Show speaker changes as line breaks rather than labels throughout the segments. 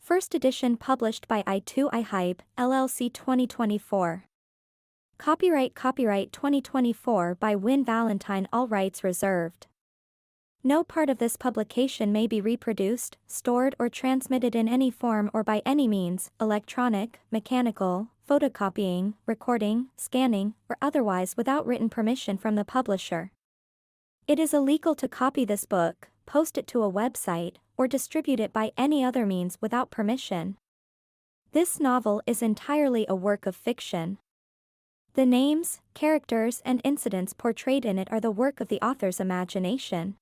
First edition published by I2I LLC 2024. Copyright 2024 by Win Valentine, all rights reserved. No part of this publication may be reproduced, stored or transmitted in any form or by any means, electronic, mechanical, photocopying, recording, scanning, or otherwise without written permission from the publisher. It is illegal to copy this book, post it to a website, or distribute it by any other means without permission. This novel is entirely a work of fiction. The names, characters, and incidents portrayed in it are the work of the author's imagination.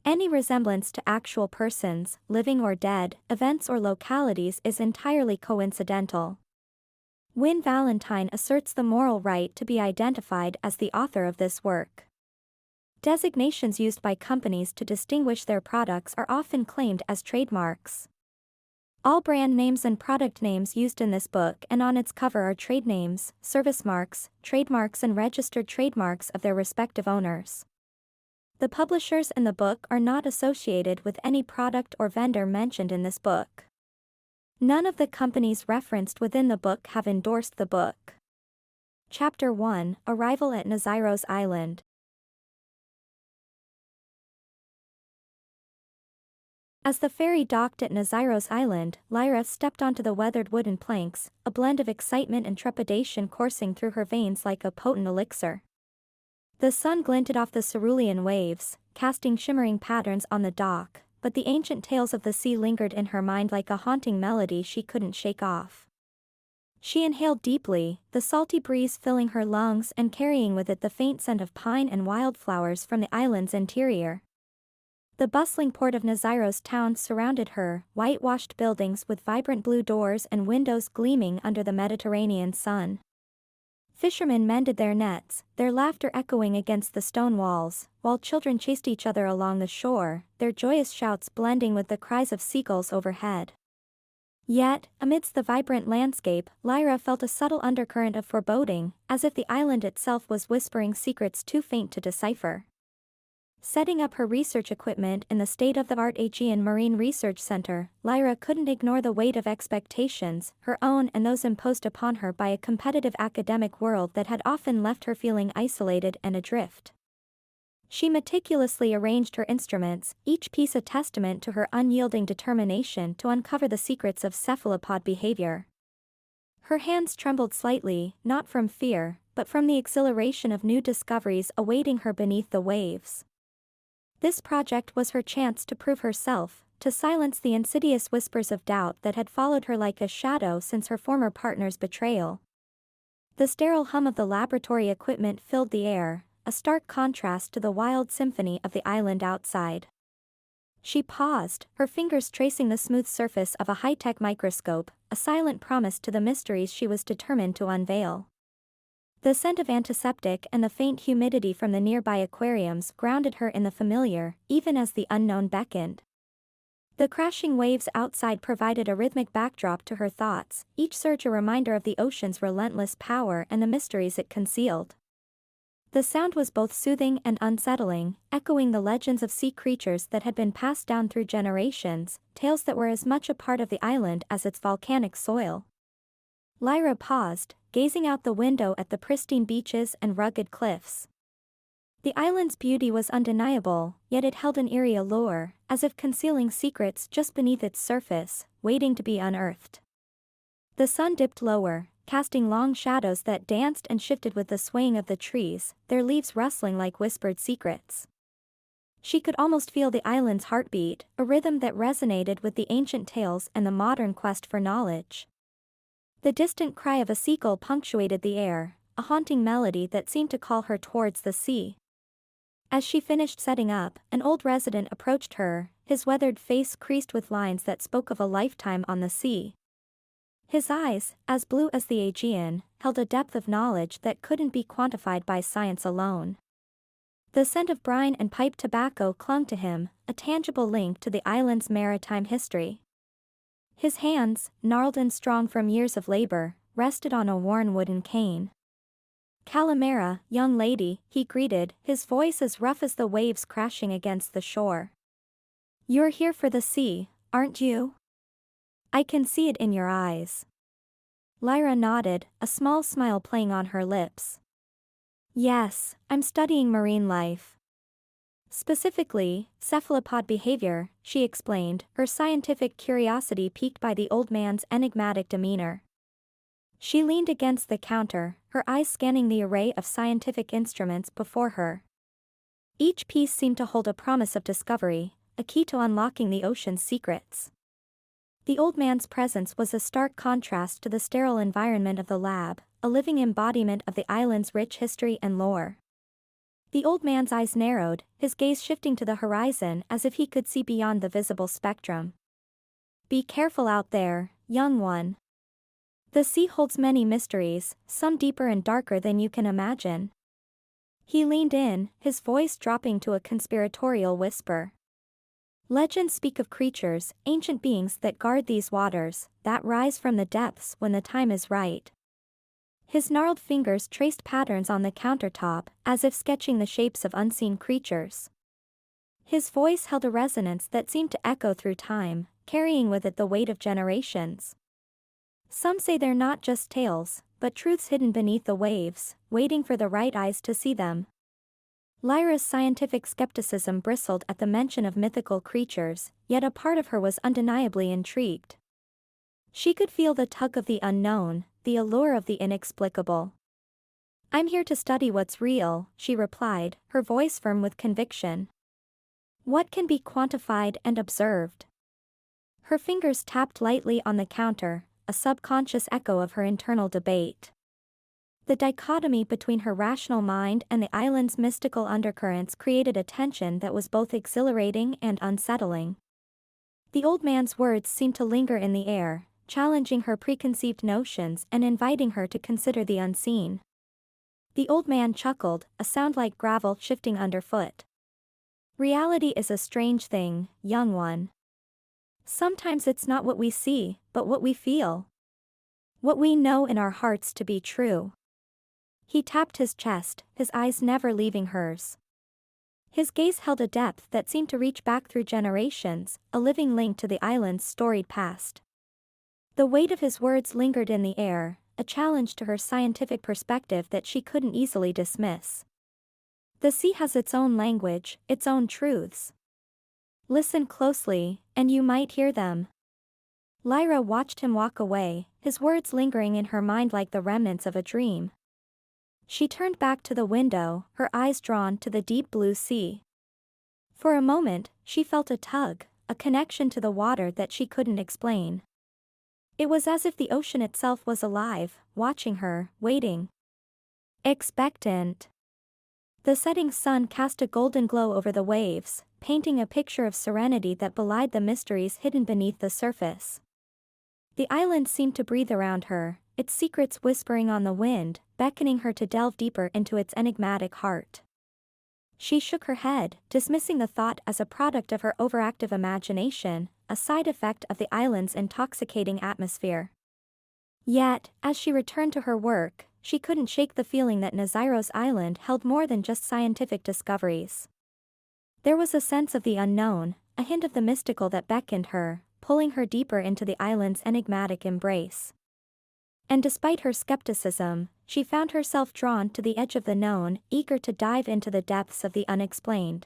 Any resemblance to actual persons, living or dead, events or localities is entirely coincidental. Win Valentine asserts the moral right to be identified as the author of this work. Designations used by companies to distinguish their products are often claimed as trademarks. All brand names and product names used in this book and on its cover are trade names, service marks, trademarks, and registered trademarks of their respective owners. The publishers in the book are not associated with any product or vendor mentioned in this book. None of the companies referenced within the book have endorsed the book. Chapter 1: Arrival at Naziros Island. As the ferry docked at Naziros Island, Lyra stepped onto the weathered wooden planks, a blend of excitement and trepidation coursing through her veins like a potent elixir. The sun glinted off the cerulean waves, casting shimmering patterns on the dock, but the ancient tales of the sea lingered in her mind like a haunting melody she couldn't shake off. She inhaled deeply, the salty breeze filling her lungs and carrying with it the faint scent of pine and wildflowers from the island's interior. The bustling port of Naziros town surrounded her, whitewashed buildings with vibrant blue doors and windows gleaming under the Mediterranean sun. Fishermen mended their nets, their laughter echoing against the stone walls, while children chased each other along the shore, their joyous shouts blending with the cries of seagulls overhead. Yet, amidst the vibrant landscape, Lyra felt a subtle undercurrent of foreboding, as if the island itself was whispering secrets too faint to decipher. Setting up her research equipment in the state-of-the-art Aegean Marine Research Center, Lyra couldn't ignore the weight of expectations, her own and those imposed upon her by a competitive academic world that had often left her feeling isolated and adrift. She meticulously arranged her instruments, each piece a testament to her unyielding determination to uncover the secrets of cephalopod behavior. Her hands trembled slightly, not from fear, but from the exhilaration of new discoveries awaiting her beneath the waves. This project was her chance to prove herself, to silence the insidious whispers of doubt that had followed her like a shadow since her former partner's betrayal. The sterile hum of the laboratory equipment filled the air, a stark contrast to the wild symphony of the island outside. She paused, her fingers tracing the smooth surface of a high-tech microscope, a silent promise to the mysteries she was determined to unveil. The scent of antiseptic and the faint humidity from the nearby aquariums grounded her in the familiar, even as the unknown beckoned. The crashing waves outside provided a rhythmic backdrop to her thoughts, each surge a reminder of the ocean's relentless power and the mysteries it concealed. The sound was both soothing and unsettling, echoing the legends of sea creatures that had been passed down through generations, tales that were as much a part of the island as its volcanic soil. Lyra paused, gazing out the window at the pristine beaches and rugged cliffs. The island's beauty was undeniable, yet it held an eerie allure, as if concealing secrets just beneath its surface, waiting to be unearthed. The sun dipped lower, casting long shadows that danced and shifted with the swaying of the trees, their leaves rustling like whispered secrets. She could almost feel the island's heartbeat, a rhythm that resonated with the ancient tales and the modern quest for knowledge. The distant cry of a seagull punctuated the air, a haunting melody that seemed to call her towards the sea. As she finished setting up, an old resident approached her, his weathered face creased with lines that spoke of a lifetime on the sea. His eyes, as blue as the Aegean, held a depth of knowledge that couldn't be quantified by science alone. The scent of brine and pipe tobacco clung to him, a tangible link to the island's maritime history. His hands, gnarled and strong from years of labor, rested on a worn wooden cane. "Calimera, young lady," he greeted, his voice as rough as the waves crashing against the shore. "You're here for the sea, aren't you?" I can see it in your eyes. Lyra nodded, a small smile playing on her lips. Yes, I'm studying marine life. Specifically, cephalopod behavior, she explained, her scientific curiosity piqued by the old man's enigmatic demeanor. She leaned against the counter, her eyes scanning the array of scientific instruments before her. Each piece seemed to hold a promise of discovery, a key to unlocking the ocean's secrets. The old man's presence was a stark contrast to the sterile environment of the lab, a living embodiment of the island's rich history and lore. The old man's eyes narrowed, his gaze shifting to the horizon as if he could see beyond the visible spectrum. Be careful out there, young one. The sea holds many mysteries, some deeper and darker than you can imagine. He leaned in, his voice dropping to a conspiratorial whisper. Legends speak of creatures, ancient beings that guard these waters, that rise from the depths when the time is right. His gnarled fingers traced patterns on the countertop, as if sketching the shapes of unseen creatures. His voice held a resonance that seemed to echo through time, carrying with it the weight of generations. Some say they're not just tales, but truths hidden beneath the waves, waiting for the right eyes to see them. Lyra's scientific skepticism bristled at the mention of mythical creatures, yet a part of her was undeniably intrigued. She could feel the tug of the unknown, the allure of the inexplicable. I'm here to study what's real, she replied, her voice firm with conviction. What can be quantified and observed? Her fingers tapped lightly on the counter, a subconscious echo of her internal debate. The dichotomy between her rational mind and the island's mystical undercurrents created a tension that was both exhilarating and unsettling. The old man's words seemed to linger in the air, challenging her preconceived notions and inviting her to consider the unseen. The old man chuckled, a sound like gravel shifting underfoot. Reality is a strange thing, young one. Sometimes it's not what we see, but what we feel. What we know in our hearts to be true. He tapped his chest, his eyes never leaving hers. His gaze held a depth that seemed to reach back through generations, a living link to the island's storied past. The weight of his words lingered in the air, a challenge to her scientific perspective that she couldn't easily dismiss. The sea has its own language, its own truths. Listen closely, and you might hear them. Lyra watched him walk away, his words lingering in her mind like the remnants of a dream. She turned back to the window, her eyes drawn to the deep blue sea. For a moment, she felt a tug, a connection to the water that she couldn't explain. It was as if the ocean itself was alive, watching her, waiting. Expectant. The setting sun cast a golden glow over the waves, painting a picture of serenity that belied the mysteries hidden beneath the surface. The island seemed to breathe around her, its secrets whispering on the wind, beckoning her to delve deeper into its enigmatic heart. She shook her head, dismissing the thought as a product of her overactive imagination, a side effect of the island's intoxicating atmosphere. Yet, as she returned to her work, she couldn't shake the feeling that Naziro's island held more than just scientific discoveries. There was a sense of the unknown, a hint of the mystical that beckoned her, pulling her deeper into the island's enigmatic embrace. And despite her skepticism, she found herself drawn to the edge of the known, eager to dive into the depths of the unexplained.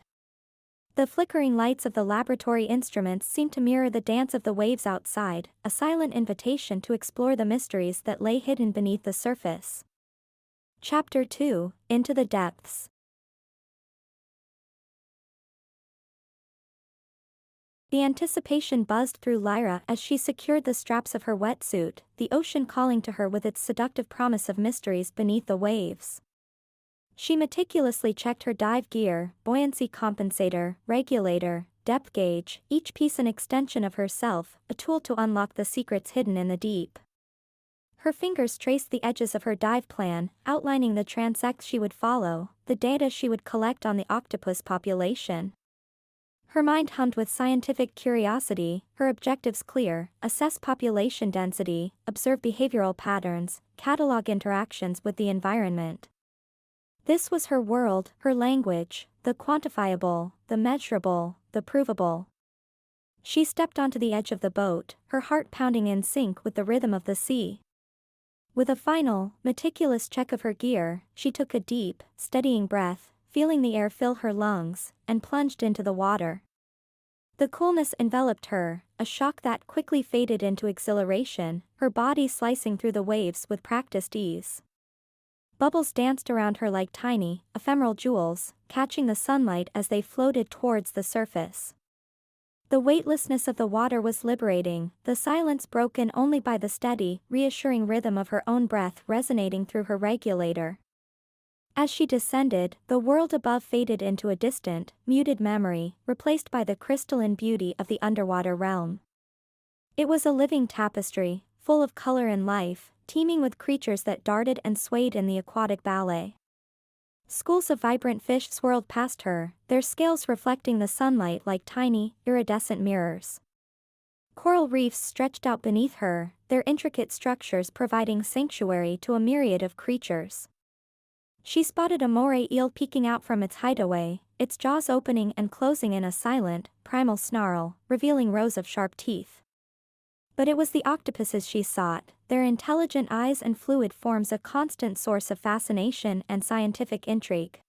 The flickering lights of the laboratory instruments seemed to mirror the dance of the waves outside, a silent invitation to explore the mysteries that lay hidden beneath the surface. Chapter 2, Into the Depths. The anticipation buzzed through Lyra as she secured the straps of her wetsuit, the ocean calling to her with its seductive promise of mysteries beneath the waves. She meticulously checked her dive gear, buoyancy compensator, regulator, depth gauge, each piece an extension of herself, a tool to unlock the secrets hidden in the deep. Her fingers traced the edges of her dive plan, outlining the transects she would follow, the data she would collect on the octopus population. Her mind hummed with scientific curiosity, her objectives clear: assess population density, observe behavioral patterns, catalog interactions with the environment. This was her world, her language, the quantifiable, the measurable, the provable. She stepped onto the edge of the boat, her heart pounding in sync with the rhythm of the sea. With a final, meticulous check of her gear, she took a deep, steadying breath, feeling the air fill her lungs, and plunged into the water. The coolness enveloped her, a shock that quickly faded into exhilaration, her body slicing through the waves with practiced ease. Bubbles danced around her like tiny, ephemeral jewels, catching the sunlight as they floated towards the surface. The weightlessness of the water was liberating, the silence broken only by the steady, reassuring rhythm of her own breath resonating through her regulator. As she descended, the world above faded into a distant, muted memory, replaced by the crystalline beauty of the underwater realm. It was a living tapestry, full of color and life, teeming with creatures that darted and swayed in the aquatic ballet. Schools of vibrant fish swirled past her, their scales reflecting the sunlight like tiny, iridescent mirrors. Coral reefs stretched out beneath her, their intricate structures providing sanctuary to a myriad of creatures. She spotted a moray eel peeking out from its hideaway, its jaws opening and closing in a silent, primal snarl, revealing rows of sharp teeth. But it was the octopuses she sought, their intelligent eyes and fluid forms a constant source of fascination and scientific intrigue.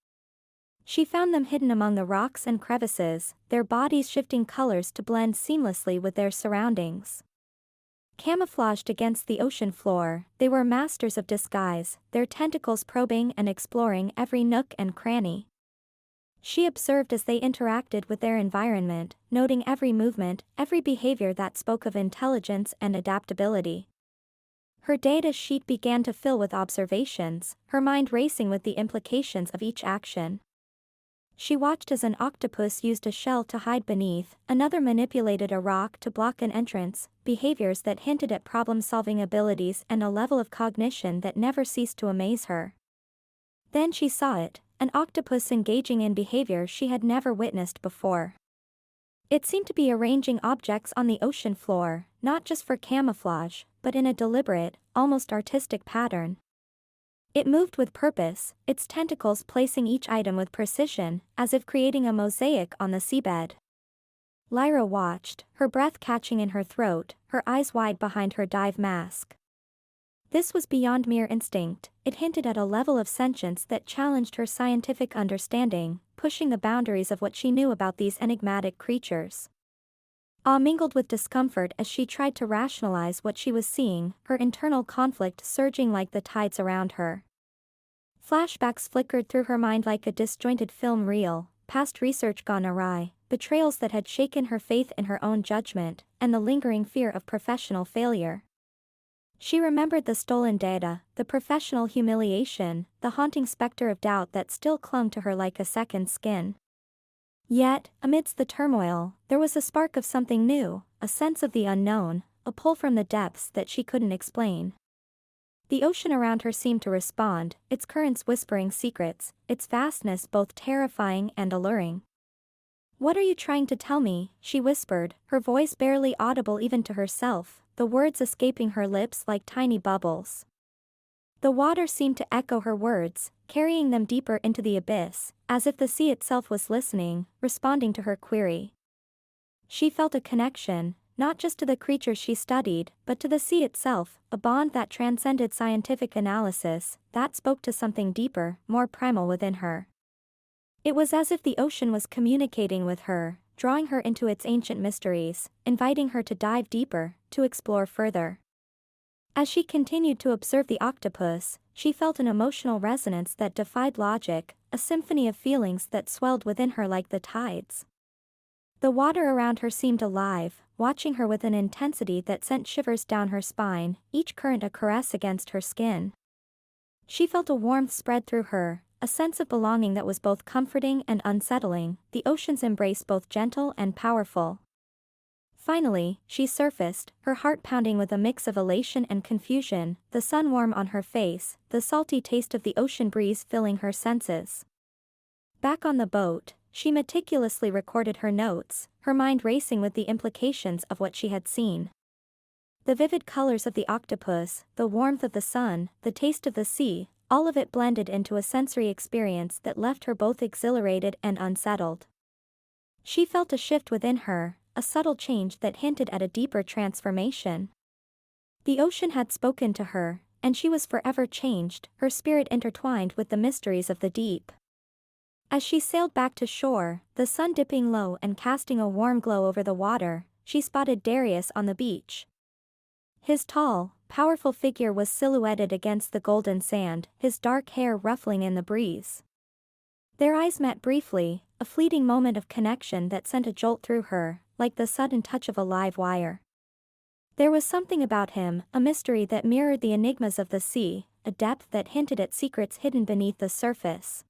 She found them hidden among the rocks and crevices, their bodies shifting colors to blend seamlessly with their surroundings. Camouflaged against the ocean floor, they were masters of disguise, their tentacles probing and exploring every nook and cranny. She observed as they interacted with their environment, noting every movement, every behavior that spoke of intelligence and adaptability. Her data sheet began to fill with observations, her mind racing with the implications of each action. She watched as an octopus used a shell to hide beneath, another manipulated a rock to block an entrance, behaviors that hinted at problem-solving abilities and a level of cognition that never ceased to amaze her. Then she saw it, an octopus engaging in behavior she had never witnessed before. It seemed to be arranging objects on the ocean floor, not just for camouflage, but in a deliberate, almost artistic pattern. It moved with purpose, its tentacles placing each item with precision, as if creating a mosaic on the seabed. Lyra watched, her breath catching in her throat, her eyes wide behind her dive mask. This was beyond mere instinct, it hinted at a level of sentience that challenged her scientific understanding, pushing the boundaries of what she knew about these enigmatic creatures. Awe mingled with discomfort as she tried to rationalize what she was seeing, her internal conflict surging like the tides around her. Flashbacks flickered through her mind like a disjointed film reel, past research gone awry, betrayals that had shaken her faith in her own judgment, and the lingering fear of professional failure. She remembered the stolen data, the professional humiliation, the haunting specter of doubt that still clung to her like a second skin. Yet, amidst the turmoil, there was a spark of something new, a sense of the unknown, a pull from the depths that she couldn't explain. The ocean around her seemed to respond, its currents whispering secrets, its vastness both terrifying and alluring. "What are you trying to tell me?" she whispered, her voice barely audible even to herself, the words escaping her lips like tiny bubbles. The water seemed to echo her words, carrying them deeper into the abyss, as if the sea itself was listening, responding to her query. She felt a connection, not just to the creatures she studied, but to the sea itself, a bond that transcended scientific analysis, that spoke to something deeper, more primal within her. It was as if the ocean was communicating with her, drawing her into its ancient mysteries, inviting her to dive deeper, to explore further. As she continued to observe the octopus, she felt an emotional resonance that defied logic, a symphony of feelings that swelled within her like the tides. The water around her seemed alive, watching her with an intensity that sent shivers down her spine, each current a caress against her skin. She felt a warmth spread through her, a sense of belonging that was both comforting and unsettling, the ocean's embrace both gentle and powerful. Finally, she surfaced, her heart pounding with a mix of elation and confusion, the sun warm on her face, the salty taste of the ocean breeze filling her senses. Back on the boat, she meticulously recorded her notes, her mind racing with the implications of what she had seen. The vivid colors of the octopus, the warmth of the sun, the taste of the sea, all of it blended into a sensory experience that left her both exhilarated and unsettled. She felt a shift within her, a subtle change that hinted at a deeper transformation. The ocean had spoken to her, and she was forever changed, her spirit intertwined with the mysteries of the deep. As she sailed back to shore, the sun dipping low and casting a warm glow over the water, she spotted Darius on the beach. His tall, powerful figure was silhouetted against the golden sand, his dark hair ruffling in the breeze. Their eyes met briefly, a fleeting moment of connection that sent a jolt through her, like the sudden touch of a live wire. There was something about him, a mystery that mirrored the enigmas of the sea, a depth that hinted at secrets hidden beneath the surface.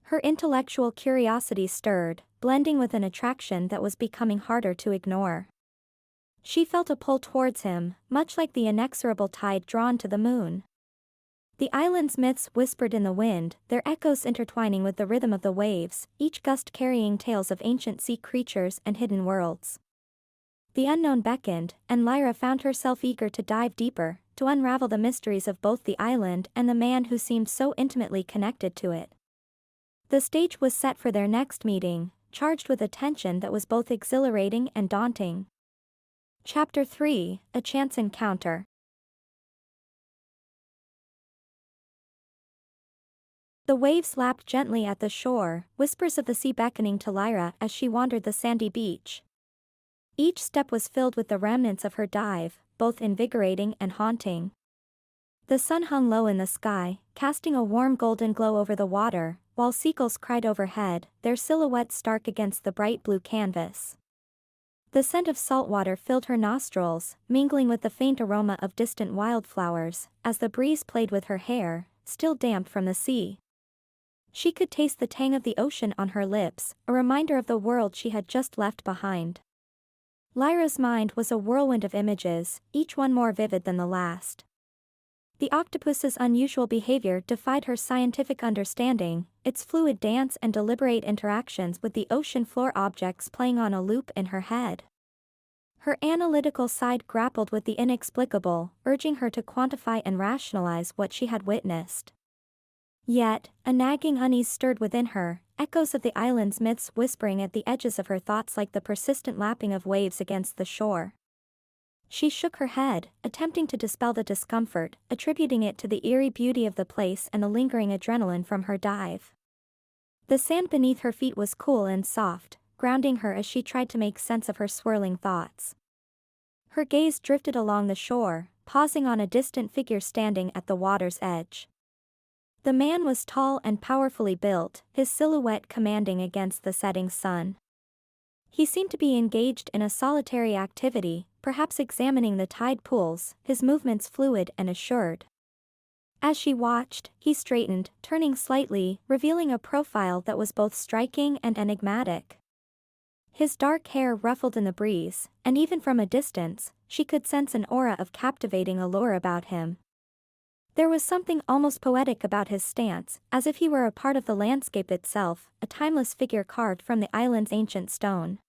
Her intellectual curiosity stirred, blending with an attraction that was becoming harder to ignore. She felt a pull towards him, much like the inexorable tide drawn to the moon. The island's myths whispered in the wind, their echoes intertwining with the rhythm of the waves, each gust carrying tales of ancient sea creatures and hidden worlds. The unknown beckoned, and Lyra found herself eager to dive deeper, to unravel the mysteries of both the island and the man who seemed so intimately connected to it. The stage was set for their next meeting, charged with a tension that was both exhilarating and daunting. Chapter 3, A Chance Encounter. The waves lapped gently at the shore, whispers of the sea beckoning to Lyra as she wandered the sandy beach. Each step was filled with the remnants of her dive, both invigorating and haunting. The sun hung low in the sky, casting a warm golden glow over the water, while seagulls cried overhead, their silhouettes stark against the bright blue canvas. The scent of salt water filled her nostrils, mingling with the faint aroma of distant wildflowers, as the breeze played with her hair, still damp from the sea. She could taste the tang of the ocean on her lips, a reminder of the world she had just left behind. Lyra's mind was a whirlwind of images, each one more vivid than the last. The octopus's unusual behavior defied her scientific understanding, its fluid dance and deliberate interactions with the ocean floor objects playing on a loop in her head. Her analytical side grappled with the inexplicable, urging her to quantify and rationalize what she had witnessed. Yet, a nagging unease stirred within her, echoes of the island's myths whispering at the edges of her thoughts like the persistent lapping of waves against the shore. She shook her head, attempting to dispel the discomfort, attributing it to the eerie beauty of the place and the lingering adrenaline from her dive. The sand beneath her feet was cool and soft, grounding her as she tried to make sense of her swirling thoughts. Her gaze drifted along the shore, pausing on a distant figure standing at the water's edge. The man was tall and powerfully built, his silhouette commanding against the setting sun. He seemed to be engaged in a solitary activity, perhaps examining the tide pools, his movements fluid and assured. As she watched, he straightened, turning slightly, revealing a profile that was both striking and enigmatic. His dark hair ruffled in the breeze, and even from a distance, she could sense an aura of captivating allure about him. There was something almost poetic about his stance, as if he were a part of the landscape itself, a timeless figure carved from the island's ancient stone.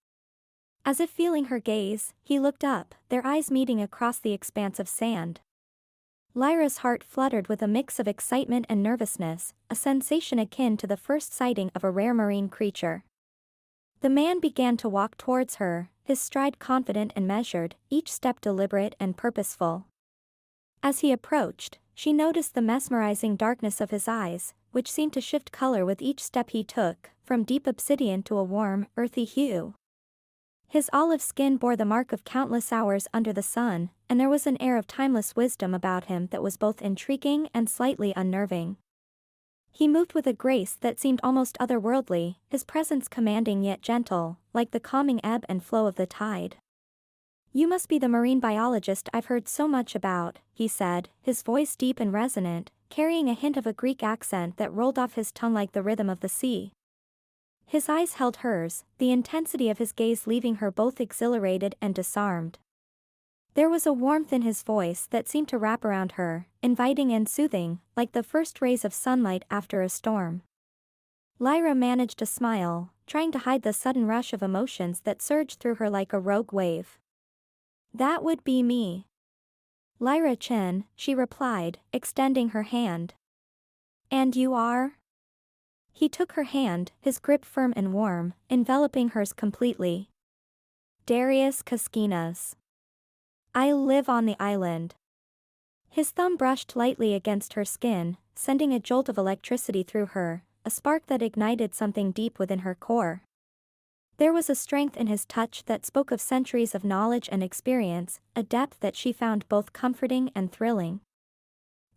As if feeling her gaze, he looked up, their eyes meeting across the expanse of sand. Lyra's heart fluttered with a mix of excitement and nervousness, a sensation akin to the first sighting of a rare marine creature. The man began to walk towards her, his stride confident and measured, each step deliberate and purposeful. As he approached, she noticed the mesmerizing darkness of his eyes, which seemed to shift color with each step he took, from deep obsidian to a warm, earthy hue. His olive skin bore the mark of countless hours under the sun, and there was an air of timeless wisdom about him that was both intriguing and slightly unnerving. He moved with a grace that seemed almost otherworldly, his presence commanding yet gentle, like the calming ebb and flow of the tide. "You must be the marine biologist I've heard so much about," he said, his voice deep and resonant, carrying a hint of a Greek accent that rolled off his tongue like the rhythm of the sea. His eyes held hers, the intensity of his gaze leaving her both exhilarated and disarmed. There was a warmth in his voice that seemed to wrap around her, inviting and soothing, like the first rays of sunlight after a storm. Lyra managed a smile, trying to hide the sudden rush of emotions that surged through her like a rogue wave. "That would be me. Lyra Chen," she replied, extending her hand. "And you are?" He took her hand, his grip firm and warm, enveloping hers completely. Darius Kaskinas. I live on the island. His thumb brushed lightly against her skin, sending a jolt of electricity through her, a spark that ignited something deep within her core. There was a strength in his touch that spoke of centuries of knowledge and experience, a depth that she found both comforting and thrilling.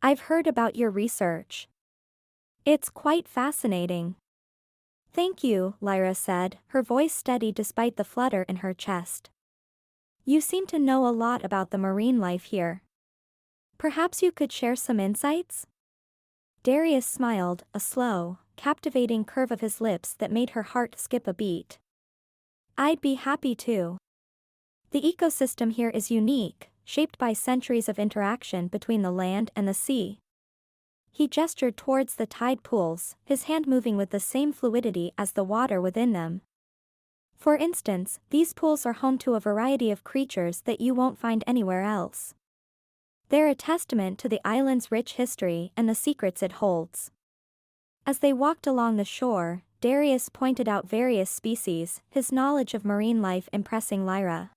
I've heard about your research. It's quite fascinating. Thank you, Lyra said, her voice steady despite the flutter in her chest. You seem to know a lot about the marine life here. Perhaps you could share some insights? Darius smiled, a slow, captivating curve of his lips that made her heart skip a beat. I'd be happy to. The ecosystem here is unique, shaped by centuries of interaction between the land and the sea. He gestured towards the tide pools, his hand moving with the same fluidity as the water within them. For instance, these pools are home to a variety of creatures that you won't find anywhere else. They're a testament to the island's rich history and the secrets it holds. As they walked along the shore, Darius pointed out various species, his knowledge of marine life impressing Lyra.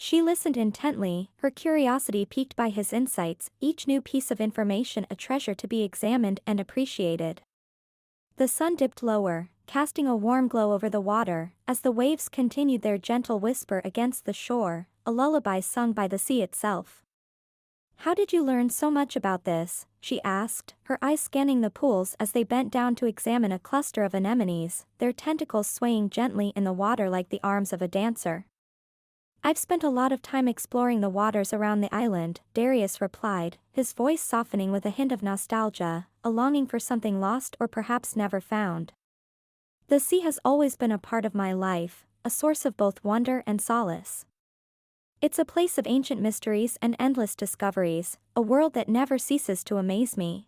She listened intently, her curiosity piqued by his insights, each new piece of information a treasure to be examined and appreciated. The sun dipped lower, casting a warm glow over the water, as the waves continued their gentle whisper against the shore, a lullaby sung by the sea itself. How did you learn so much about this? She asked, her eyes scanning the pools as they bent down to examine a cluster of anemones, their tentacles swaying gently in the water like the arms of a dancer. I've spent a lot of time exploring the waters around the island, Darius replied, his voice softening with a hint of nostalgia, a longing for something lost or perhaps never found. The sea has always been a part of my life, a source of both wonder and solace. It's a place of ancient mysteries and endless discoveries, a world that never ceases to amaze me.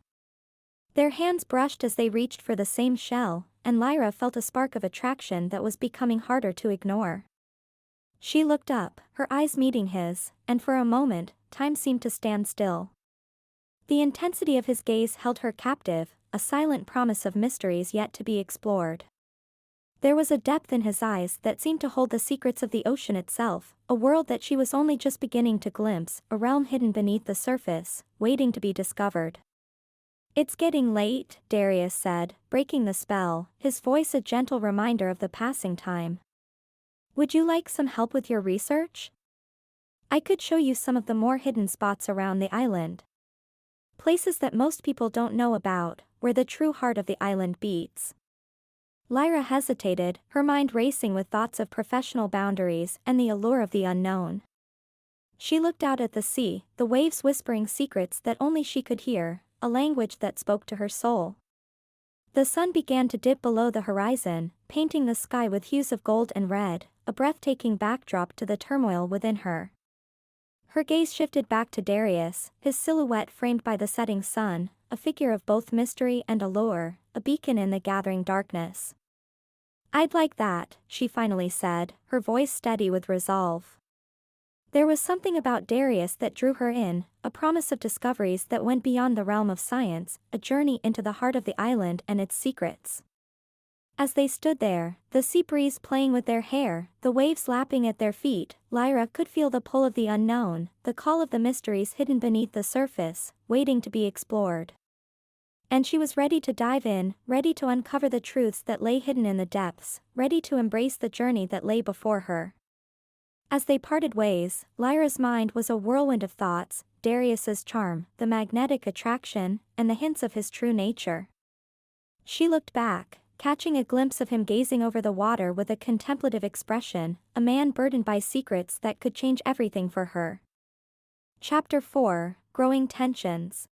Their hands brushed as they reached for the same shell, and Lyra felt a spark of attraction that was becoming harder to ignore. She looked up, her eyes meeting his, and for a moment, time seemed to stand still. The intensity of his gaze held her captive, a silent promise of mysteries yet to be explored. There was a depth in his eyes that seemed to hold the secrets of the ocean itself, a world that she was only just beginning to glimpse, a realm hidden beneath the surface, waiting to be discovered. It's getting late, Darius said, breaking the spell, his voice a gentle reminder of the passing time. Would you like some help with your research? I could show you some of the more hidden spots around the island. Places that most people don't know about, where the true heart of the island beats. Lyra hesitated, her mind racing with thoughts of professional boundaries and the allure of the unknown. She looked out at the sea, the waves whispering secrets that only she could hear, a language that spoke to her soul. The sun began to dip below the horizon, painting the sky with hues of gold and red, a breathtaking backdrop to the turmoil within her. Her gaze shifted back to Darius, his silhouette framed by the setting sun, a figure of both mystery and allure, a beacon in the gathering darkness. I'd like that, she finally said, her voice steady with resolve. There was something about Darius that drew her in, a promise of discoveries that went beyond the realm of science, a journey into the heart of the island and its secrets. As they stood there, the sea breeze playing with their hair, the waves lapping at their feet, Lyra could feel the pull of the unknown, the call of the mysteries hidden beneath the surface, waiting to be explored. And she was ready to dive in, ready to uncover the truths that lay hidden in the depths, ready to embrace the journey that lay before her. As they parted ways, Lyra's mind was a whirlwind of thoughts, Darius's charm, the magnetic attraction, and the hints of his true nature. She looked back, catching a glimpse of him gazing over the water with a contemplative expression, a man burdened by secrets that could change everything for her. Chapter 4, Growing Tensions.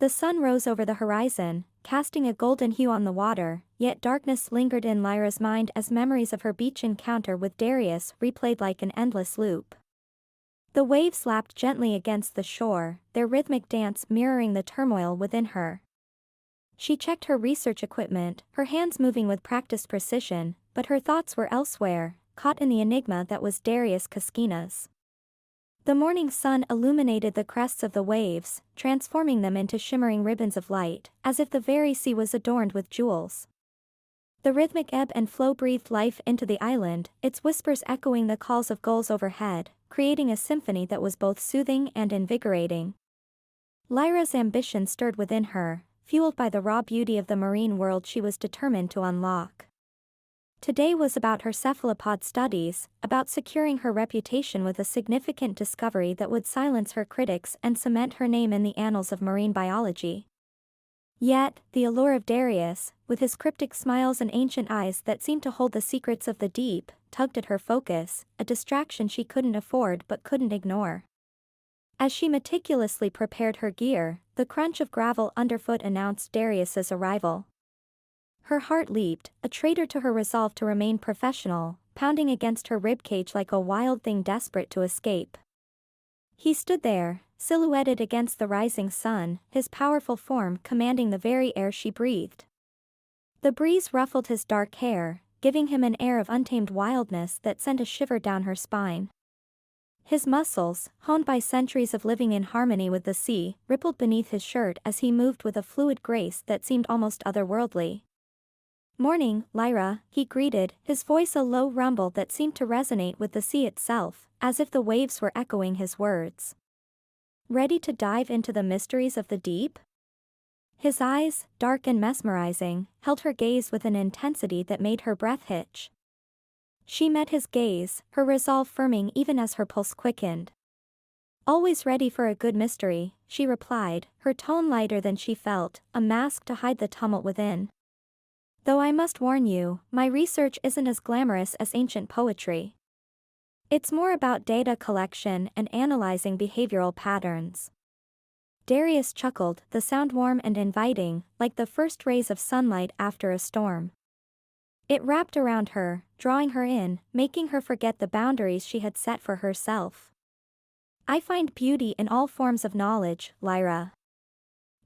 The sun rose over the horizon, casting a golden hue on the water, yet darkness lingered in Lyra's mind as memories of her beach encounter with Darius replayed like an endless loop. The waves lapped gently against the shore, their rhythmic dance mirroring the turmoil within her. She checked her research equipment, her hands moving with practiced precision, but her thoughts were elsewhere, caught in the enigma that was Darius Kaskinas. The morning sun illuminated the crests of the waves, transforming them into shimmering ribbons of light, as if the very sea was adorned with jewels. The rhythmic ebb and flow breathed life into the island, its whispers echoing the calls of gulls overhead, creating a symphony that was both soothing and invigorating. Lyra's ambition stirred within her, fueled by the raw beauty of the marine world she was determined to unlock. Today was about her cephalopod studies, about securing her reputation with a significant discovery that would silence her critics and cement her name in the annals of marine biology. Yet, the allure of Darius, with his cryptic smiles and ancient eyes that seemed to hold the secrets of the deep, tugged at her focus, a distraction she couldn't afford but couldn't ignore. As she meticulously prepared her gear, the crunch of gravel underfoot announced Darius's arrival. Her heart leaped, a traitor to her resolve to remain professional, pounding against her ribcage like a wild thing desperate to escape. He stood there, silhouetted against the rising sun, his powerful form commanding the very air she breathed. The breeze ruffled his dark hair, giving him an air of untamed wildness that sent a shiver down her spine. His muscles, honed by centuries of living in harmony with the sea, rippled beneath his shirt as he moved with a fluid grace that seemed almost otherworldly. "Morning, Lyra," he greeted, his voice a low rumble that seemed to resonate with the sea itself, as if the waves were echoing his words. "Ready to dive into the mysteries of the deep?" His eyes, dark and mesmerizing, held her gaze with an intensity that made her breath hitch. She met his gaze, her resolve firming even as her pulse quickened. "Always ready for a good mystery," she replied, her tone lighter than she felt, a mask to hide the tumult within. "Though I must warn you, my research isn't as glamorous as ancient poetry. It's more about data collection and analyzing behavioral patterns." Darius chuckled, the sound warm and inviting, like the first rays of sunlight after a storm. It wrapped around her, drawing her in, making her forget the boundaries she had set for herself. "I find beauty in all forms of knowledge, Lyra.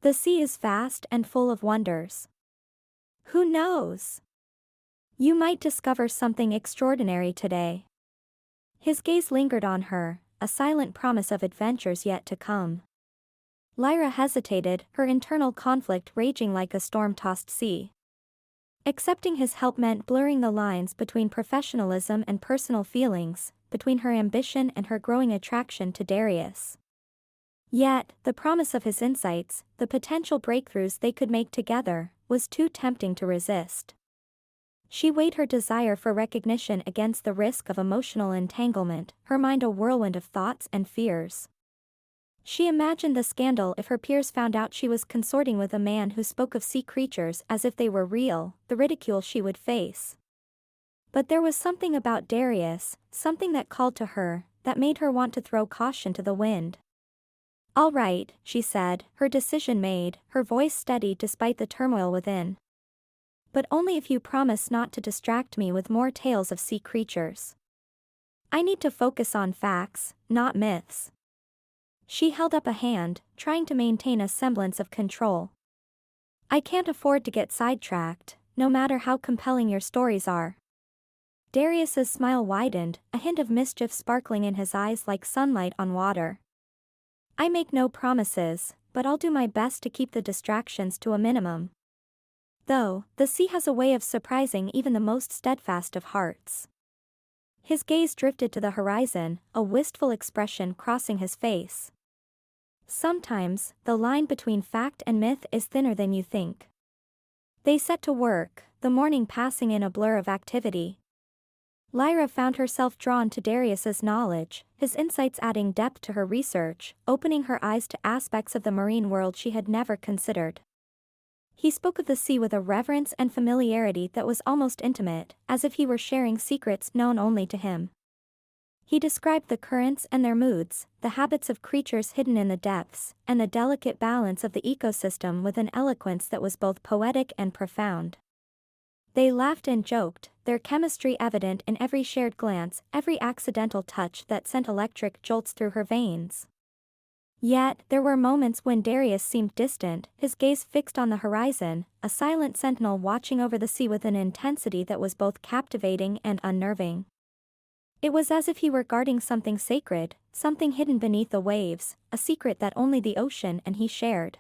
The sea is vast and full of wonders. Who knows? You might discover something extraordinary today." His gaze lingered on her, a silent promise of adventures yet to come. Lyra hesitated, her internal conflict raging like a storm-tossed sea. Accepting his help meant blurring the lines between professionalism and personal feelings, between her ambition and her growing attraction to Darius. Yet, the promise of his insights, the potential breakthroughs they could make together, was too tempting to resist. She weighed her desire for recognition against the risk of emotional entanglement, her mind a whirlwind of thoughts and fears. She imagined the scandal if her peers found out she was consorting with a man who spoke of sea creatures as if they were real, the ridicule she would face. But there was something about Darius, something that called to her, that made her want to throw caution to the wind. "All right," she said, her decision made, her voice steady despite the turmoil within. "But only if you promise not to distract me with more tales of sea creatures. I need to focus on facts, not myths." She held up a hand, trying to maintain a semblance of control. "I can't afford to get sidetracked, no matter how compelling your stories are." Darius's smile widened, a hint of mischief sparkling in his eyes like sunlight on water. "I make no promises, but I'll do my best to keep the distractions to a minimum. Though, the sea has a way of surprising even the most steadfast of hearts." His gaze drifted to the horizon, a wistful expression crossing his face. "Sometimes, the line between fact and myth is thinner than you think." They set to work, the morning passing in a blur of activity. Lyra found herself drawn to Darius's knowledge, his insights adding depth to her research, opening her eyes to aspects of the marine world she had never considered. He spoke of the sea with a reverence and familiarity that was almost intimate, as if he were sharing secrets known only to him. He described the currents and their moods, the habits of creatures hidden in the depths, and the delicate balance of the ecosystem with an eloquence that was both poetic and profound. They laughed and joked, their chemistry evident in every shared glance, every accidental touch that sent electric jolts through her veins. Yet, there were moments when Darius seemed distant, his gaze fixed on the horizon, a silent sentinel watching over the sea with an intensity that was both captivating and unnerving. It was as if he were guarding something sacred, something hidden beneath the waves, a secret that only the ocean and he shared.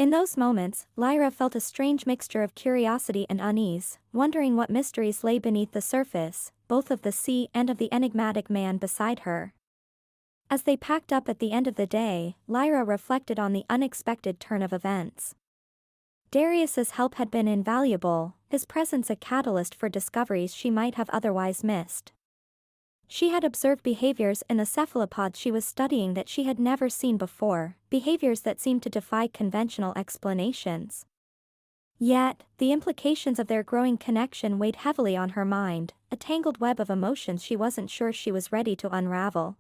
In those moments, Lyra felt a strange mixture of curiosity and unease, wondering what mysteries lay beneath the surface, both of the sea and of the enigmatic man beside her. As they packed up at the end of the day, Lyra reflected on the unexpected turn of events. Darius's help had been invaluable, his presence a catalyst for discoveries she might have otherwise missed. She had observed behaviors in the cephalopods she was studying that she had never seen before, behaviors that seemed to defy conventional explanations. Yet, the implications of their growing connection weighed heavily on her mind, a tangled web of emotions she wasn't sure she was ready to unravel.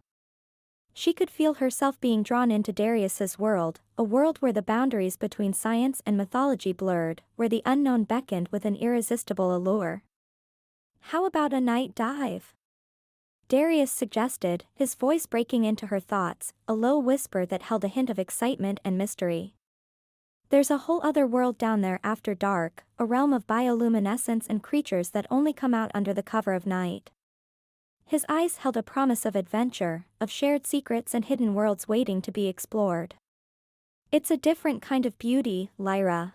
She could feel herself being drawn into Darius's world, a world where the boundaries between science and mythology blurred, where the unknown beckoned with an irresistible allure. "How about a night dive?" Darius suggested, his voice breaking into her thoughts, a low whisper that held a hint of excitement and mystery. "There's a whole other world down there after dark, a realm of bioluminescence and creatures that only come out under the cover of night." His eyes held a promise of adventure, of shared secrets and hidden worlds waiting to be explored. "It's a different kind of beauty, Lyra.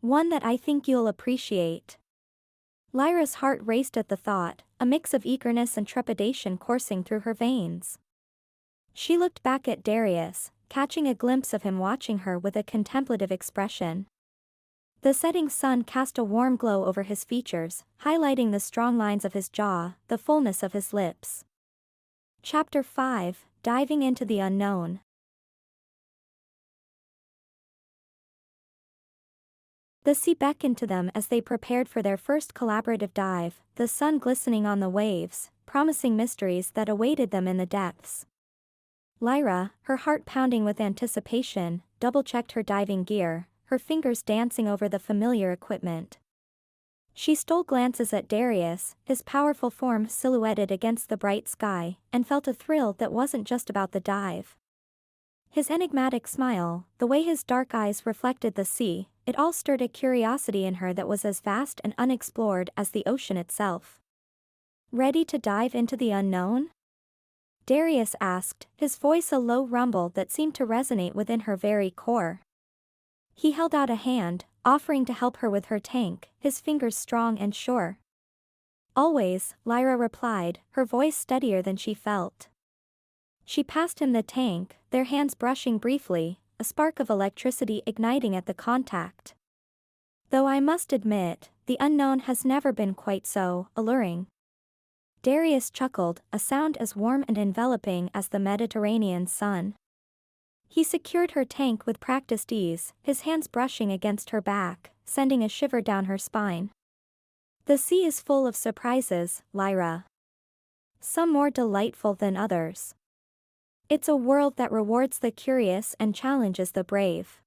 One that I think you'll appreciate." Lyra's heart raced at the thought, a mix of eagerness and trepidation coursing through her veins. She looked back at Darius, catching a glimpse of him watching her with a contemplative expression. The setting sun cast a warm glow over his features, highlighting the strong lines of his jaw, the fullness of his lips. Chapter 5, Diving into the Unknown. The sea beckoned to them as they prepared for their first collaborative dive, the sun glistening on the waves, promising mysteries that awaited them in the depths. Lyra, her heart pounding with anticipation, double-checked her diving gear, her fingers dancing over the familiar equipment. She stole glances at Darius, his powerful form silhouetted against the bright sky, and felt a thrill that wasn't just about the dive. His enigmatic smile, the way his dark eyes reflected the sea, it all stirred a curiosity in her that was as vast and unexplored as the ocean itself. "Ready to dive into the unknown?" Darius asked, his voice a low rumble that seemed to resonate within her very core. He held out a hand, offering to help her with her tank, his fingers strong and sure. "Always," Lyra replied, her voice steadier than she felt. She passed him the tank, their hands brushing briefly, a spark of electricity igniting at the contact. "Though I must admit, the unknown has never been quite so alluring." Darius chuckled, a sound as warm and enveloping as the Mediterranean sun. He secured her tank with practiced ease, his hands brushing against her back, sending a shiver down her spine. "The sea is full of surprises, Lyra. Some more delightful than others. It's a world that rewards the curious and challenges the brave."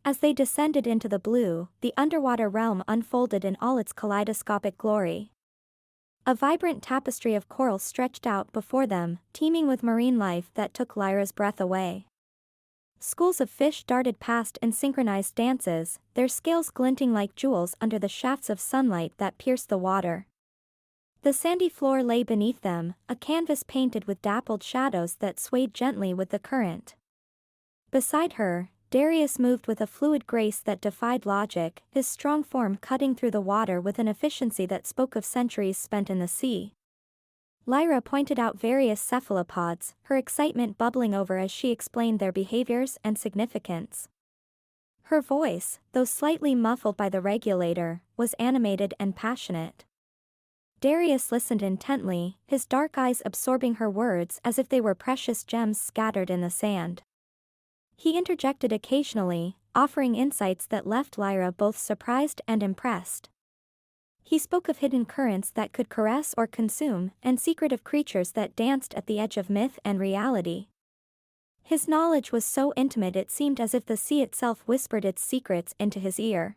As they descended into the blue, the underwater realm unfolded in all its kaleidoscopic glory. A vibrant tapestry of coral stretched out before them, teeming with marine life that took Lyra's breath away. Schools of fish darted past in synchronized dances, their scales glinting like jewels under the shafts of sunlight that pierced the water. The sandy floor lay beneath them, a canvas painted with dappled shadows that swayed gently with the current. Beside her, Darius moved with a fluid grace that defied logic, his strong form cutting through the water with an efficiency that spoke of centuries spent in the sea. Lyra pointed out various cephalopods, her excitement bubbling over as she explained their behaviors and significance. Her voice, though slightly muffled by the regulator, was animated and passionate. Darius listened intently, his dark eyes absorbing her words as if they were precious gems scattered in the sand. He interjected occasionally, offering insights that left Lyra both surprised and impressed. He spoke of hidden currents that could caress or consume, and secretive creatures that danced at the edge of myth and reality. His knowledge was so intimate it seemed as if the sea itself whispered its secrets into his ear.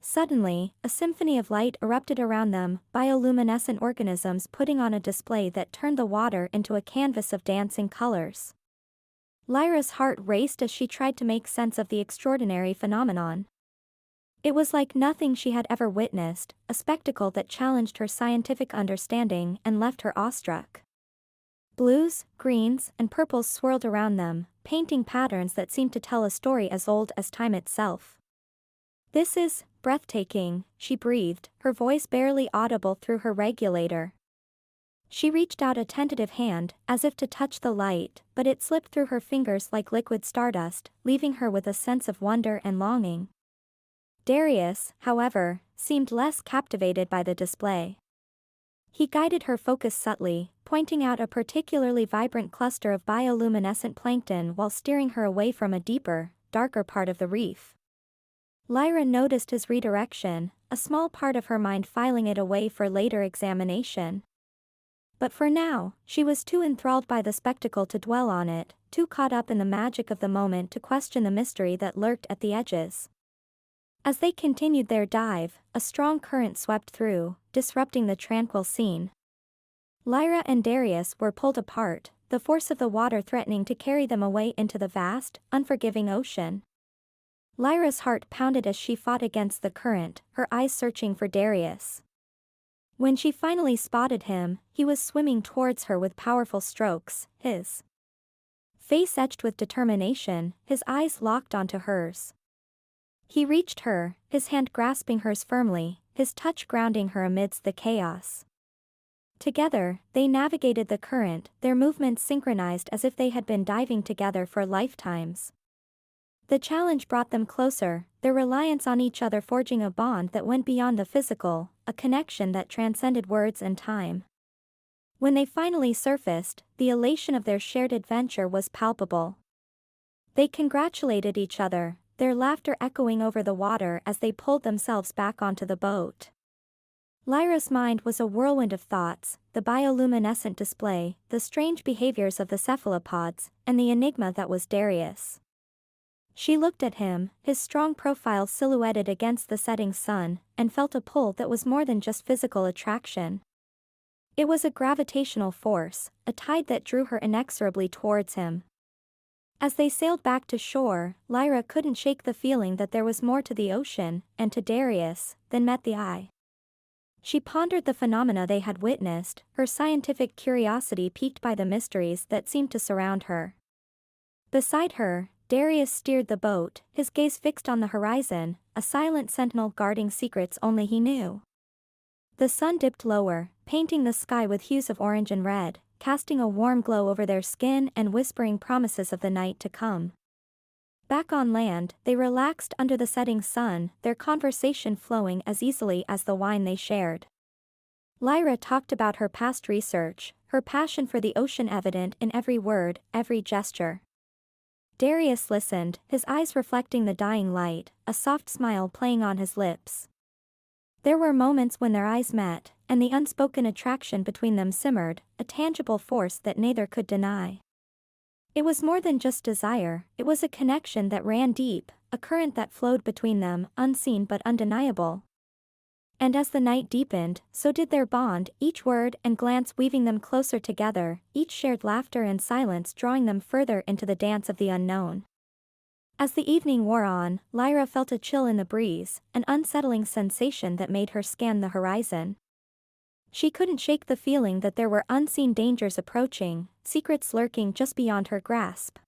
Suddenly, a symphony of light erupted around them, bioluminescent organisms putting on a display that turned the water into a canvas of dancing colors. Lyra's heart raced as she tried to make sense of the extraordinary phenomenon. It was like nothing she had ever witnessed, a spectacle that challenged her scientific understanding and left her awestruck. Blues, greens, and purples swirled around them, painting patterns that seemed to tell a story as old as time itself. "This is breathtaking," she breathed, her voice barely audible through her regulator. She reached out a tentative hand, as if to touch the light, but it slipped through her fingers like liquid stardust, leaving her with a sense of wonder and longing. Darius, however, seemed less captivated by the display. He guided her focus subtly, pointing out a particularly vibrant cluster of bioluminescent plankton while steering her away from a deeper, darker part of the reef. Lyra noticed his redirection, a small part of her mind filing it away for later examination. But for now, she was too enthralled by the spectacle to dwell on it, too caught up in the magic of the moment to question the mystery that lurked at the edges. As they continued their dive, a strong current swept through, disrupting the tranquil scene. Lyra and Darius were pulled apart, the force of the water threatening to carry them away into the vast, unforgiving ocean. Lyra's heart pounded as she fought against the current, her eyes searching for Darius. When she finally spotted him, he was swimming towards her with powerful strokes, his face etched with determination, his eyes locked onto hers. He reached her, his hand grasping hers firmly, his touch grounding her amidst the chaos. Together, they navigated the current, their movements synchronized as if they had been diving together for lifetimes. The challenge brought them closer, their reliance on each other forging a bond that went beyond the physical, a connection that transcended words and time. When they finally surfaced, the elation of their shared adventure was palpable. They congratulated each other, their laughter echoing over the water as they pulled themselves back onto the boat. Lyra's mind was a whirlwind of thoughts, the bioluminescent display, the strange behaviors of the cephalopods, and the enigma that was Darius. She looked at him, his strong profile silhouetted against the setting sun, and felt a pull that was more than just physical attraction. It was a gravitational force, a tide that drew her inexorably towards him. As they sailed back to shore, Lyra couldn't shake the feeling that there was more to the ocean, and to Darius, than met the eye. She pondered the phenomena they had witnessed, her scientific curiosity piqued by the mysteries that seemed to surround her. Beside her, Darius steered the boat, his gaze fixed on the horizon, a silent sentinel guarding secrets only he knew. The sun dipped lower, painting the sky with hues of orange and red, casting a warm glow over their skin and whispering promises of the night to come. Back on land, they relaxed under the setting sun, their conversation flowing as easily as the wine they shared. Lyra talked about her past research, her passion for the ocean evident in every word, every gesture. Darius listened, his eyes reflecting the dying light, a soft smile playing on his lips. There were moments when their eyes met, and the unspoken attraction between them simmered, a tangible force that neither could deny. It was more than just desire, it was a connection that ran deep, a current that flowed between them, unseen but undeniable. And as the night deepened, so did their bond, each word and glance weaving them closer together, each shared laughter and silence drawing them further into the dance of the unknown. As the evening wore on, Lyra felt a chill in the breeze, an unsettling sensation that made her scan the horizon. She couldn't shake the feeling that there were unseen dangers approaching, secrets lurking just beyond her grasp.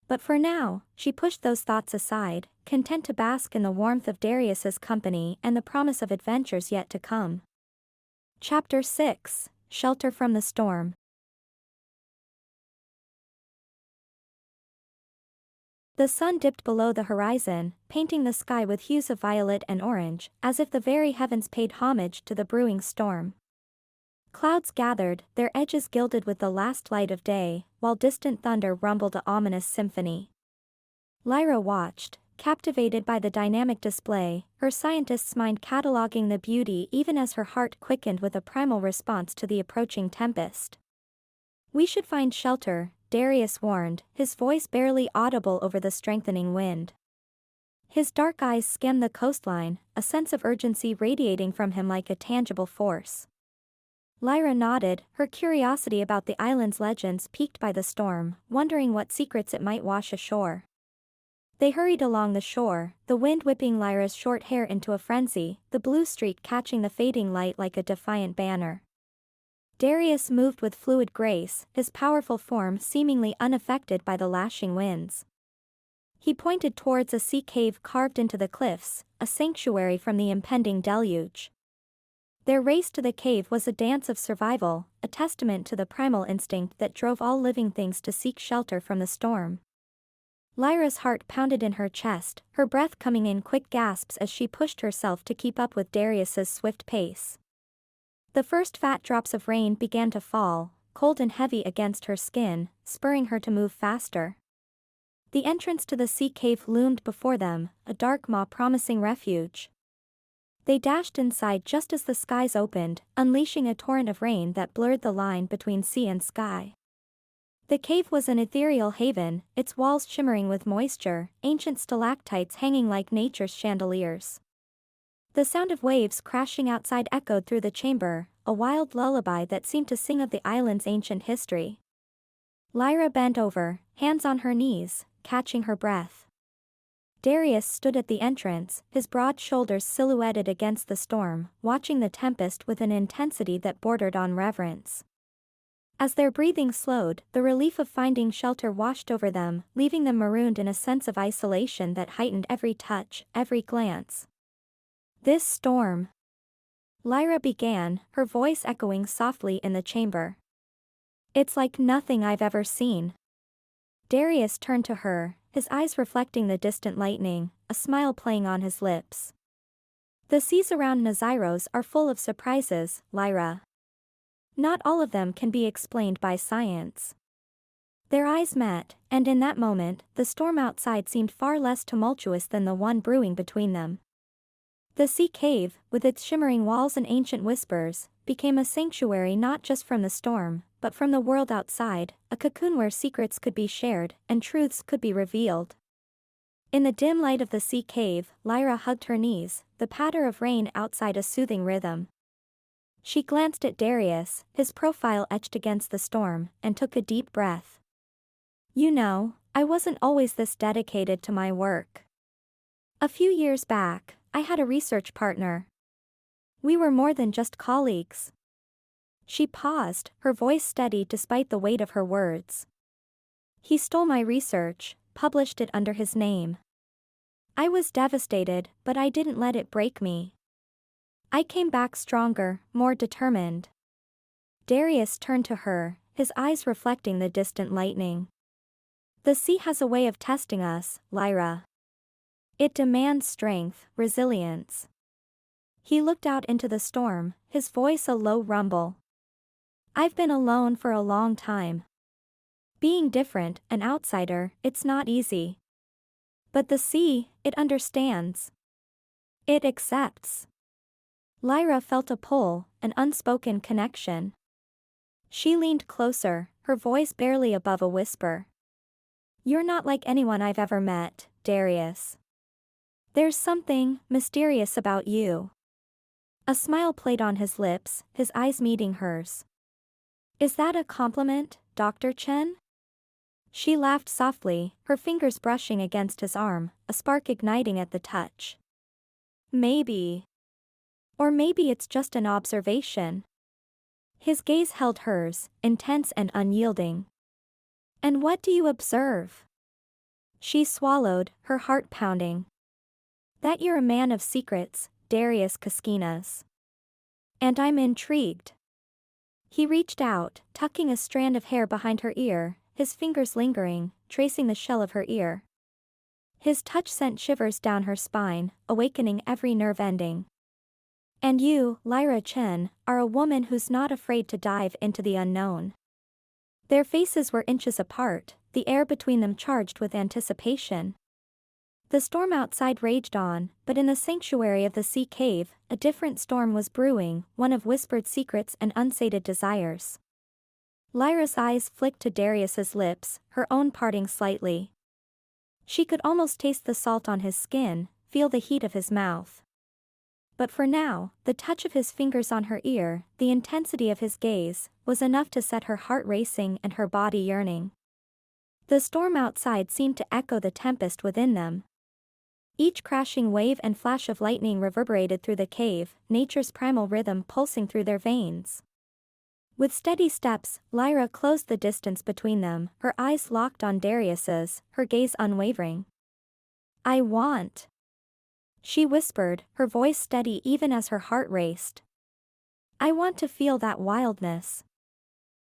But for now, she pushed those thoughts aside, content to bask in the warmth of Darius's company and the promise of adventures yet to come. Chapter 6: Shelter from the Storm. The sun dipped below the horizon, painting the sky with hues of violet and orange, as if the very heavens paid homage to the brewing storm. Clouds gathered, their edges gilded with the last light of day, while distant thunder rumbled an ominous symphony. Lyra watched, captivated by the dynamic display, her scientist's mind cataloging the beauty even as her heart quickened with a primal response to the approaching tempest. "We should find shelter," Darius warned, his voice barely audible over the strengthening wind. His dark eyes scanned the coastline, a sense of urgency radiating from him like a tangible force. Lyra nodded, her curiosity about the island's legends piqued by the storm, wondering what secrets it might wash ashore. They hurried along the shore, the wind whipping Lyra's short hair into a frenzy, the blue streak catching the fading light like a defiant banner. Darius moved with fluid grace, his powerful form seemingly unaffected by the lashing winds. He pointed towards a sea cave carved into the cliffs, a sanctuary from the impending deluge. Their race to the cave was a dance of survival, a testament to the primal instinct that drove all living things to seek shelter from the storm. Lyra's heart pounded in her chest, her breath coming in quick gasps as she pushed herself to keep up with Darius's swift pace. The first fat drops of rain began to fall, cold and heavy against her skin, spurring her to move faster. The entrance to the sea cave loomed before them, a dark maw promising refuge. They dashed inside just as the skies opened, unleashing a torrent of rain that blurred the line between sea and sky. The cave was an ethereal haven, its walls shimmering with moisture, ancient stalactites hanging like nature's chandeliers. The sound of waves crashing outside echoed through the chamber, a wild lullaby that seemed to sing of the island's ancient history. Lyra bent over, hands on her knees, catching her breath. Darius stood at the entrance, his broad shoulders silhouetted against the storm, watching the tempest with an intensity that bordered on reverence. As their breathing slowed, the relief of finding shelter washed over them, leaving them marooned in a sense of isolation that heightened every touch, every glance. This storm, Lyra began, her voice echoing softly in the chamber. It's like nothing I've ever seen. Darius turned to her, his eyes reflecting the distant lightning, a smile playing on his lips. The seas around Nazyros are full of surprises, Lyra. Not all of them can be explained by science. Their eyes met, and in that moment, the storm outside seemed far less tumultuous than the one brewing between them. The sea cave, with its shimmering walls and ancient whispers, became a sanctuary not just from the storm, but from the world outside, a cocoon where secrets could be shared, and truths could be revealed. In the dim light of the sea cave, Lyra hugged her knees, the patter of rain outside a soothing rhythm. She glanced at Darius, his profile etched against the storm, and took a deep breath. You know, I wasn't always this dedicated to my work. A few years back, I had a research partner. We were more than just colleagues. She paused, her voice steady despite the weight of her words. He stole my research, published it under his name. I was devastated, but I didn't let it break me. I came back stronger, more determined. Darius turned to her, his eyes reflecting the distant lightning. The sea has a way of testing us, Lyra. It demands strength, resilience. He looked out into the storm, his voice a low rumble. I've been alone for a long time. Being different, an outsider, it's not easy. But the sea, it understands. It accepts. Lyra felt a pull, an unspoken connection. She leaned closer, her voice barely above a whisper. You're not like anyone I've ever met, Darius. There's something mysterious about you. A smile played on his lips, his eyes meeting hers. Is that a compliment, Dr. Chen? She laughed softly, her fingers brushing against his arm, a spark igniting at the touch. Maybe. Or maybe it's just an observation. His gaze held hers, intense and unyielding. And what do you observe? She swallowed, her heart pounding. That you're a man of secrets, Darius Kaskinas. And I'm intrigued. He reached out, tucking a strand of hair behind her ear, his fingers lingering, tracing the shell of her ear. His touch sent shivers down her spine, awakening every nerve ending. And you, Lyra Chen, are a woman who's not afraid to dive into the unknown. Their faces were inches apart, the air between them charged with anticipation. The storm outside raged on, but in the sanctuary of the sea cave, a different storm was brewing, one of whispered secrets and unsated desires. Lyra's eyes flicked to Darius's lips, her own parting slightly. She could almost taste the salt on his skin, feel the heat of his mouth. But for now, the touch of his fingers on her ear, the intensity of his gaze, was enough to set her heart racing and her body yearning. The storm outside seemed to echo the tempest within them. Each crashing wave and flash of lightning reverberated through the cave, nature's primal rhythm pulsing through their veins. With steady steps, Lyra closed the distance between them, her eyes locked on Darius's, her gaze unwavering. I want. She whispered, her voice steady even as her heart raced. I want to feel that wildness.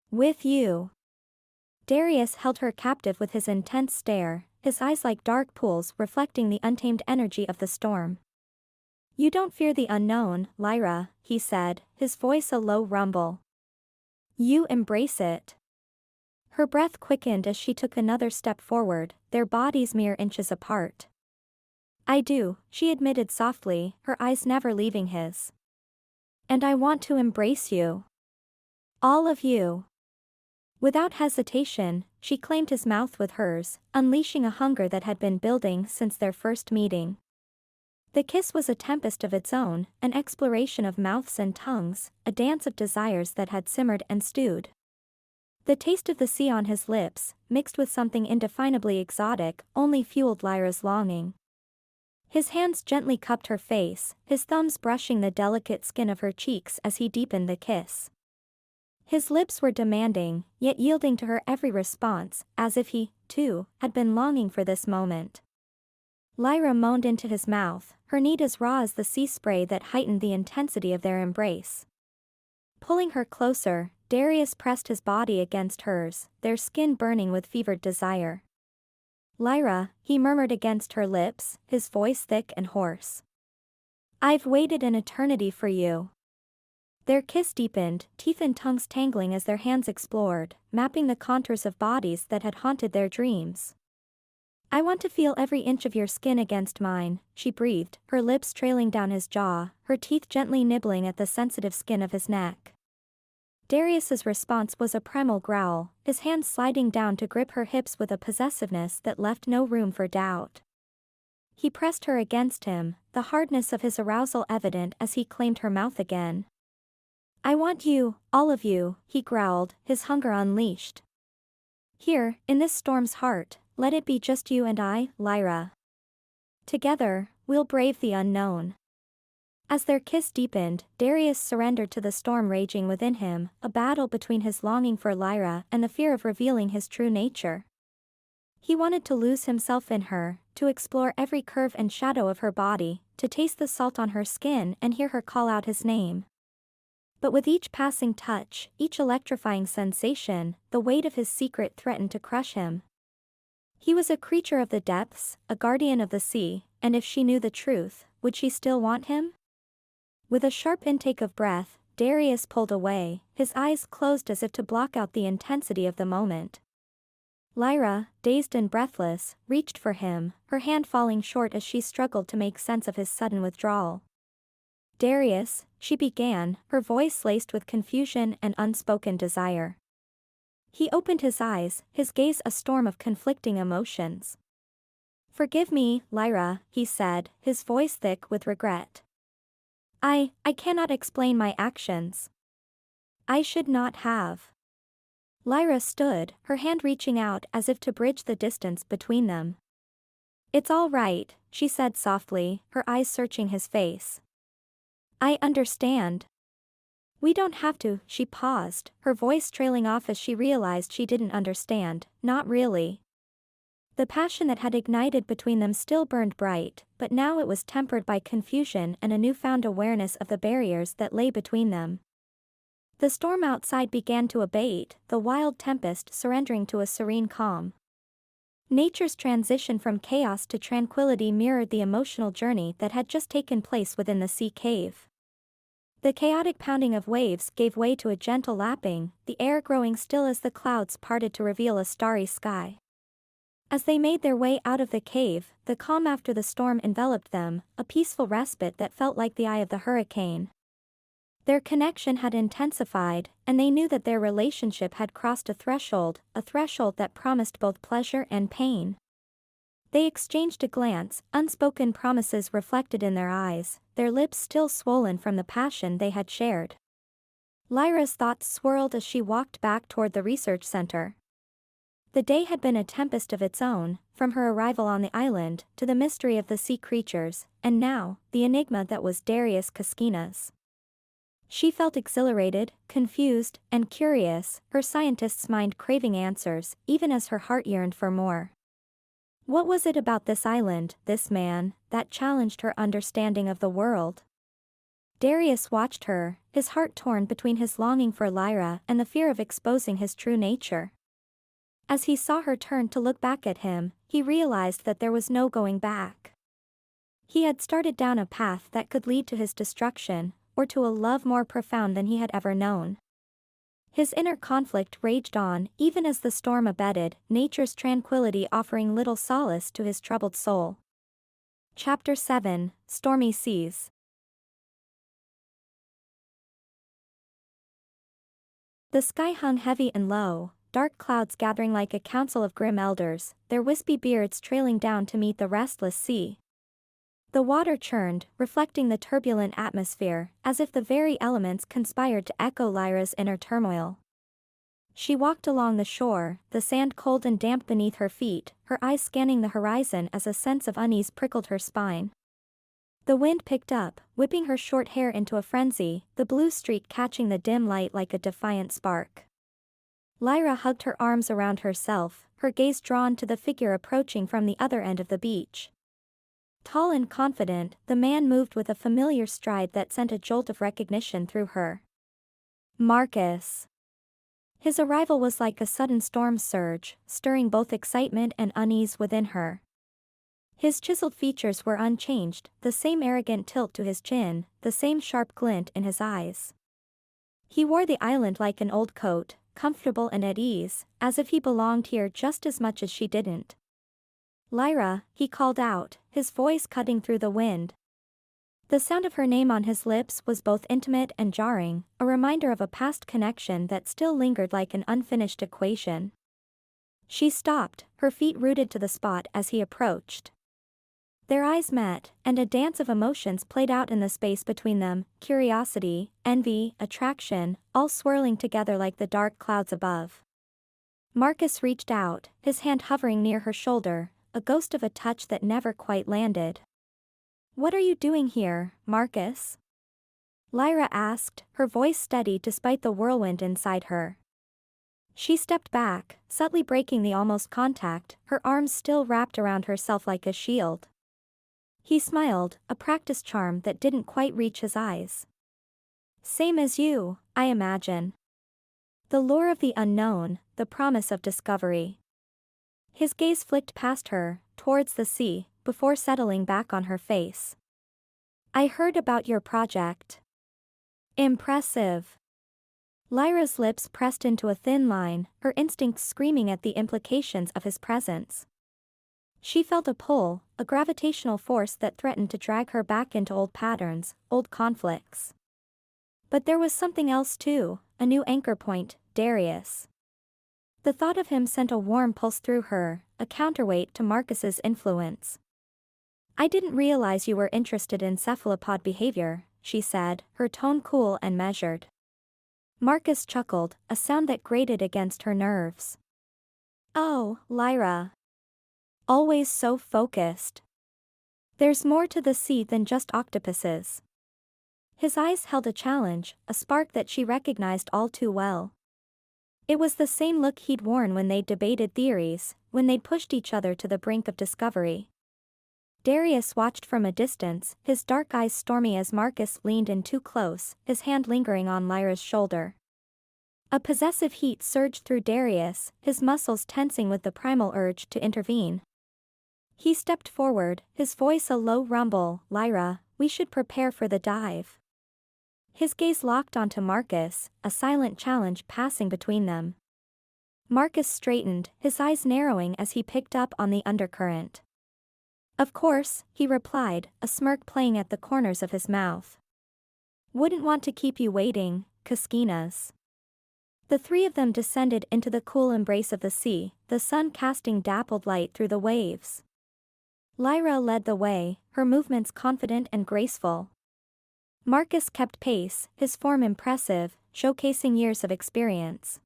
With you. Darius held her captive with his intense stare, his eyes like dark pools reflecting the untamed energy of the storm. You don't fear the unknown, Lyra, he said, his voice a low rumble. You embrace it. Her breath quickened as she took another step forward, their bodies mere inches apart. I do, she admitted softly, her eyes never leaving his. And I want to embrace you. All of you. Without hesitation, she claimed his mouth with hers, unleashing a hunger that had been building since their first meeting. The kiss was a tempest of its own, an exploration of mouths and tongues, a dance of desires that had simmered and stewed. The taste of the sea on his lips, mixed with something indefinably exotic, only fueled Lyra's longing. His hands gently cupped her face, his thumbs brushing the delicate skin of her cheeks as he deepened the kiss. His lips were demanding, yet yielding to her every response, as if he, too, had been longing for this moment. Lyra moaned into his mouth, her need as raw as the sea spray that heightened the intensity of their embrace. Pulling her closer, Darius pressed his body against hers, their skin burning with fevered desire. Lyra, he murmured against her lips, his voice thick and hoarse. I've waited an eternity for you. Their kiss deepened, teeth and tongues tangling as their hands explored, mapping the contours of bodies that had haunted their dreams. I want to feel every inch of your skin against mine, she breathed, her lips trailing down his jaw, her teeth gently nibbling at the sensitive skin of his neck. Darius's response was a primal growl, his hands sliding down to grip her hips with a possessiveness that left no room for doubt. He pressed her against him, the hardness of his arousal evident as he claimed her mouth again. I want you, all of you, he growled, his hunger unleashed. Here, in this storm's heart, let it be just you and I, Lyra. Together, we'll brave the unknown. As their kiss deepened, Darius surrendered to the storm raging within him, a battle between his longing for Lyra and the fear of revealing his true nature. He wanted to lose himself in her, to explore every curve and shadow of her body, to taste the salt on her skin and hear her call out his name. But with each passing touch, each electrifying sensation, the weight of his secret threatened to crush him. He was a creature of the depths, a guardian of the sea, and if she knew the truth, would she still want him? With a sharp intake of breath, Darius pulled away, his eyes closed as if to block out the intensity of the moment. Lyra, dazed and breathless, reached for him, her hand falling short as she struggled to make sense of his sudden withdrawal. Darius, she began, her voice laced with confusion and unspoken desire. He opened his eyes, his gaze a storm of conflicting emotions. Forgive me, Lyra, he said, his voice thick with regret. I cannot explain my actions. I should not have. Lyra stood, her hand reaching out as if to bridge the distance between them. It's all right, she said softly, her eyes searching his face. I understand. We don't have to, she paused, her voice trailing off as she realized she didn't understand, not really. The passion that had ignited between them still burned bright, but now it was tempered by confusion and a newfound awareness of the barriers that lay between them. The storm outside began to abate, the wild tempest surrendering to a serene calm. Nature's transition from chaos to tranquility mirrored the emotional journey that had just taken place within the sea cave. The chaotic pounding of waves gave way to a gentle lapping, the air growing still as the clouds parted to reveal a starry sky. As they made their way out of the cave, the calm after the storm enveloped them, a peaceful respite that felt like the eye of the hurricane. Their connection had intensified, and they knew that their relationship had crossed a threshold that promised both pleasure and pain. They exchanged a glance, unspoken promises reflected in their eyes, their lips still swollen from the passion they had shared. Lyra's thoughts swirled as she walked back toward the research center. The day had been a tempest of its own, from her arrival on the island, to the mystery of the sea creatures, and now, the enigma that was Darius Kaskina's. She felt exhilarated, confused, and curious, her scientist's mind craving answers, even as her heart yearned for more. What was it about this island, this man, that challenged her understanding of the world? Darius watched her, his heart torn between his longing for Lyra and the fear of exposing his true nature. As he saw her turn to look back at him, he realized that there was no going back. He had started down a path that could lead to his destruction, or to a love more profound than he had ever known. His inner conflict raged on, even as the storm abated, nature's tranquility offering little solace to his troubled soul. Chapter 7, Stormy Seas. The sky hung heavy and low, dark clouds gathering like a council of grim elders, their wispy beards trailing down to meet the restless sea. The water churned, reflecting the turbulent atmosphere, as if the very elements conspired to echo Lyra's inner turmoil. She walked along the shore, the sand cold and damp beneath her feet, her eyes scanning the horizon as a sense of unease prickled her spine. The wind picked up, whipping her short hair into a frenzy, the blue streak catching the dim light like a defiant spark. Lyra hugged her arms around herself, her gaze drawn to the figure approaching from the other end of the beach. Tall and confident, the man moved with a familiar stride that sent a jolt of recognition through her. Marcus. His arrival was like a sudden storm surge, stirring both excitement and unease within her. His chiseled features were unchanged, the same arrogant tilt to his chin, the same sharp glint in his eyes. He wore the island like an old coat, comfortable and at ease, as if he belonged here just as much as she didn't. Lyra, he called out, his voice cutting through the wind. The sound of her name on his lips was both intimate and jarring, a reminder of a past connection that still lingered like an unfinished equation. She stopped, her feet rooted to the spot as he approached. Their eyes met, and a dance of emotions played out in the space between them, curiosity, envy, attraction, all swirling together like the dark clouds above. Marcus reached out, his hand hovering near her shoulder, a ghost of a touch that never quite landed. "What are you doing here, Marcus?" Lyra asked, her voice steady despite the whirlwind inside her. She stepped back, subtly breaking the almost contact, her arms still wrapped around herself like a shield. He smiled, a practiced charm that didn't quite reach his eyes. "Same as you, I imagine. The lure of the unknown, the promise of discovery." His gaze flicked past her, towards the sea, before settling back on her face. "I heard about your project." "Impressive." Lyra's lips pressed into a thin line, her instincts screaming at the implications of his presence. She felt a pull, a gravitational force that threatened to drag her back into old patterns, old conflicts. But there was something else too, a new anchor point, Darius. The thought of him sent a warm pulse through her, a counterweight to Marcus's influence. "I didn't realize you were interested in cephalopod behavior," she said, her tone cool and measured. Marcus chuckled, a sound that grated against her nerves. "Oh, Lyra. Always so focused. There's more to the sea than just octopuses." His eyes held a challenge, a spark that she recognized all too well. It was the same look he'd worn when they'd debated theories, when they'd pushed each other to the brink of discovery. Darius watched from a distance, his dark eyes stormy as Marcus leaned in too close, his hand lingering on Lyra's shoulder. A possessive heat surged through Darius, his muscles tensing with the primal urge to intervene. He stepped forward, his voice a low rumble, "Lyra, we should prepare for the dive." His gaze locked onto Marcus, a silent challenge passing between them. Marcus straightened, his eyes narrowing as he picked up on the undercurrent. "Of course," he replied, a smirk playing at the corners of his mouth. "Wouldn't want to keep you waiting, Kaskinas." The three of them descended into the cool embrace of the sea, the sun casting dappled light through the waves. Lyra led the way, her movements confident and graceful. Marcus kept pace, his form impressive, showcasing years of experience.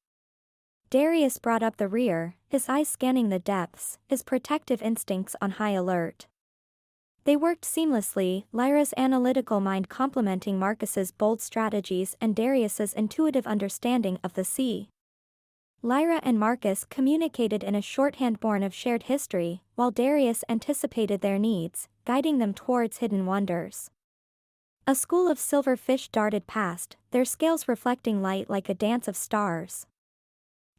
Darius brought up the rear, his eyes scanning the depths, his protective instincts on high alert. They worked seamlessly, Lyra's analytical mind complementing Marcus's bold strategies and Darius's intuitive understanding of the sea. Lyra and Marcus communicated in a shorthand born of shared history, while Darius anticipated their needs, guiding them towards hidden wonders. A school of silver fish darted past, their scales reflecting light like a dance of stars.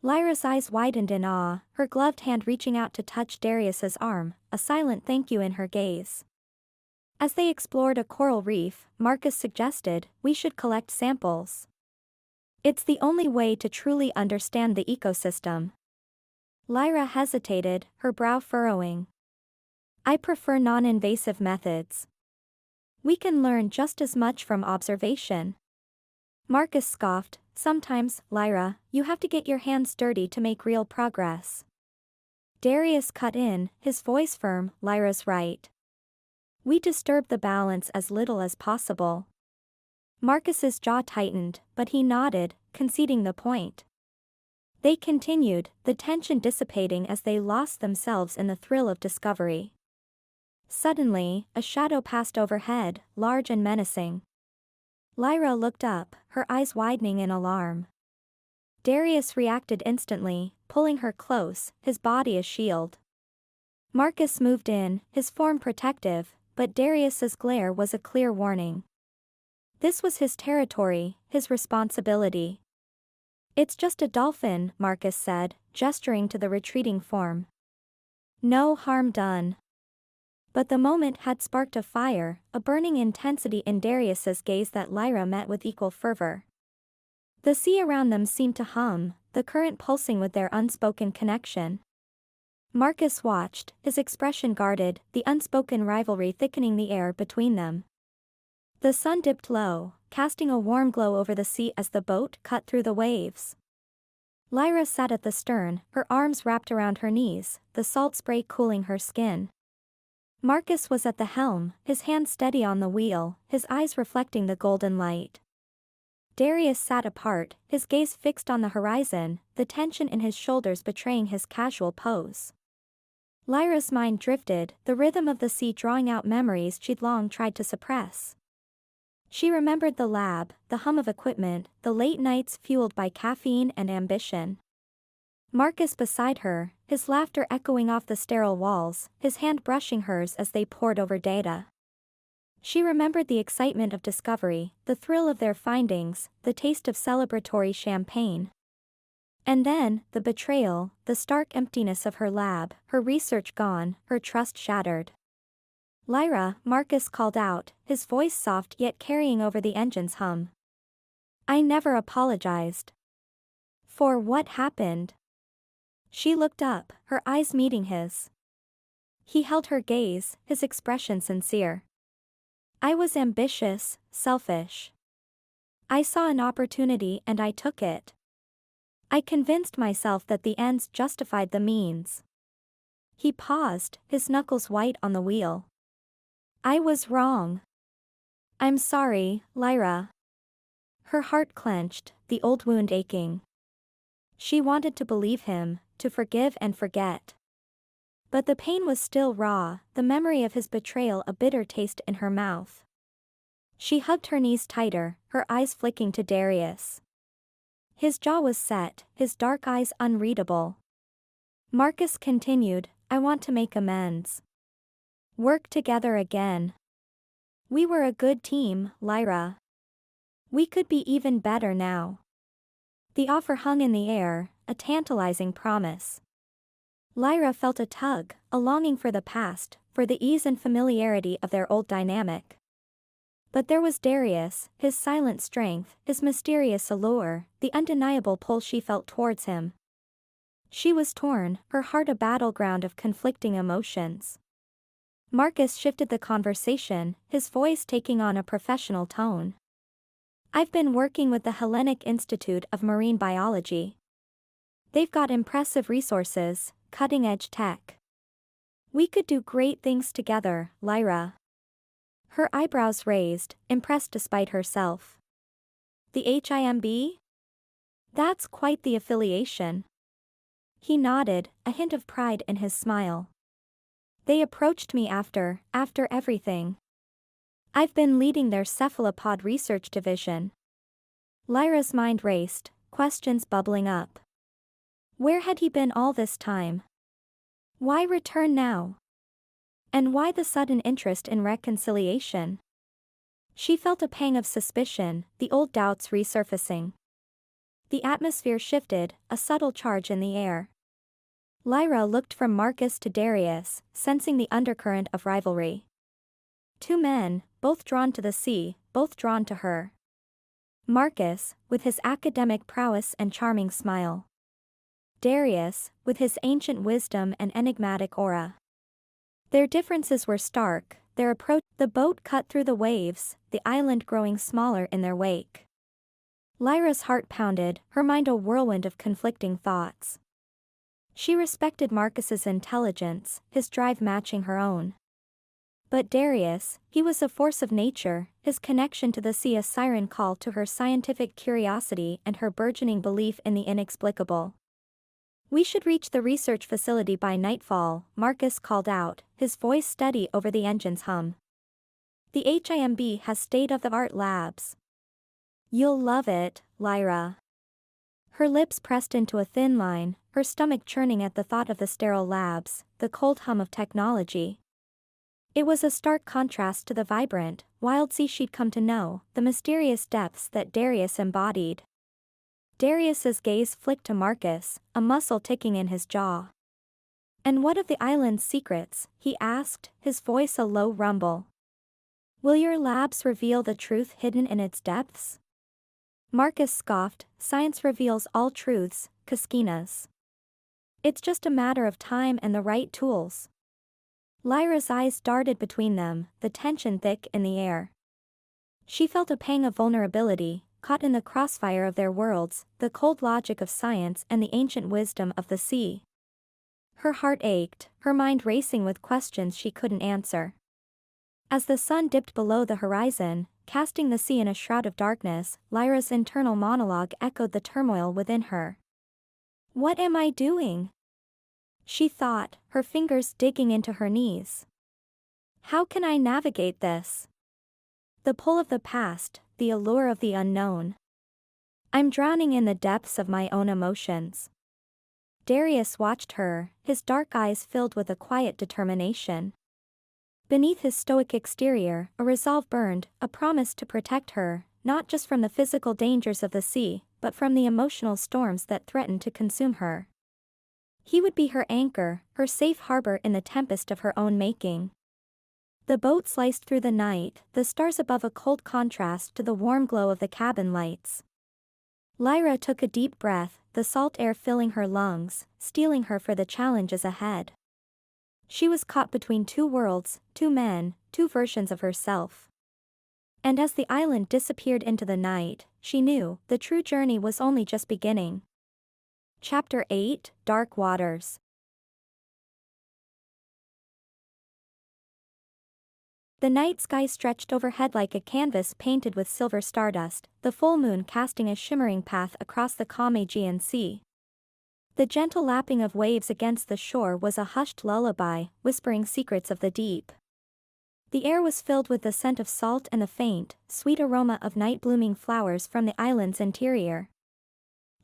Lyra's eyes widened in awe, her gloved hand reaching out to touch Darius's arm, a silent thank you in her gaze. As they explored a coral reef, Marcus suggested, "We should collect samples. It's the only way to truly understand the ecosystem." Lyra hesitated, her brow furrowing. "I prefer non-invasive methods. We can learn just as much from observation." Marcus scoffed, "Sometimes, Lyra, you have to get your hands dirty to make real progress." Darius cut in, his voice firm, "Lyra's right. We disturb the balance as little as possible." Marcus's jaw tightened, but he nodded, conceding the point. They continued, the tension dissipating as they lost themselves in the thrill of discovery. Suddenly, a shadow passed overhead, large and menacing. Lyra looked up, her eyes widening in alarm. Darius reacted instantly, pulling her close, his body a shield. Marcus moved in, his form protective, but Darius's glare was a clear warning. This was his territory, his responsibility. "It's just a dolphin," Marcus said, gesturing to the retreating form. "No harm done." But the moment had sparked a fire, a burning intensity in Darius's gaze that Lyra met with equal fervor. The sea around them seemed to hum, the current pulsing with their unspoken connection. Marcus watched, his expression guarded, the unspoken rivalry thickening the air between them. The sun dipped low, casting a warm glow over the sea as the boat cut through the waves. Lyra sat at the stern, her arms wrapped around her knees, the salt spray cooling her skin. Marcus was at the helm, his hand steady on the wheel, his eyes reflecting the golden light. Darius sat apart, his gaze fixed on the horizon, the tension in his shoulders betraying his casual pose. Lyra's mind drifted, the rhythm of the sea drawing out memories she'd long tried to suppress. She remembered the lab, the hum of equipment, the late nights fueled by caffeine and ambition. Marcus beside her, his laughter echoing off the sterile walls, his hand brushing hers as they pored over data. She remembered the excitement of discovery, the thrill of their findings, the taste of celebratory champagne. And then, the betrayal, the stark emptiness of her lab, her research gone, her trust shattered. "Lyra," Marcus called out, his voice soft yet carrying over the engine's hum. "I never apologized for what happened." She looked up, her eyes meeting his. He held her gaze, his expression sincere. "I was ambitious, selfish. I saw an opportunity and I took it. I convinced myself that the ends justified the means." He paused, his knuckles white on the wheel. "I was wrong. I'm sorry, Lyra." Her heart clenched, the old wound aching. She wanted to believe him, to forgive and forget. But the pain was still raw, the memory of his betrayal a bitter taste in her mouth. She hugged her knees tighter, her eyes flicking to Darius. His jaw was set, his dark eyes unreadable. Marcus continued, "I want to make amends. Work together again. We were a good team, Lyra. We could be even better now." The offer hung in the air, a tantalizing promise. Lyra felt a tug, a longing for the past, for the ease and familiarity of their old dynamic. But there was Darius, his silent strength, his mysterious allure, the undeniable pull she felt towards him. She was torn, her heart a battleground of conflicting emotions. Marcus shifted the conversation, his voice taking on a professional tone. "I've been working with the Hellenic Institute of Marine Biology. They've got impressive resources, cutting-edge tech. We could do great things together, Lyra." Her eyebrows raised, impressed despite herself. "The HIMB? That's quite the affiliation." He nodded, a hint of pride in his smile. They approached me after everything. I've been leading their cephalopod research division. Lyra's mind raced, questions bubbling up. Where had he been all this time? Why return now? And why the sudden interest in reconciliation? She felt a pang of suspicion, the old doubts resurfacing. The atmosphere shifted, a subtle charge in the air. Lyra looked from Marcus to Darius, sensing the undercurrent of rivalry. Two men, both drawn to the sea, both drawn to her. Marcus, with his academic prowess and charming smile. Darius, with his ancient wisdom and enigmatic aura. Their differences were stark, their approach. The boat cut through the waves, the island growing smaller in their wake. Lyra's heart pounded, her mind a whirlwind of conflicting thoughts. She respected Marcus's intelligence, his drive matching her own. But Darius, he was a force of nature, his connection to the sea a siren call to her scientific curiosity and her burgeoning belief in the inexplicable. We should reach the research facility by nightfall, Marcus called out, his voice steady over the engine's hum. The HIMB has state-of-the-art labs. You'll love it, Lyra. Her lips pressed into a thin line, her stomach churning at the thought of the sterile labs, the cold hum of technology. It was a stark contrast to the vibrant, wild sea she'd come to know, the mysterious depths that Darius embodied. Darius's gaze flicked to Marcus, a muscle ticking in his jaw. And what of the island's secrets, he asked, his voice a low rumble. Will your labs reveal the truth hidden in its depths? Marcus scoffed, science reveals all truths, Kaskinas. It's just a matter of time and the right tools. Lyra's eyes darted between them, the tension thick in the air. She felt a pang of vulnerability, caught in the crossfire of their worlds, the cold logic of science and the ancient wisdom of the sea. Her heart ached, her mind racing with questions she couldn't answer. As the sun dipped below the horizon, casting the sea in a shroud of darkness, Lyra's internal monologue echoed the turmoil within her. What am I doing? She thought, her fingers digging into her knees. How can I navigate this? The pull of the past, the allure of the unknown. I'm drowning in the depths of my own emotions. Darius watched her, his dark eyes filled with a quiet determination. Beneath his stoic exterior, a resolve burned, a promise to protect her, not just from the physical dangers of the sea, but from the emotional storms that threatened to consume her. He would be her anchor, her safe harbor in the tempest of her own making. The boat sliced through the night, the stars above a cold contrast to the warm glow of the cabin lights. Lyra took a deep breath, the salt air filling her lungs, steeling her for the challenges ahead. She was caught between two worlds, two men, two versions of herself. And as the island disappeared into the night, she knew the true journey was only just beginning. Chapter 8, Dark Waters. The night sky stretched overhead like a canvas painted with silver stardust, the full moon casting a shimmering path across the calm Aegean Sea. The gentle lapping of waves against the shore was a hushed lullaby, whispering secrets of the deep. The air was filled with the scent of salt and the faint, sweet aroma of night-blooming flowers from the island's interior.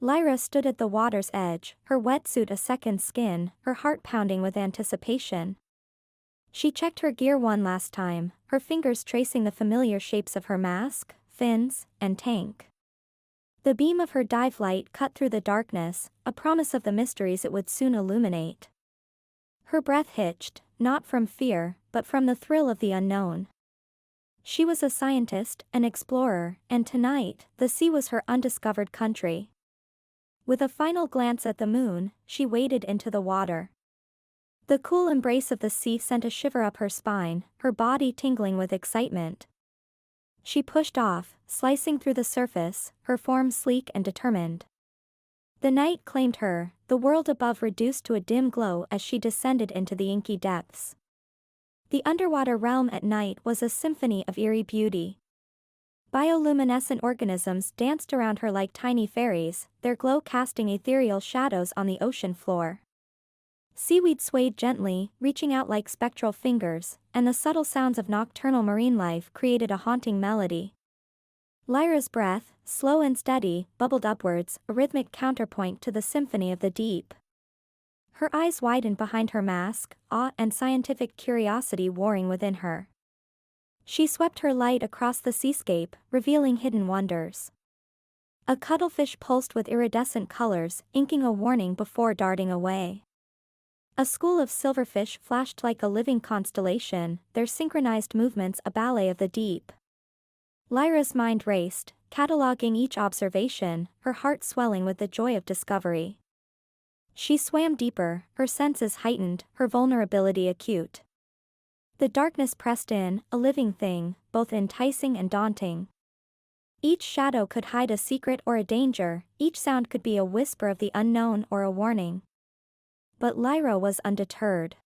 Lyra stood at the water's edge, her wetsuit a second skin, her heart pounding with anticipation. She checked her gear one last time, her fingers tracing the familiar shapes of her mask, fins, and tank. The beam of her dive light cut through the darkness, a promise of the mysteries it would soon illuminate. Her breath hitched, not from fear, but from the thrill of the unknown. She was a scientist, an explorer, and tonight, the sea was her undiscovered country. With a final glance at the moon, she waded into the water. The cool embrace of the sea sent a shiver up her spine, her body tingling with excitement. She pushed off, slicing through the surface, her form sleek and determined. The night claimed her, the world above reduced to a dim glow as she descended into the inky depths. The underwater realm at night was a symphony of eerie beauty. Bioluminescent organisms danced around her like tiny fairies, their glow casting ethereal shadows on the ocean floor. Seaweed swayed gently, reaching out like spectral fingers, and the subtle sounds of nocturnal marine life created a haunting melody. Lyra's breath, slow and steady, bubbled upwards, a rhythmic counterpoint to the symphony of the deep. Her eyes widened behind her mask, awe and scientific curiosity warring within her. She swept her light across the seascape, revealing hidden wonders. A cuttlefish pulsed with iridescent colors, inking a warning before darting away. A school of silverfish flashed like a living constellation, their synchronized movements a ballet of the deep. Lyra's mind raced, cataloging each observation, her heart swelling with the joy of discovery. She swam deeper, her senses heightened, her vulnerability acute. The darkness pressed in, a living thing, both enticing and daunting. Each shadow could hide a secret or a danger, each sound could be a whisper of the unknown or a warning. But Lyra was undeterred.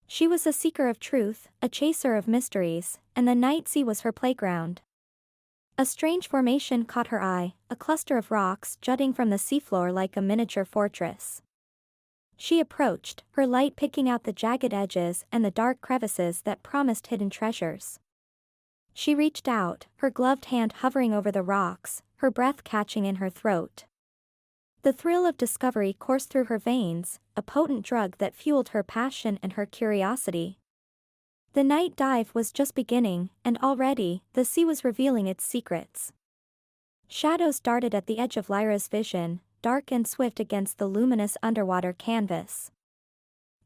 She was a seeker of truth, a chaser of mysteries, and the night sea was her playground. A strange formation caught her eye, a cluster of rocks jutting from the seafloor like a miniature fortress. She approached, her light picking out the jagged edges and the dark crevices that promised hidden treasures. She reached out, her gloved hand hovering over the rocks, her breath catching in her throat. The thrill of discovery coursed through her veins, a potent drug that fueled her passion and her curiosity. The night dive was just beginning, and already, the sea was revealing its secrets. Shadows darted at the edge of Lyra's vision, dark and swift against the luminous underwater canvas.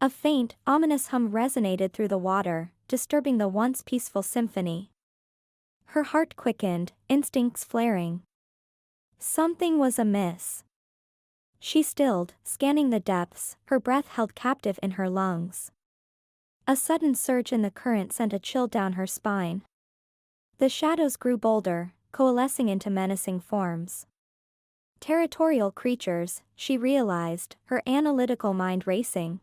A faint, ominous hum resonated through the water, disturbing the once peaceful symphony. Her heart quickened, instincts flaring. Something was amiss. She stilled, scanning the depths, her breath held captive in her lungs. A sudden surge in the current sent a chill down her spine. The shadows grew bolder, coalescing into menacing forms. Territorial creatures, she realized, her analytical mind racing.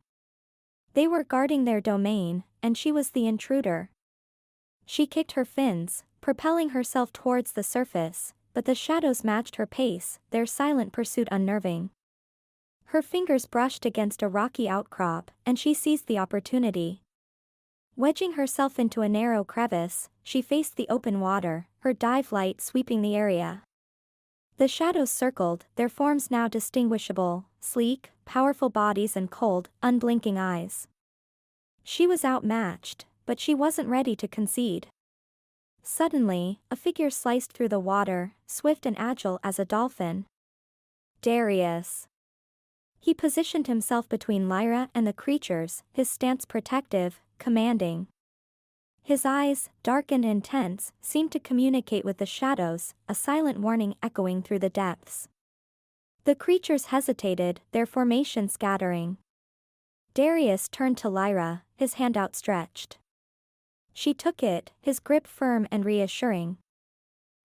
They were guarding their domain, and she was the intruder. She kicked her fins, propelling herself towards the surface, but the shadows matched her pace, their silent pursuit unnerving. Her fingers brushed against a rocky outcrop, and she seized the opportunity. Wedging herself into a narrow crevice, she faced the open water, her dive light sweeping the area. The shadows circled, their forms now distinguishable, sleek, powerful bodies and cold, unblinking eyes. She was outmatched, but she wasn't ready to concede. Suddenly, a figure sliced through the water, swift and agile as a dolphin. Darius. He positioned himself between Lyra and the creatures, his stance protective, commanding. His eyes, dark and intense, seemed to communicate with the shadows, a silent warning echoing through the depths. The creatures hesitated, their formation scattering. Darius turned to Lyra, his hand outstretched. She took it, his grip firm and reassuring.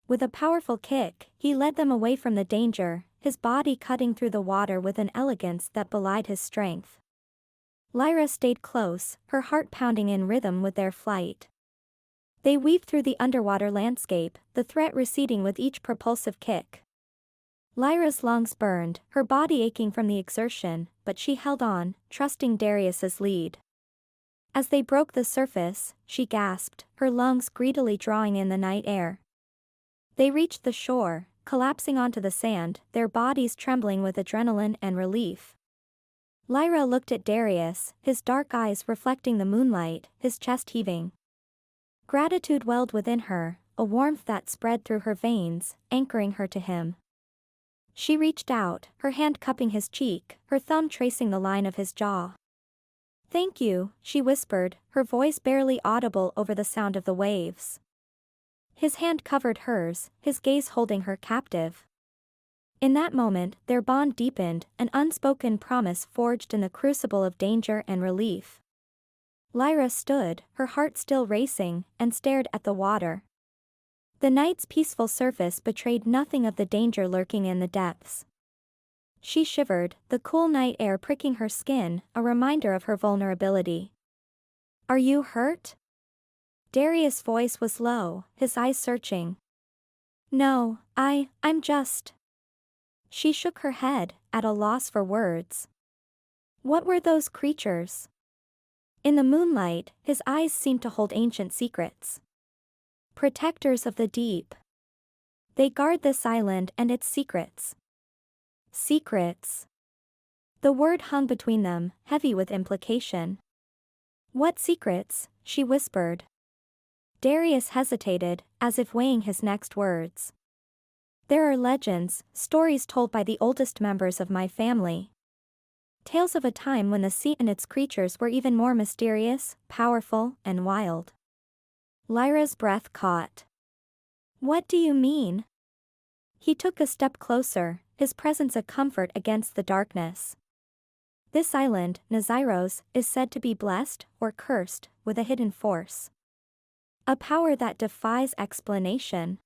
With a powerful kick, he led them away from the danger, his body cutting through the water with an elegance that belied his strength. Lyra stayed close, her heart pounding in rhythm with their flight. They weaved through the underwater landscape, the threat receding with each propulsive kick. Lyra's lungs burned, her body aching from the exertion, but she held on, trusting Darius's lead. As they broke the surface, she gasped, her lungs greedily drawing in the night air. They reached the shore, collapsing onto the sand, their bodies trembling with adrenaline and relief. Lyra looked at Darius, his dark eyes reflecting the moonlight, his chest heaving. Gratitude welled within her, a warmth that spread through her veins, anchoring her to him. She reached out, her hand cupping his cheek, her thumb tracing the line of his jaw. "Thank you," she whispered, her voice barely audible over the sound of the waves. His hand covered hers, his gaze holding her captive. In that moment, their bond deepened, an unspoken promise forged in the crucible of danger and relief. Lyra stood, her heart still racing, and stared at the water. The night's peaceful surface betrayed nothing of the danger lurking in the depths. She shivered, the cool night air pricking her skin, a reminder of her vulnerability. "Are you hurt?" Darius' voice was low, his eyes searching. "No, I'm just..." She shook her head, at a loss for words. What were those creatures? In the moonlight, his eyes seemed to hold ancient secrets. Protectors of the deep. They guard this island and its secrets. Secrets. The word hung between them, heavy with implication. What secrets? She whispered. Darius hesitated, as if weighing his next words. There are legends, stories told by the oldest members of my family. Tales of a time when the sea and its creatures were even more mysterious, powerful, and wild. Lyra's breath caught. What do you mean? He took a step closer, his presence a comfort against the darkness. This island, Nazyros, is said to be blessed, or cursed, with a hidden force. A power that defies explanation.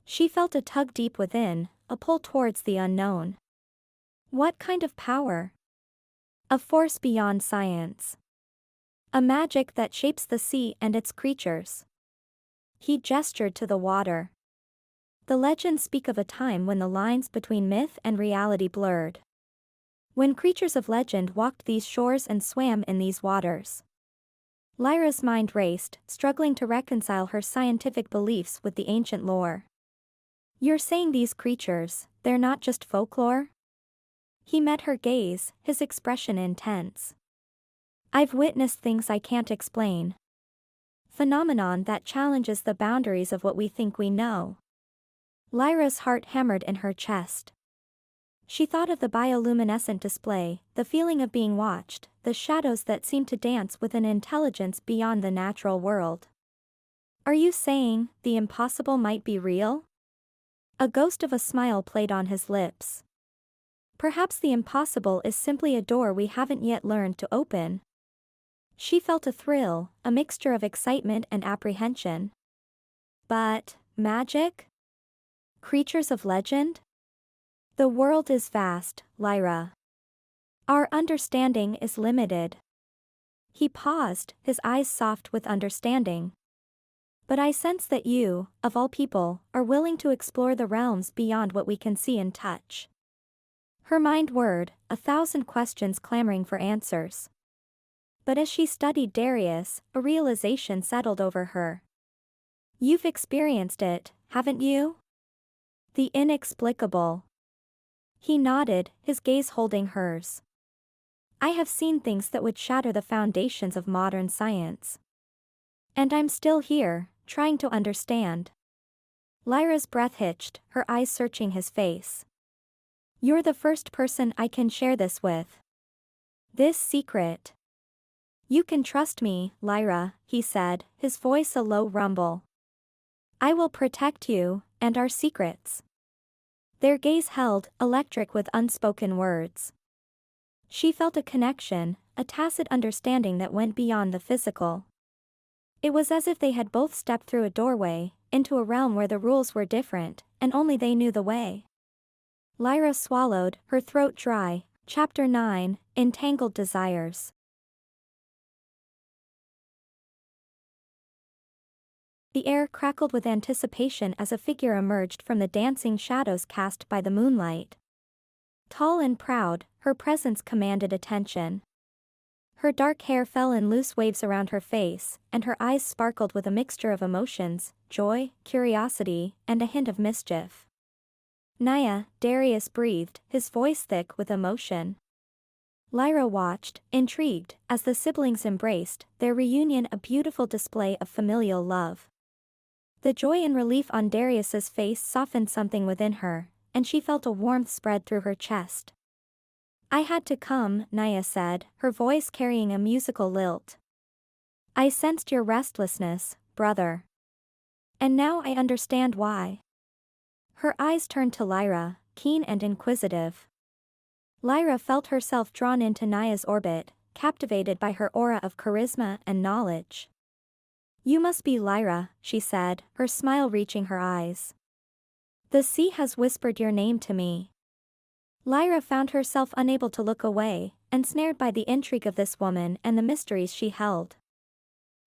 She felt a tug deep within, a pull towards the unknown. What kind of power? A force beyond science. A magic that shapes the sea and its creatures. He gestured to the water. The legends speak of a time when the lines between myth and reality blurred. When creatures of legend walked these shores and swam in these waters. Lyra's mind raced, struggling to reconcile her scientific beliefs with the ancient lore. You're saying these creatures, they're not just folklore? He met her gaze, his expression intense. I've witnessed things I can't explain. Phenomenon that challenges the boundaries of what we think we know. Lyra's heart hammered in her chest. She thought of the bioluminescent display, the feeling of being watched, the shadows that seemed to dance with an intelligence beyond the natural world. Are you saying the impossible might be real? A ghost of a smile played on his lips. Perhaps the impossible is simply a door we haven't yet learned to open. She felt a thrill, a mixture of excitement and apprehension. But, magic? Creatures of legend? The world is vast, Lyra. Our understanding is limited. He paused, his eyes soft with understanding. But I sense that you, of all people, are willing to explore the realms beyond what we can see and touch. Her mind whirred, 1,000 questions clamoring for answers. But as she studied Darius, a realization settled over her. You've experienced it, haven't you? The inexplicable. He nodded, his gaze holding hers. I have seen things that would shatter the foundations of modern science. And I'm still here, trying to understand. Lyra's breath hitched, her eyes searching his face. You're the first person I can share this with. This secret. You can trust me, Lyra, he said, his voice a low rumble. I will protect you, and our secrets. Their gaze held, electric with unspoken words. She felt a connection, a tacit understanding that went beyond the physical. It was as if they had both stepped through a doorway, into a realm where the rules were different, and only they knew the way. Lyra swallowed, her throat dry. Chapter 9, Entangled Desires. The air crackled with anticipation as a figure emerged from the dancing shadows cast by the moonlight. Tall and proud, her presence commanded attention. Her dark hair fell in loose waves around her face, and her eyes sparkled with a mixture of emotions, joy, curiosity, and a hint of mischief. Naya, Darius breathed, his voice thick with emotion. Lyra watched, intrigued, as the siblings embraced, their reunion a beautiful display of familial love. The joy and relief on Darius's face softened something within her, and she felt a warmth spread through her chest. I had to come, Naya said, her voice carrying a musical lilt. I sensed your restlessness, brother. And now I understand why. Her eyes turned to Lyra, keen and inquisitive. Lyra felt herself drawn into Naya's orbit, captivated by her aura of charisma and knowledge. You must be Lyra, she said, her smile reaching her eyes. The sea has whispered your name to me. Lyra found herself unable to look away, ensnared by the intrigue of this woman and the mysteries she held.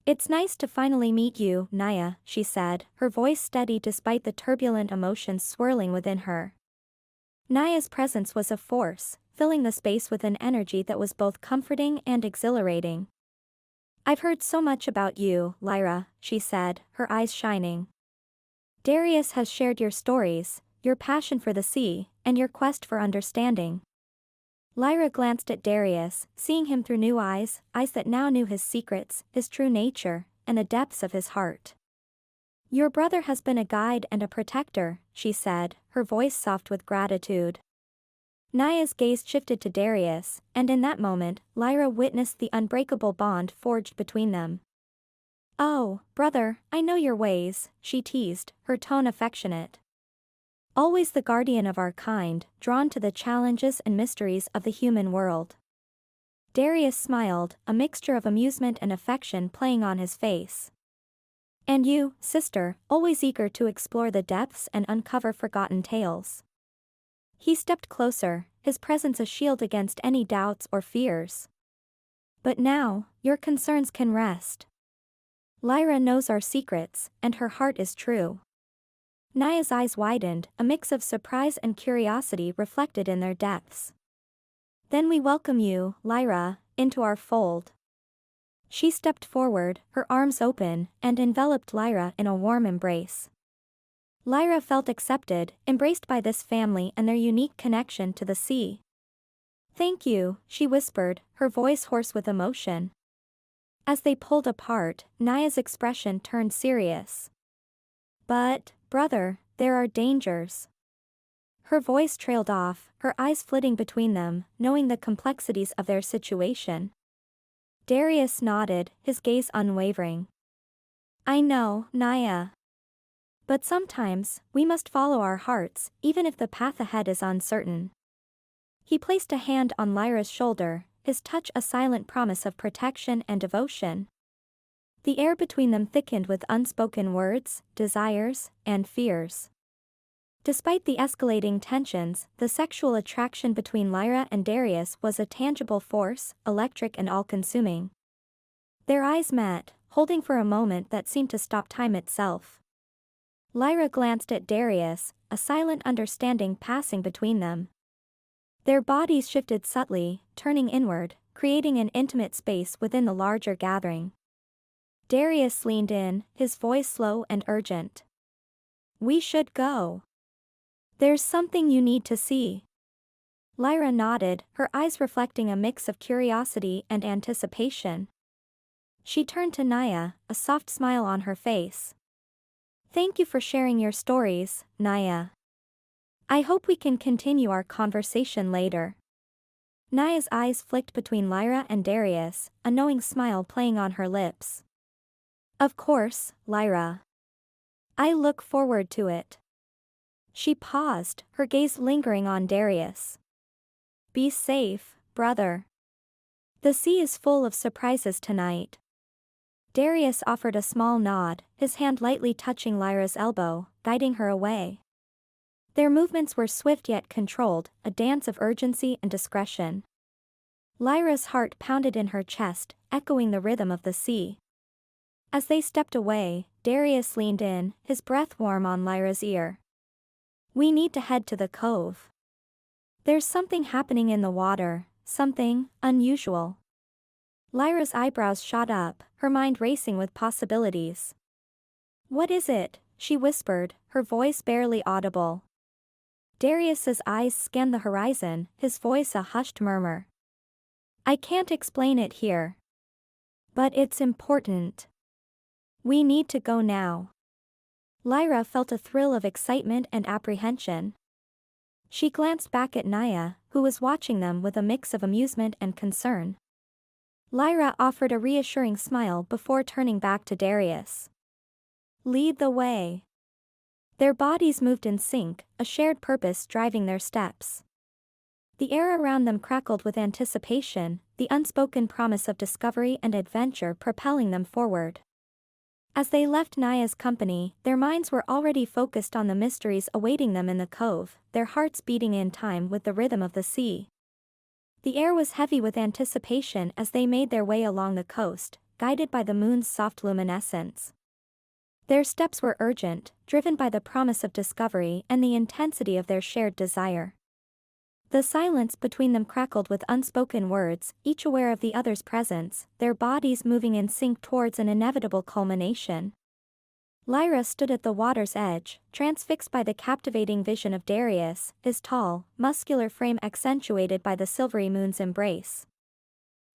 It's nice to finally meet you, Naya, she said, her voice steady despite the turbulent emotions swirling within her. Naya's presence was a force, filling the space with an energy that was both comforting and exhilarating. "I've heard so much about you, Lyra," she said, her eyes shining. "Darius has shared your stories, your passion for the sea, and your quest for understanding." Lyra glanced at Darius, seeing him through new eyes, eyes that now knew his secrets, his true nature, and the depths of his heart. "Your brother has been a guide and a protector," she said, her voice soft with gratitude. Naya's gaze shifted to Darius, and in that moment, Lyra witnessed the unbreakable bond forged between them. "Oh, brother, I know your ways," she teased, her tone affectionate. "Always the guardian of our kind, drawn to the challenges and mysteries of the human world." Darius smiled, a mixture of amusement and affection playing on his face. "And you, sister, always eager to explore the depths and uncover forgotten tales." He stepped closer, his presence a shield against any doubts or fears. "But now, your concerns can rest. Lyra knows our secrets, and her heart is true." Naya's eyes widened, a mix of surprise and curiosity reflected in their depths. "Then we welcome you, Lyra, into our fold." She stepped forward, her arms open, and enveloped Lyra in a warm embrace. Lyra felt accepted, embraced by this family and their unique connection to the sea. "Thank you," she whispered, her voice hoarse with emotion. As they pulled apart, Naya's expression turned serious. "But, brother, there are dangers." Her voice trailed off, her eyes flitting between them, knowing the complexities of their situation. Darius nodded, his gaze unwavering. "I know, Naya. But sometimes, we must follow our hearts, even if the path ahead is uncertain." He placed a hand on Lyra's shoulder, his touch a silent promise of protection and devotion. The air between them thickened with unspoken words, desires, and fears. Despite the escalating tensions, the sexual attraction between Lyra and Darius was a tangible force, electric and all-consuming. Their eyes met, holding for a moment that seemed to stop time itself. Lyra glanced at Darius, a silent understanding passing between them. Their bodies shifted subtly, turning inward, creating an intimate space within the larger gathering. Darius leaned in, his voice slow and urgent. "We should go. There's something you need to see." Lyra nodded, her eyes reflecting a mix of curiosity and anticipation. She turned to Naya, a soft smile on her face. "Thank you for sharing your stories, Naya. I hope we can continue our conversation later." Naya's eyes flicked between Lyra and Darius, a knowing smile playing on her lips. "Of course, Lyra. I look forward to it." She paused, her gaze lingering on Darius. "Be safe, brother. The sea is full of surprises tonight." Darius offered a small nod, his hand lightly touching Lyra's elbow, guiding her away. Their movements were swift yet controlled, a dance of urgency and discretion. Lyra's heart pounded in her chest, echoing the rhythm of the sea. As they stepped away, Darius leaned in, his breath warm on Lyra's ear. "We need to head to the cove. There's something happening in the water, something unusual." Lyra's eyebrows shot up, her mind racing with possibilities. "What is it?" she whispered, her voice barely audible. Darius's eyes scanned the horizon, his voice a hushed murmur. "I can't explain it here. But it's important. We need to go now." Lyra felt a thrill of excitement and apprehension. She glanced back at Naya, who was watching them with a mix of amusement and concern. Lyra offered a reassuring smile before turning back to Darius. "Lead the way." Their bodies moved in sync, a shared purpose driving their steps. The air around them crackled with anticipation, the unspoken promise of discovery and adventure propelling them forward. As they left Naya's company, their minds were already focused on the mysteries awaiting them in the cove, their hearts beating in time with the rhythm of the sea. The air was heavy with anticipation as they made their way along the coast, guided by the moon's soft luminescence. Their steps were urgent, driven by the promise of discovery and the intensity of their shared desire. The silence between them crackled with unspoken words, each aware of the other's presence, their bodies moving in sync towards an inevitable culmination. Lyra stood at the water's edge, transfixed by the captivating vision of Darius, his tall, muscular frame accentuated by the silvery moon's embrace.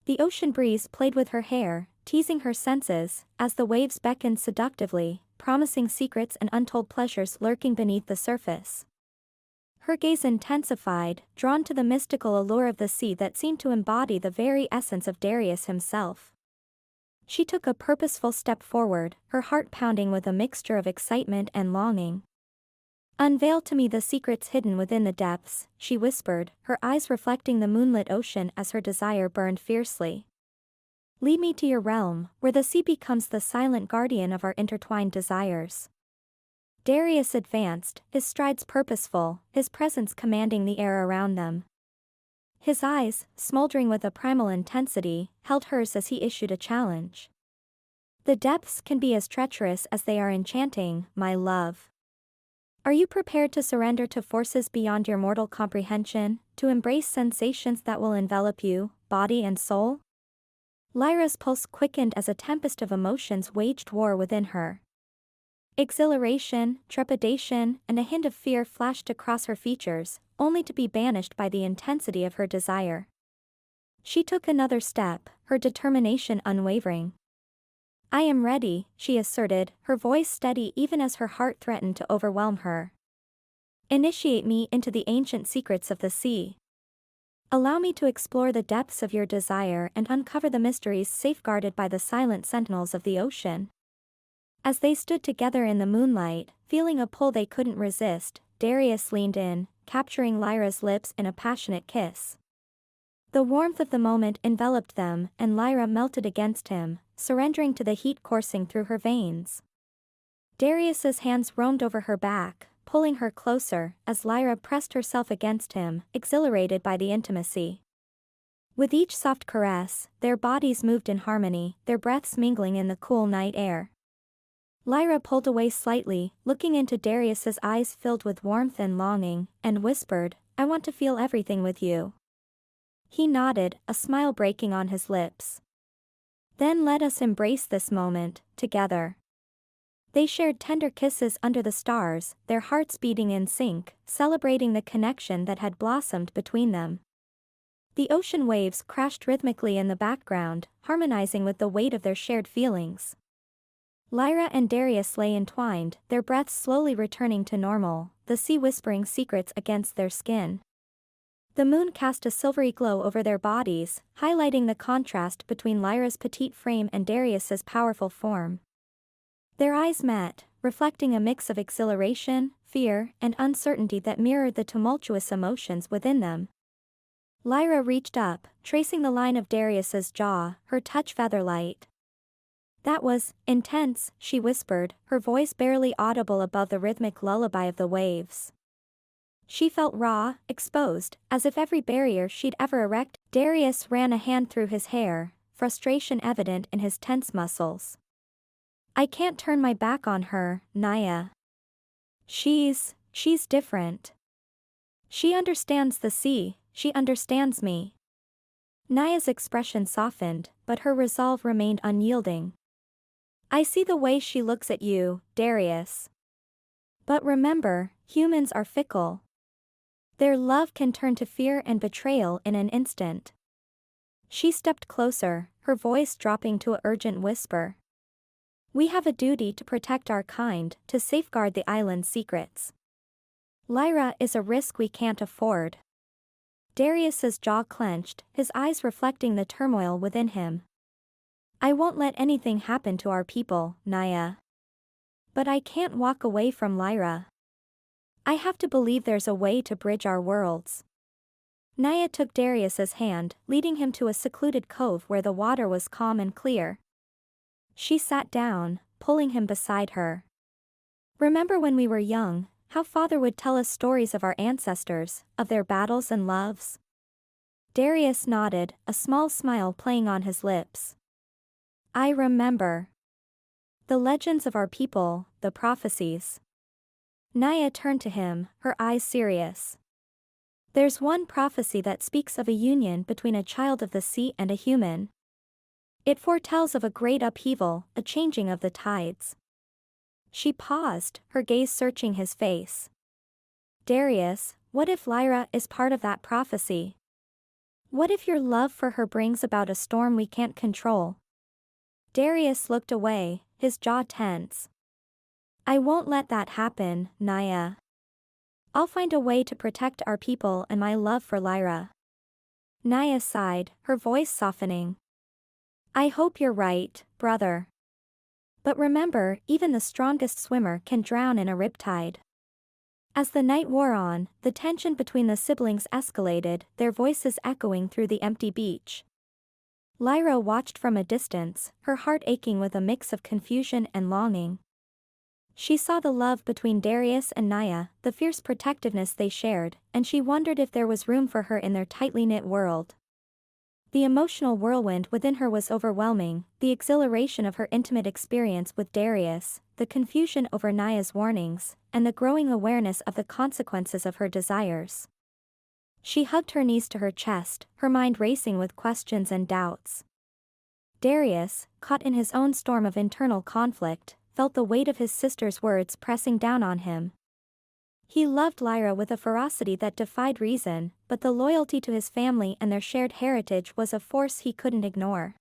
The ocean breeze played with her hair, teasing her senses, as the waves beckoned seductively, promising secrets and untold pleasures lurking beneath the surface. Her gaze intensified, drawn to the mystical allure of the sea that seemed to embody the very essence of Darius himself. She took a purposeful step forward, her heart pounding with a mixture of excitement and longing. "Unveil to me the secrets hidden within the depths," she whispered, her eyes reflecting the moonlit ocean as her desire burned fiercely. "Lead me to your realm, where the sea becomes the silent guardian of our intertwined desires." Darius advanced, his strides purposeful, his presence commanding the air around them. His eyes, smoldering with a primal intensity, held hers as he issued a challenge. "The depths can be as treacherous as they are enchanting, my love. Are you prepared to surrender to forces beyond your mortal comprehension, to embrace sensations that will envelop you, body and soul?" Lyra's pulse quickened as a tempest of emotions waged war within her. Exhilaration, trepidation, and a hint of fear flashed across her features, only to be banished by the intensity of her desire. She took another step, her determination unwavering. "I am ready," she asserted, her voice steady even as her heart threatened to overwhelm her. "Initiate me into the ancient secrets of the sea. Allow me to explore the depths of your desire and uncover the mysteries safeguarded by the silent sentinels of the ocean." As they stood together in the moonlight, feeling a pull they couldn't resist, Darius leaned in, capturing Lyra's lips in a passionate kiss. The warmth of the moment enveloped them, and Lyra melted against him, surrendering to the heat coursing through her veins. Darius's hands roamed over her back, pulling her closer, as Lyra pressed herself against him, exhilarated by the intimacy. With each soft caress, their bodies moved in harmony, their breaths mingling in the cool night air. Lyra pulled away slightly, looking into Darius's eyes filled with warmth and longing, and whispered, "I want to feel everything with you." He nodded, a smile breaking on his lips. "Then let us embrace this moment, together." They shared tender kisses under the stars, their hearts beating in sync, celebrating the connection that had blossomed between them. The ocean waves crashed rhythmically in the background, harmonizing with the weight of their shared feelings. Lyra and Darius lay entwined, their breaths slowly returning to normal, the sea whispering secrets against their skin. The moon cast a silvery glow over their bodies, highlighting the contrast between Lyra's petite frame and Darius's powerful form. Their eyes met, reflecting a mix of exhilaration, fear, and uncertainty that mirrored the tumultuous emotions within them. Lyra reached up, tracing the line of Darius's jaw, her touch feather-light. "That was intense," she whispered, her voice barely audible above the rhythmic lullaby of the waves. She felt raw, exposed, as if every barrier she'd ever erected. Darius ran a hand through his hair, frustration evident in his tense muscles. "I can't turn my back on her, Naya. She's different. She understands the sea, she understands me." Naya's expression softened, but her resolve remained unyielding. "I see the way she looks at you, Darius. But remember, humans are fickle. Their love can turn to fear and betrayal in an instant." She stepped closer, her voice dropping to an urgent whisper. "We have a duty to protect our kind, to safeguard the island's secrets. Lyra is a risk we can't afford." Darius's jaw clenched, his eyes reflecting the turmoil within him. "I won't let anything happen to our people, Naya. But I can't walk away from Lyra. I have to believe there's a way to bridge our worlds." Naya took Darius's hand, leading him to a secluded cove where the water was calm and clear. She sat down, pulling him beside her. "Remember when we were young, how Father would tell us stories of our ancestors, of their battles and loves?" Darius nodded, a small smile playing on his lips. "I remember. The legends of our people, the prophecies." Naya turned to him, her eyes serious. There's one prophecy that speaks of a union between a child of the sea and a human. It foretells of a great upheaval, a changing of the tides. She paused, her gaze searching his face. Darius, what if Lyra is part of that prophecy? What if your love for her brings about a storm we can't control? Darius looked away, his jaw tense. I won't let that happen, Naya. I'll find a way to protect our people and my love for Lyra. Naya sighed, her voice softening. I hope you're right, brother. But remember, even the strongest swimmer can drown in a riptide. As the night wore on, the tension between the siblings escalated, their voices echoing through the empty beach. Lyra watched from a distance, her heart aching with a mix of confusion and longing. She saw the love between Darius and Naya, the fierce protectiveness they shared, and she wondered if there was room for her in their tightly knit world. The emotional whirlwind within her was overwhelming, the exhilaration of her intimate experience with Darius, the confusion over Naya's warnings, and the growing awareness of the consequences of her desires. She hugged her knees to her chest, her mind racing with questions and doubts. Darius, caught in his own storm of internal conflict, felt the weight of his sister's words pressing down on him. He loved Lyra with a ferocity that defied reason, but the loyalty to his family and their shared heritage was a force he couldn't ignore.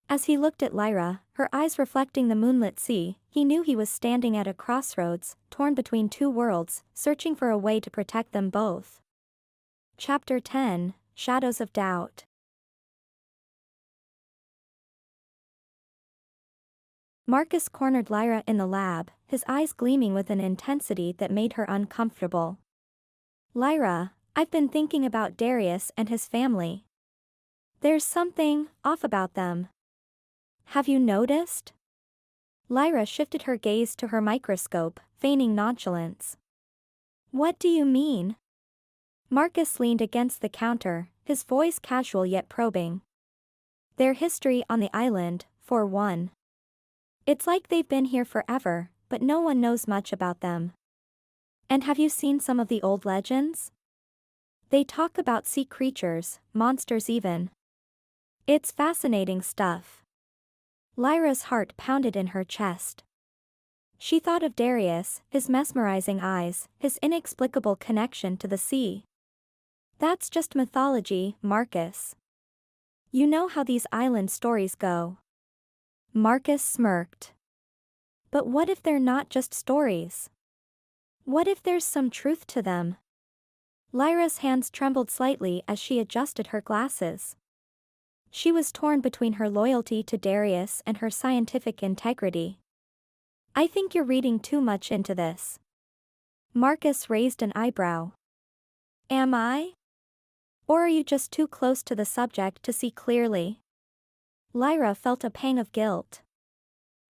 As he looked at Lyra, her eyes reflecting the moonlit sea, he knew he was standing at a crossroads, torn between two worlds, searching for a way to protect them both. Chapter 10, Shadows of Doubt. Marcus cornered Lyra in the lab, his eyes gleaming with an intensity that made her uncomfortable. Lyra, I've been thinking about Darius and his family. There's something off about them. Have you noticed? Lyra shifted her gaze to her microscope, feigning nonchalance. What do you mean? Marcus leaned against the counter, his voice casual yet probing. Their history on the island, for one. It's like they've been here forever, but no one knows much about them. And have you seen some of the old legends? They talk about sea creatures, monsters even. It's fascinating stuff. Lyra's heart pounded in her chest. She thought of Darius, his mesmerizing eyes, his inexplicable connection to the sea. That's just mythology, Marcus. You know how these island stories go. Marcus smirked. But what if they're not just stories? What if there's some truth to them? Lyra's hands trembled slightly as she adjusted her glasses. She was torn between her loyalty to Darius and her scientific integrity. I think you're reading too much into this. Marcus raised an eyebrow. Am I? Or are you just too close to the subject to see clearly? Lyra felt a pang of guilt.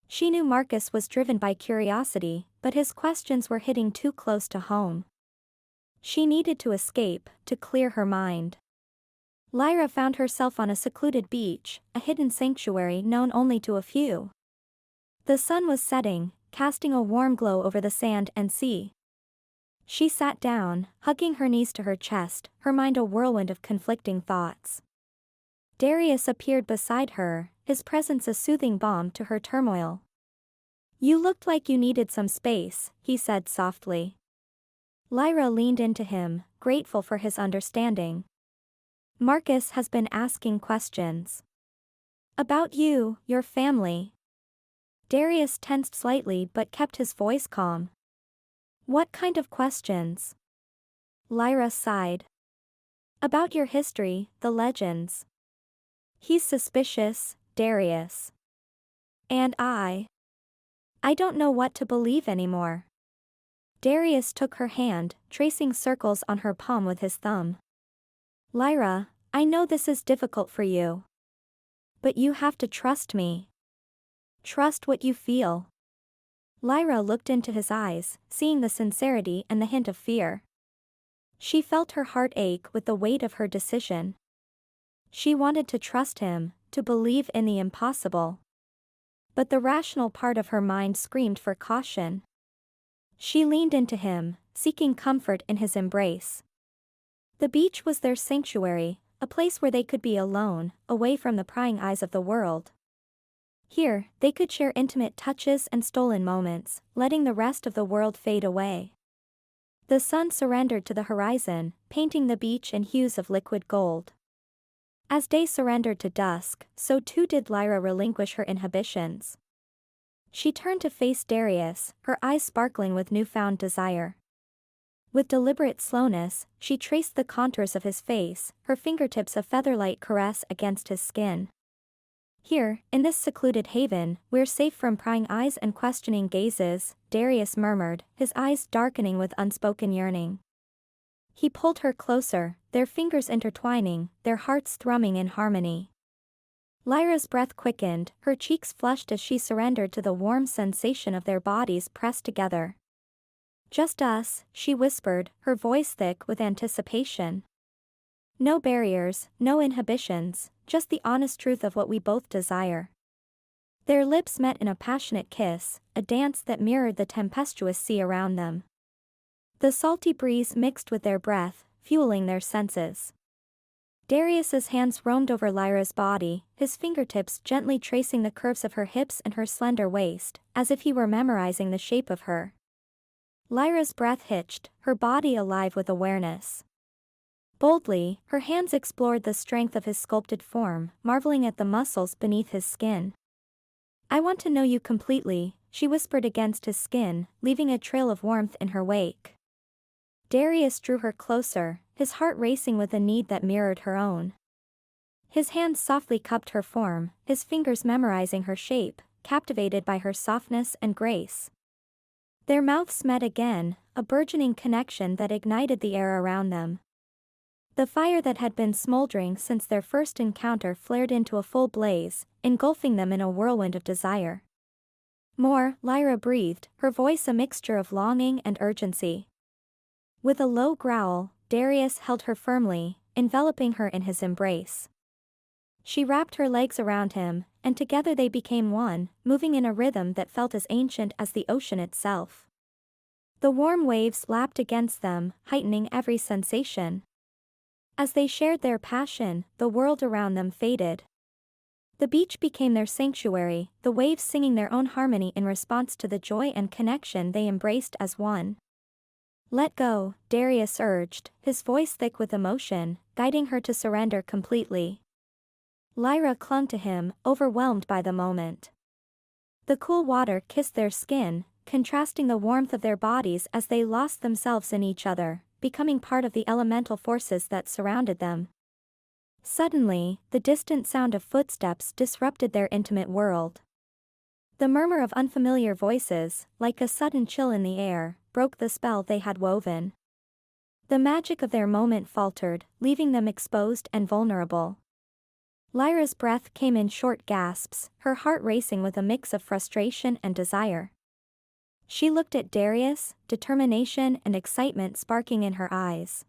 She knew Marcus was driven by curiosity, but his questions were hitting too close to home. She needed to escape, to clear her mind. Lyra found herself on a secluded beach, a hidden sanctuary known only to a few. The sun was setting, casting a warm glow over the sand and sea. She sat down, hugging her knees to her chest, her mind a whirlwind of conflicting thoughts. Darius appeared beside her, his presence a soothing balm to her turmoil. You looked like you needed some space, he said softly. Lyra leaned into him, grateful for his understanding. Marcus has been asking questions. About you, your family. Darius tensed slightly but kept his voice calm. What kind of questions? Lyra sighed. About your history, the legends. He's suspicious, Darius. And I don't know what to believe anymore. Darius took her hand, tracing circles on her palm with his thumb. Lyra, I know this is difficult for you. But you have to trust me. Trust what you feel. Lyra looked into his eyes, seeing the sincerity and the hint of fear. She felt her heart ache with the weight of her decision. She wanted to trust him, to believe in the impossible. But the rational part of her mind screamed for caution. She leaned into him, seeking comfort in his embrace. The beach was their sanctuary, a place where they could be alone, away from the prying eyes of the world. Here, they could share intimate touches and stolen moments, letting the rest of the world fade away. The sun surrendered to the horizon, painting the beach in hues of liquid gold. As day surrendered to dusk, so too did Lyra relinquish her inhibitions. She turned to face Darius, her eyes sparkling with newfound desire. With deliberate slowness, she traced the contours of his face, her fingertips a feather-light caress against his skin. Here, in this secluded haven, we're safe from prying eyes and questioning gazes, Darius murmured, his eyes darkening with unspoken yearning. He pulled her closer, their fingers intertwining, their hearts thrumming in harmony. Lyra's breath quickened, her cheeks flushed as she surrendered to the warm sensation of their bodies pressed together. "Just us," she whispered, her voice thick with anticipation. "No barriers, no inhibitions, just the honest truth of what we both desire." Their lips met in a passionate kiss, a dance that mirrored the tempestuous sea around them. The salty breeze mixed with their breath, fueling their senses. Darius's hands roamed over Lyra's body, his fingertips gently tracing the curves of her hips and her slender waist, as if he were memorizing the shape of her. Lyra's breath hitched, her body alive with awareness. Boldly, her hands explored the strength of his sculpted form, marveling at the muscles beneath his skin. "I want to know you completely," she whispered against his skin, leaving a trail of warmth in her wake. Darius drew her closer, his heart racing with a need that mirrored her own. His hands softly cupped her form, his fingers memorizing her shape, captivated by her softness and grace. Their mouths met again, a burgeoning connection that ignited the air around them. The fire that had been smoldering since their first encounter flared into a full blaze, engulfing them in a whirlwind of desire. "More," Lyra breathed, her voice a mixture of longing and urgency. With a low growl, Darius held her firmly, enveloping her in his embrace. She wrapped her legs around him, and together they became one, moving in a rhythm that felt as ancient as the ocean itself. The warm waves lapped against them, heightening every sensation. As they shared their passion, the world around them faded. The beach became their sanctuary, the waves singing their own harmony in response to the joy and connection they embraced as one. "Let go," Darius urged, his voice thick with emotion, guiding her to surrender completely. Lyra clung to him, overwhelmed by the moment. The cool water kissed their skin, contrasting the warmth of their bodies as they lost themselves in each other, becoming part of the elemental forces that surrounded them. Suddenly, the distant sound of footsteps disrupted their intimate world. The murmur of unfamiliar voices, like a sudden chill in the air, broke the spell they had woven. The magic of their moment faltered, leaving them exposed and vulnerable. Lyra's breath came in short gasps, her heart racing with a mix of frustration and desire. She looked at Darius, determination and excitement sparking in her eyes.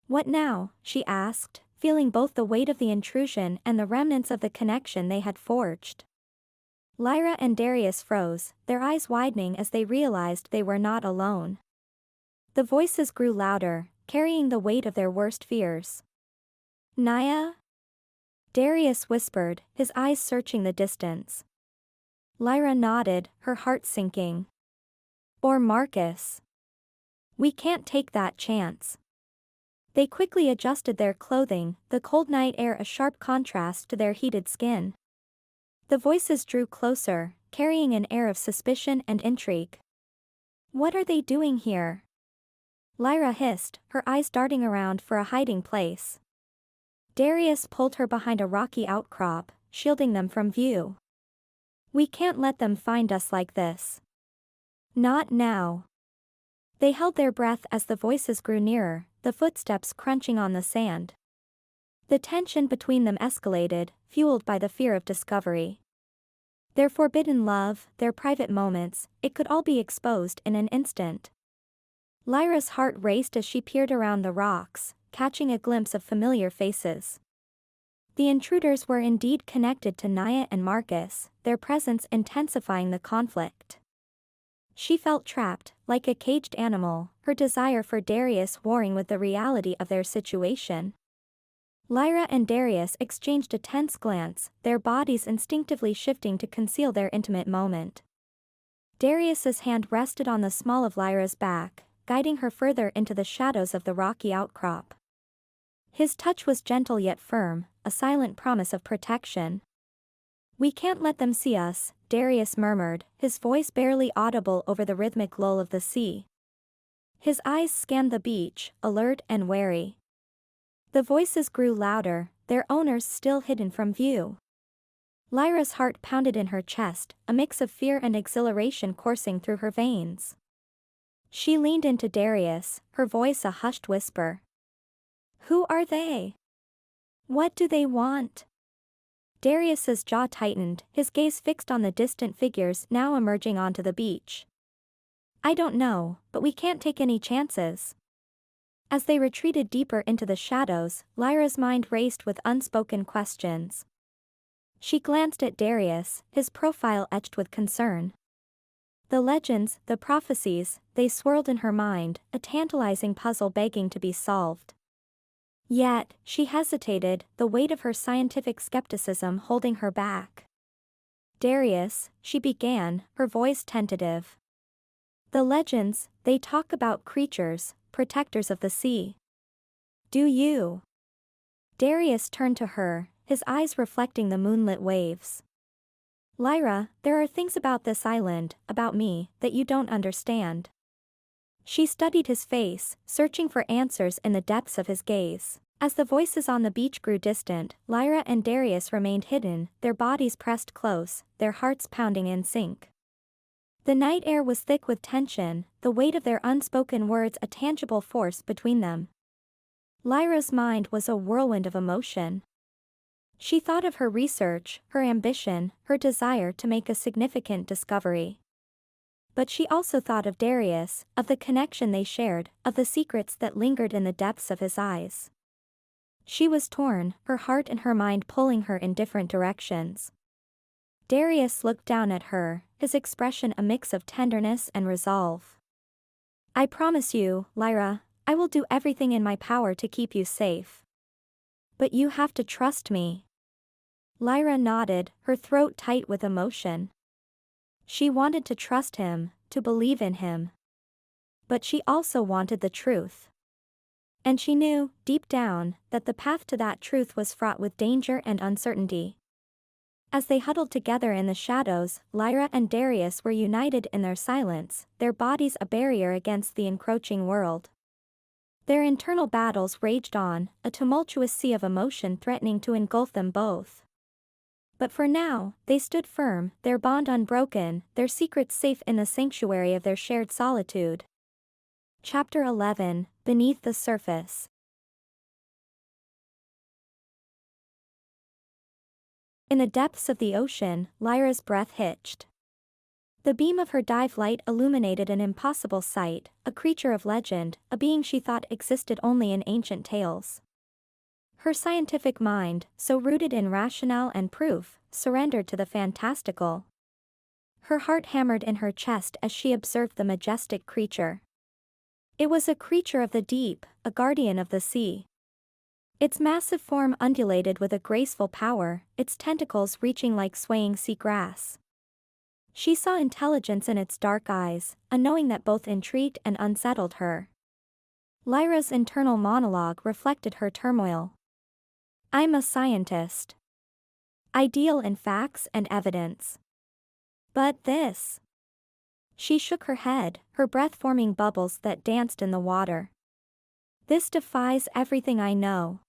"What now?" she asked, feeling both the weight of the intrusion and the remnants of the connection they had forged. Lyra and Darius froze, their eyes widening as they realized they were not alone. The voices grew louder, carrying the weight of their worst fears. "Naya?" Darius whispered, his eyes searching the distance. Lyra nodded, her heart sinking. "Or Marcus. We can't take that chance." They quickly adjusted their clothing, the cold night air a sharp contrast to their heated skin. The voices drew closer, carrying an air of suspicion and intrigue. "What are they doing here?" Lyra hissed, her eyes darting around for a hiding place. Darius pulled her behind a rocky outcrop, shielding them from view. "We can't let them find us like this." "Not now." They held their breath as the voices grew nearer, the footsteps crunching on the sand. The tension between them escalated, fueled by the fear of discovery. Their forbidden love, their private moments, it could all be exposed in an instant. Lyra's heart raced as she peered around the rocks, catching a glimpse of familiar faces. The intruders were indeed connected to Naya and Marcus, their presence intensifying the conflict. She felt trapped, like a caged animal, her desire for Darius warring with the reality of their situation. Lyra and Darius exchanged a tense glance, their bodies instinctively shifting to conceal their intimate moment. Darius's hand rested on the small of Lyra's back, guiding her further into the shadows of the rocky outcrop. His touch was gentle yet firm, a silent promise of protection. "We can't let them see us," Darius murmured, his voice barely audible over the rhythmic lull of the sea. His eyes scanned the beach, alert and wary. The voices grew louder, their owners still hidden from view. Lyra's heart pounded in her chest, a mix of fear and exhilaration coursing through her veins. She leaned into Darius, her voice a hushed whisper. "Who are they? What do they want?" Darius's jaw tightened, his gaze fixed on the distant figures now emerging onto the beach. "I don't know, but we can't take any chances." As they retreated deeper into the shadows, Lyra's mind raced with unspoken questions. She glanced at Darius, his profile etched with concern. The legends, the prophecies, they swirled in her mind, a tantalizing puzzle begging to be solved. Yet, she hesitated, the weight of her scientific skepticism holding her back. "Darius," she began, her voice tentative. "The legends, they talk about creatures, protectors of the sea. Do you?" Darius turned to her, his eyes reflecting the moonlit waves. "Lyra, there are things about this island, about me, that you don't understand." She studied his face, searching for answers in the depths of his gaze. As the voices on the beach grew distant, Lyra and Darius remained hidden, their bodies pressed close, their hearts pounding in sync. The night air was thick with tension, the weight of their unspoken words a tangible force between them. Lyra's mind was a whirlwind of emotion. She thought of her research, her ambition, her desire to make a significant discovery. But she also thought of Darius, of the connection they shared, of the secrets that lingered in the depths of his eyes. She was torn, her heart and her mind pulling her in different directions. Darius looked down at her, his expression a mix of tenderness and resolve. "I promise you, Lyra, I will do everything in my power to keep you safe. But you have to trust me." Lyra nodded, her throat tight with emotion. She wanted to trust him, to believe in him. But she also wanted the truth. And she knew, deep down, that the path to that truth was fraught with danger and uncertainty. As they huddled together in the shadows, Lyra and Darius were united in their silence, their bodies a barrier against the encroaching world. Their internal battles raged on, a tumultuous sea of emotion threatening to engulf them both. But for now, they stood firm, their bond unbroken, their secrets safe in the sanctuary of their shared solitude. Chapter 11, Beneath the Surface. In the depths of the ocean, Lyra's breath hitched. The beam of her dive light illuminated an impossible sight, a creature of legend, a being she thought existed only in ancient tales. Her scientific mind, so rooted in rationale and proof, surrendered to the fantastical. Her heart hammered in her chest as she observed the majestic creature. It was a creature of the deep, a guardian of the sea. Its massive form undulated with a graceful power, its tentacles reaching like swaying sea grass. She saw intelligence in its dark eyes, a knowing that both intrigued and unsettled her. Lyra's internal monologue reflected her turmoil. "I'm a scientist. I deal in facts and evidence. But this..." She shook her head, her breath forming bubbles that danced in the water. "This defies everything I know.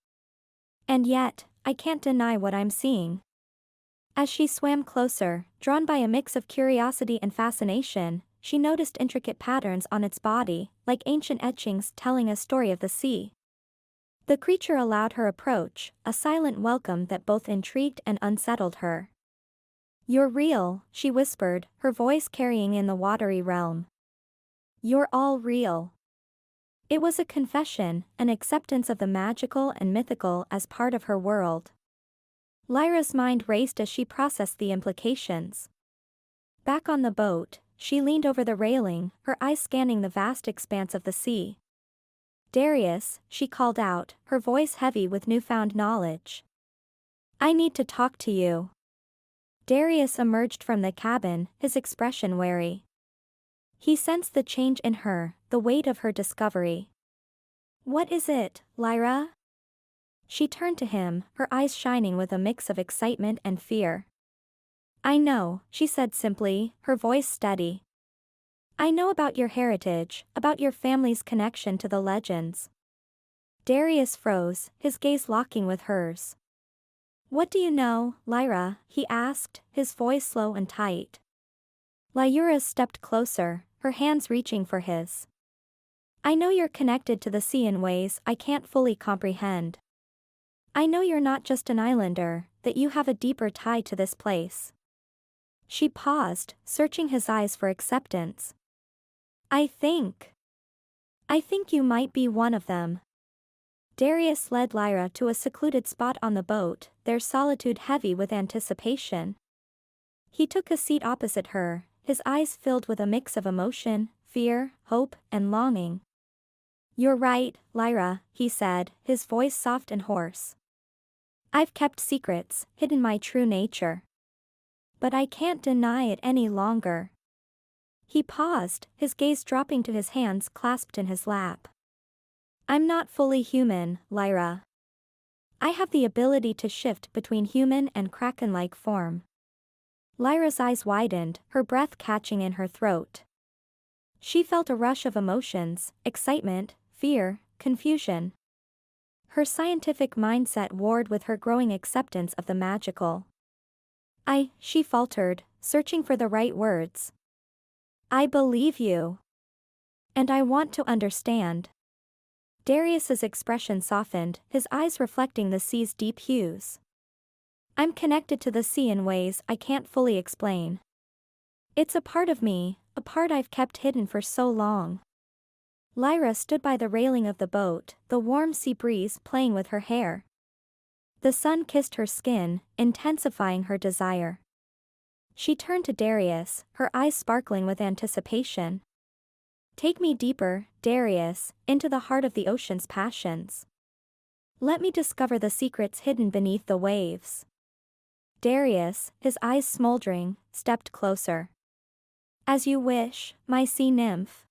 And yet, I can't deny what I'm seeing." As she swam closer, drawn by a mix of curiosity and fascination, she noticed intricate patterns on its body, like ancient etchings telling a story of the sea. The creature allowed her approach, a silent welcome that both intrigued and unsettled her. "You're real," she whispered, her voice carrying in the watery realm. "You're all real." It was a confession, an acceptance of the magical and mythical as part of her world. Lyra's mind raced as she processed the implications. Back on the boat, she leaned over the railing, her eyes scanning the vast expanse of the sea. "Darius," she called out, her voice heavy with newfound knowledge. "I need to talk to you." Darius emerged from the cabin, his expression wary. He sensed the change in her, the weight of her discovery. "What is it, Lyra?" She turned to him, her eyes shining with a mix of excitement and fear. "I know," she said simply, her voice steady. "I know about your heritage, about your family's connection to the legends." Darius froze, his gaze locking with hers. "What do you know, Lyra?" he asked, his voice slow and tight. Lyra stepped closer, her hands reaching for his. "I know you're connected to the sea in ways I can't fully comprehend. I know you're not just an islander, that you have a deeper tie to this place." She paused, searching his eyes for acceptance. I think you might be one of them." Darius led Lyra to a secluded spot on the boat, their solitude heavy with anticipation. He took a seat opposite her, his eyes filled with a mix of emotion, fear, hope, and longing. "You're right, Lyra," he said, his voice soft and hoarse. "I've kept secrets, hidden my true nature. But I can't deny it any longer." He paused, his gaze dropping to his hands clasped in his lap. "I'm not fully human, Lyra. I have the ability to shift between human and Kraken-like form." Lyra's eyes widened, her breath catching in her throat. She felt a rush of emotions, excitement, fear, confusion. Her scientific mindset warred with her growing acceptance of the magical. She faltered, searching for the right words. "I believe you. And I want to understand." Darius's expression softened, his eyes reflecting the sea's deep hues. "I'm connected to the sea in ways I can't fully explain. It's a part of me, a part I've kept hidden for so long." Lyra stood by the railing of the boat, the warm sea breeze playing with her hair. The sun kissed her skin, intensifying her desire. She turned to Darius, her eyes sparkling with anticipation. "Take me deeper, Darius, into the heart of the ocean's passions. Let me discover the secrets hidden beneath the waves." Darius, his eyes smoldering, stepped closer. "As you wish, my sea nymph.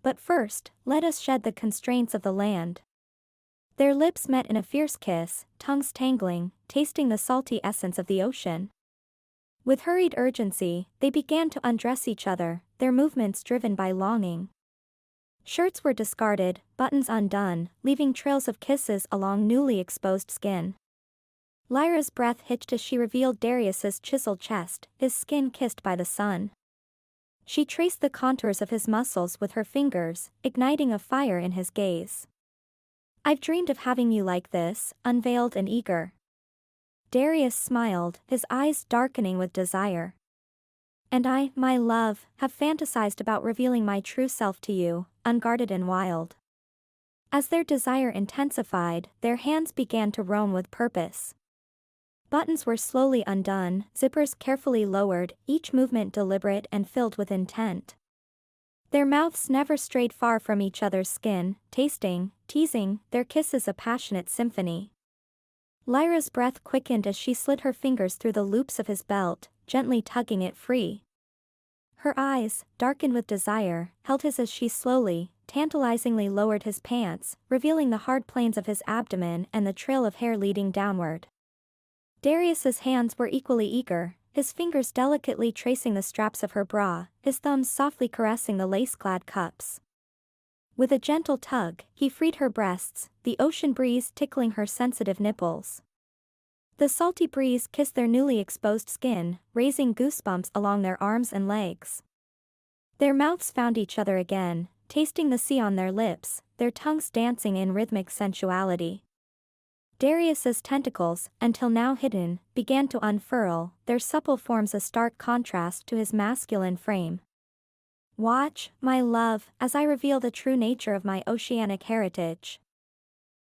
But first, let us shed the constraints of the land." Their lips met in a fierce kiss, tongues tangling, tasting the salty essence of the ocean. With hurried urgency, they began to undress each other, their movements driven by longing. Shirts were discarded, buttons undone, leaving trails of kisses along newly exposed skin. Lyra's breath hitched as she revealed Darius's chiseled chest, his skin kissed by the sun. She traced the contours of his muscles with her fingers, igniting a fire in his gaze. "I've dreamed of having you like this, unveiled and eager." Darius smiled, his eyes darkening with desire. "And I, my love, have fantasized about revealing my true self to you, unguarded and wild." As their desire intensified, their hands began to roam with purpose. Buttons were slowly undone, zippers carefully lowered, each movement deliberate and filled with intent. Their mouths never strayed far from each other's skin, tasting, teasing, their kisses a passionate symphony. Lyra's breath quickened as she slid her fingers through the loops of his belt, gently tugging it free. Her eyes, darkened with desire, held his as she slowly, tantalizingly lowered his pants, revealing the hard planes of his abdomen and the trail of hair leading downward. Darius's hands were equally eager, his fingers delicately tracing the straps of her bra, his thumbs softly caressing the lace-clad cups. With a gentle tug, he freed her breasts, the ocean breeze tickling her sensitive nipples. The salty breeze kissed their newly exposed skin, raising goosebumps along their arms and legs. Their mouths found each other again, tasting the sea on their lips, their tongues dancing in rhythmic sensuality. Darius's tentacles, until now hidden, began to unfurl, their supple forms a stark contrast to his masculine frame. "Watch, my love, as I reveal the true nature of my oceanic heritage."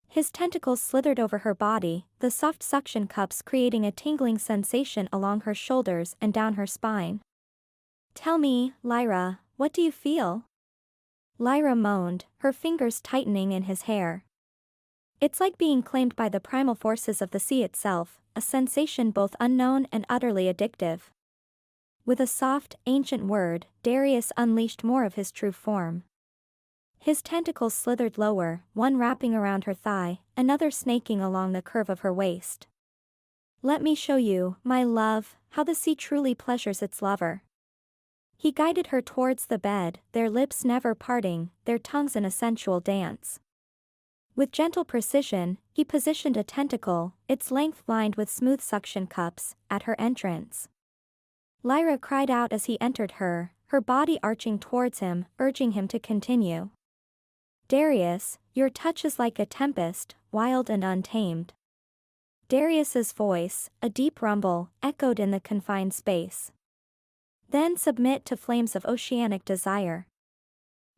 His tentacles slithered over her body, the soft suction cups creating a tingling sensation along her shoulders and down her spine. Tell me, Lyra, what do you feel? Lyra moaned, her fingers tightening in his hair. It's like being claimed by the primal forces of the sea itself, a sensation both unknown and utterly addictive. With a soft, ancient word, Darius unleashed more of his true form. His tentacles slithered lower, one wrapping around her thigh, another snaking along the curve of her waist. Let me show you, my love, how the sea truly pleasures its lover. He guided her towards the bed, their lips never parting, their tongues in a sensual dance. With gentle precision, he positioned a tentacle, its length lined with smooth suction cups, at her entrance. Lyra cried out as he entered her body arching towards him, urging him to continue. Darius, your touch is like a tempest, wild and untamed. Darius's voice, a deep rumble, echoed in the confined space. Then submit to flames of oceanic desire.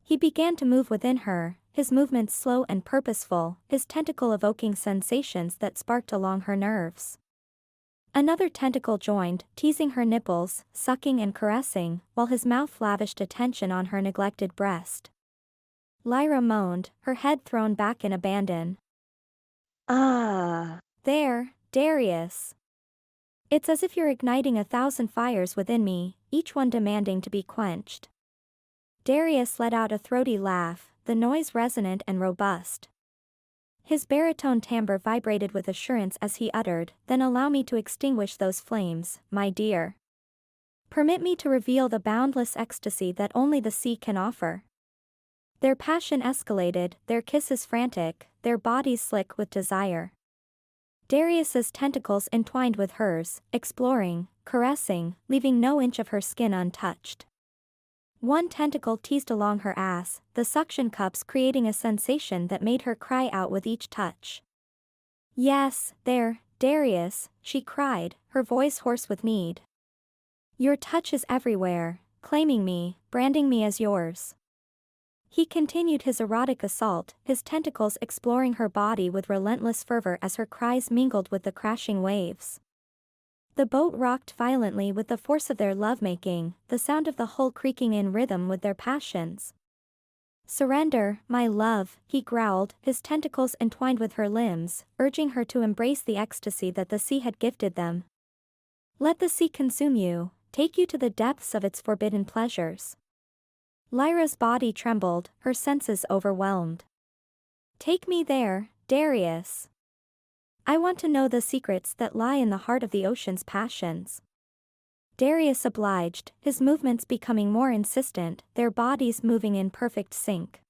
He began to move within her, his movements slow and purposeful, his tentacle evoking sensations that sparked along her nerves. Another tentacle joined, teasing her nipples, sucking and caressing, while his mouth lavished attention on her neglected breast. Lyra moaned, her head thrown back in abandon. There, Darius. It's as if you're igniting 1,000 fires within me, each one demanding to be quenched. Darius let out a throaty laugh, the noise resonant and robust. His baritone timbre vibrated with assurance as he uttered, "Then allow me to extinguish those flames, my dear. Permit me to reveal the boundless ecstasy that only the sea can offer." Their passion escalated, their kisses frantic, their bodies slick with desire. Darius's tentacles entwined with hers, exploring, caressing, leaving no inch of her skin untouched. One tentacle teased along her ass, the suction cups creating a sensation that made her cry out with each touch. "Yes, there, Darius," she cried, her voice hoarse with need. "Your touch is everywhere, claiming me, branding me as yours." He continued his erotic assault, his tentacles exploring her body with relentless fervor as her cries mingled with the crashing waves. The boat rocked violently with the force of their lovemaking, the sound of the hull creaking in rhythm with their passions. "Surrender, my love," he growled, his tentacles entwined with her limbs, urging her to embrace the ecstasy that the sea had gifted them. "Let the sea consume you, take you to the depths of its forbidden pleasures." Lyra's body trembled, her senses overwhelmed. "Take me there, Darius. I want to know the secrets that lie in the heart of the ocean's passions." Darius obliged, his movements becoming more insistent, their bodies moving in perfect sync.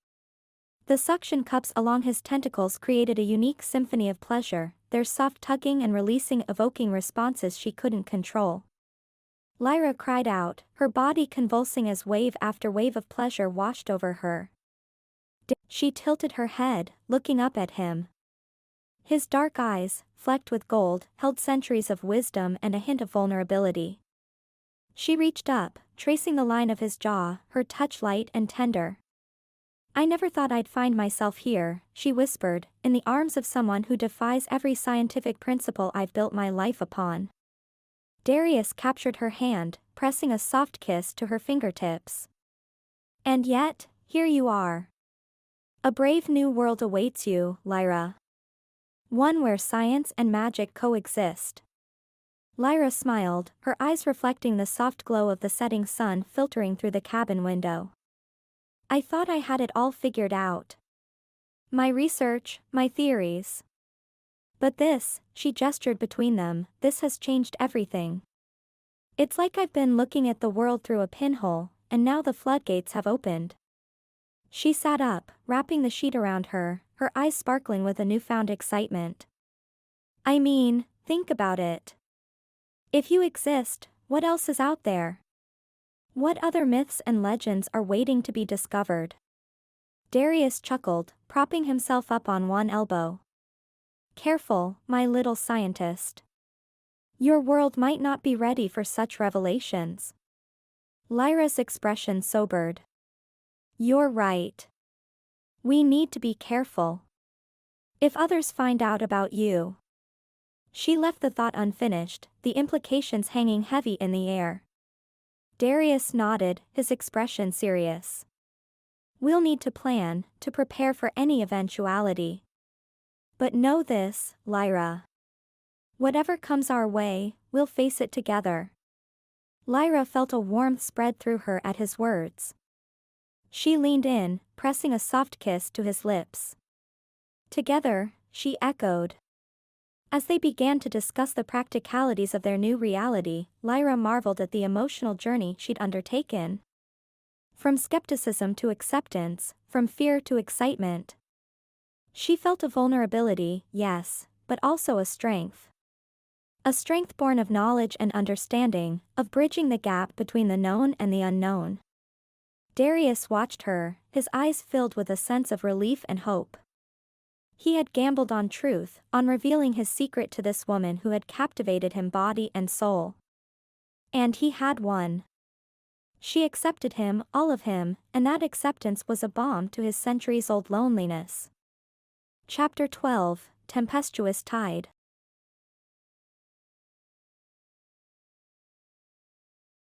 The suction cups along his tentacles created a unique symphony of pleasure, their soft tugging and releasing evoking responses she couldn't control. Lyra cried out, her body convulsing as wave after wave of pleasure washed over her. She tilted her head, looking up at him. His dark eyes, flecked with gold, held centuries of wisdom and a hint of vulnerability. She reached up, tracing the line of his jaw, her touch light and tender. "I never thought I'd find myself here," she whispered, "in the arms of someone who defies every scientific principle I've built my life upon." Darius captured her hand, pressing a soft kiss to her fingertips. "And yet, here you are. A brave new world awaits you, Lyra. One where science and magic coexist." Lyra smiled, her eyes reflecting the soft glow of the setting sun filtering through the cabin window. "I thought I had it all figured out. My research, my theories. But this," she gestured between them, "this has changed everything. It's like I've been looking at the world through a pinhole, and now the floodgates have opened." She sat up, wrapping the sheet around her, her eyes sparkling with a newfound excitement. "I mean, think about it. If you exist, what else is out there? What other myths and legends are waiting to be discovered?" Darius chuckled, propping himself up on one elbow. "Careful, my little scientist. Your world might not be ready for such revelations." Lyra's expression sobered. "You're right. We need to be careful. If others find out about you." She left the thought unfinished, the implications hanging heavy in the air. Darius nodded, his expression serious. We'll need to plan, to prepare for any eventuality. But know this, Lyra. Whatever comes our way, we'll face it together. Lyra felt a warmth spread through her at his words. She leaned in, pressing a soft kiss to his lips. Together, she echoed. As they began to discuss the practicalities of their new reality, Lyra marveled at the emotional journey she'd undertaken. From skepticism to acceptance, from fear to excitement. She felt a vulnerability, yes, but also a strength. A strength born of knowledge and understanding, of bridging the gap between the known and the unknown. Darius watched her, his eyes filled with a sense of relief and hope. He had gambled on truth, on revealing his secret to this woman who had captivated him body and soul. And he had won. She accepted him, all of him, and that acceptance was a balm to his centuries-old loneliness. Chapter 12, Tempestuous Tide.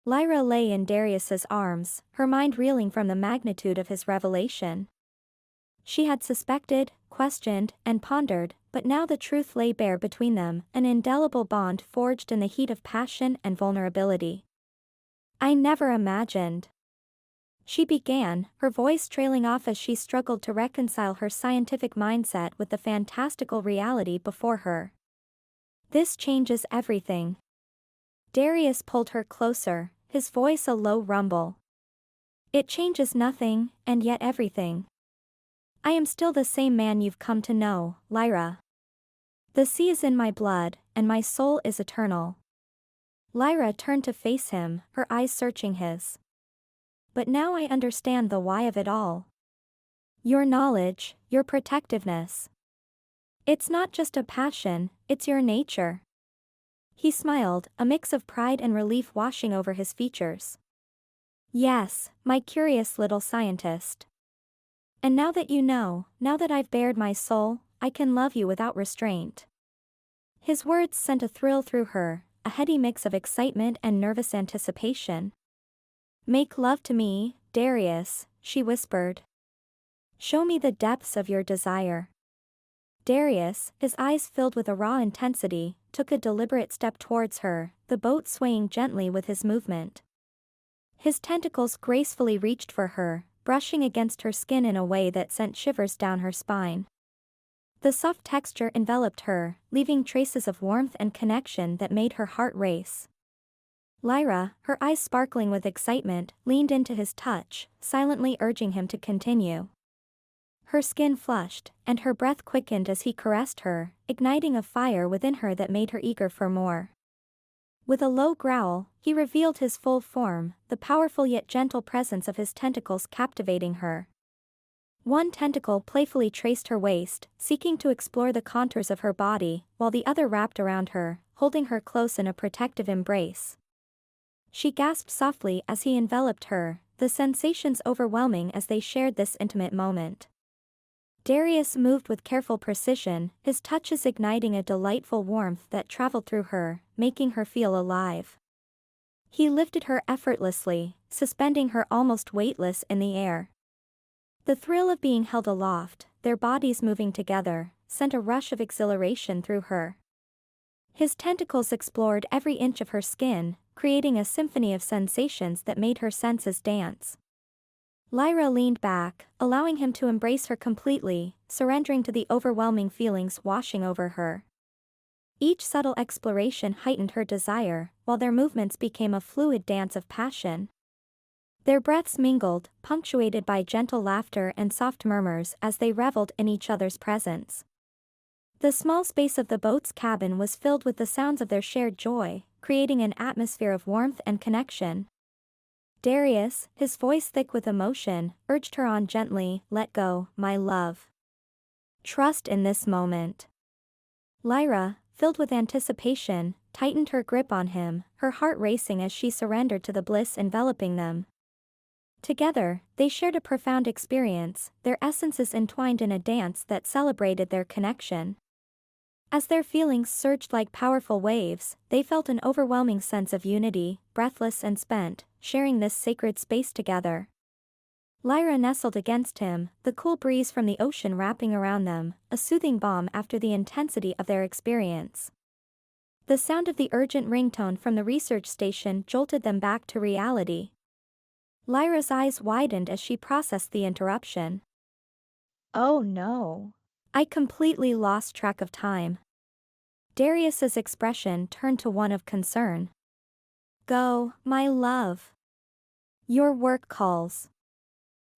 Lyra lay in Darius's arms, her mind reeling from the magnitude of his revelation. She had suspected, questioned, and pondered, but now the truth lay bare between them, an indelible bond forged in the heat of passion and vulnerability. I never imagined. She began, her voice trailing off as she struggled to reconcile her scientific mindset with the fantastical reality before her. This changes everything. Darius pulled her closer, his voice a low rumble. It changes nothing, and yet everything. I am still the same man you've come to know, Lyra. The sea is in my blood, and my soul is eternal. Lyra turned to face him, her eyes searching his. But now I understand the why of it all. Your knowledge, your protectiveness. It's not just a passion, it's your nature. He smiled, a mix of pride and relief washing over his features. Yes, my curious little scientist. And now that you know, now that I've bared my soul, I can love you without restraint. His words sent a thrill through her, a heady mix of excitement and nervous anticipation. Make love to me, Darius, she whispered. Show me the depths of your desire. Darius, his eyes filled with a raw intensity, took a deliberate step towards her, the boat swaying gently with his movement. His tentacles gracefully reached for her, brushing against her skin in a way that sent shivers down her spine. The soft texture enveloped her, leaving traces of warmth and connection that made her heart race. Lyra, her eyes sparkling with excitement, leaned into his touch, silently urging him to continue. Her skin flushed, and her breath quickened as he caressed her, igniting a fire within her that made her eager for more. With a low growl, he revealed his full form, the powerful yet gentle presence of his tentacles captivating her. One tentacle playfully traced her waist, seeking to explore the contours of her body, while the other wrapped around her, holding her close in a protective embrace. She gasped softly as he enveloped her, the sensations overwhelming as they shared this intimate moment. Darius moved with careful precision, his touches igniting a delightful warmth that traveled through her, making her feel alive. He lifted her effortlessly, suspending her almost weightless in the air. The thrill of being held aloft, their bodies moving together, sent a rush of exhilaration through her. His tentacles explored every inch of her skin, creating a symphony of sensations that made her senses dance. Lyra leaned back, allowing him to embrace her completely, surrendering to the overwhelming feelings washing over her. Each subtle exploration heightened her desire, while their movements became a fluid dance of passion. Their breaths mingled, punctuated by gentle laughter and soft murmurs as they reveled in each other's presence. The small space of the boat's cabin was filled with the sounds of their shared joy, creating an atmosphere of warmth and connection. Darius, his voice thick with emotion, urged her on gently, "Let go, my love. Trust in this moment." Lyra, filled with anticipation, tightened her grip on him, her heart racing as she surrendered to the bliss enveloping them. Together, they shared a profound experience, their essences entwined in a dance that celebrated their connection. As their feelings surged like powerful waves, they felt an overwhelming sense of unity, breathless and spent, sharing this sacred space together. Lyra nestled against him, the cool breeze from the ocean wrapping around them, a soothing balm after the intensity of their experience. The sound of the urgent ringtone from the research station jolted them back to reality. Lyra's eyes widened as she processed the interruption.
Oh no.
I completely lost track of time. Darius's expression turned to one of concern. Go, my love. Your work calls.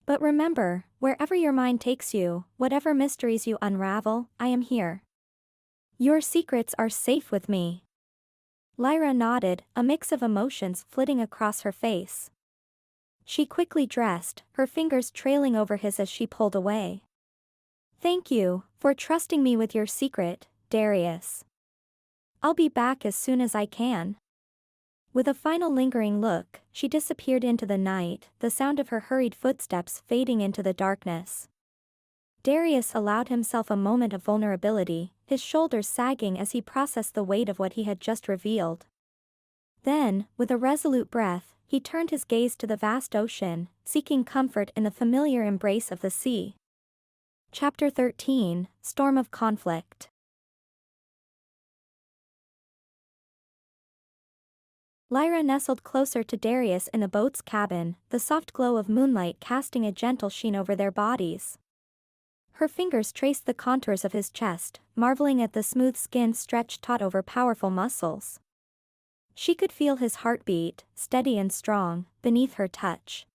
But remember, wherever your mind takes you, whatever mysteries you unravel, I am here. Your secrets are safe with me. Lyra nodded, a mix of emotions flitting across her face. She quickly dressed, her fingers trailing over his as she pulled away. Thank you for trusting me with your secret, Darius. I'll be back as soon as I can. With a final lingering look, she disappeared into the night, the sound of her hurried footsteps fading into the darkness. Darius allowed himself a moment of vulnerability, his shoulders sagging as he processed the weight of what he had just revealed. Then, with a resolute breath, he turned his gaze to the vast ocean, seeking comfort in the familiar embrace of the sea. Chapter 13, Storm of Conflict. Lyra nestled closer to Darius in the boat's cabin, the soft glow of moonlight casting a gentle sheen over their bodies. Her fingers traced the contours of his chest, marveling at the smooth skin stretched taut over powerful muscles. She could feel his heartbeat, steady and strong, beneath her touch.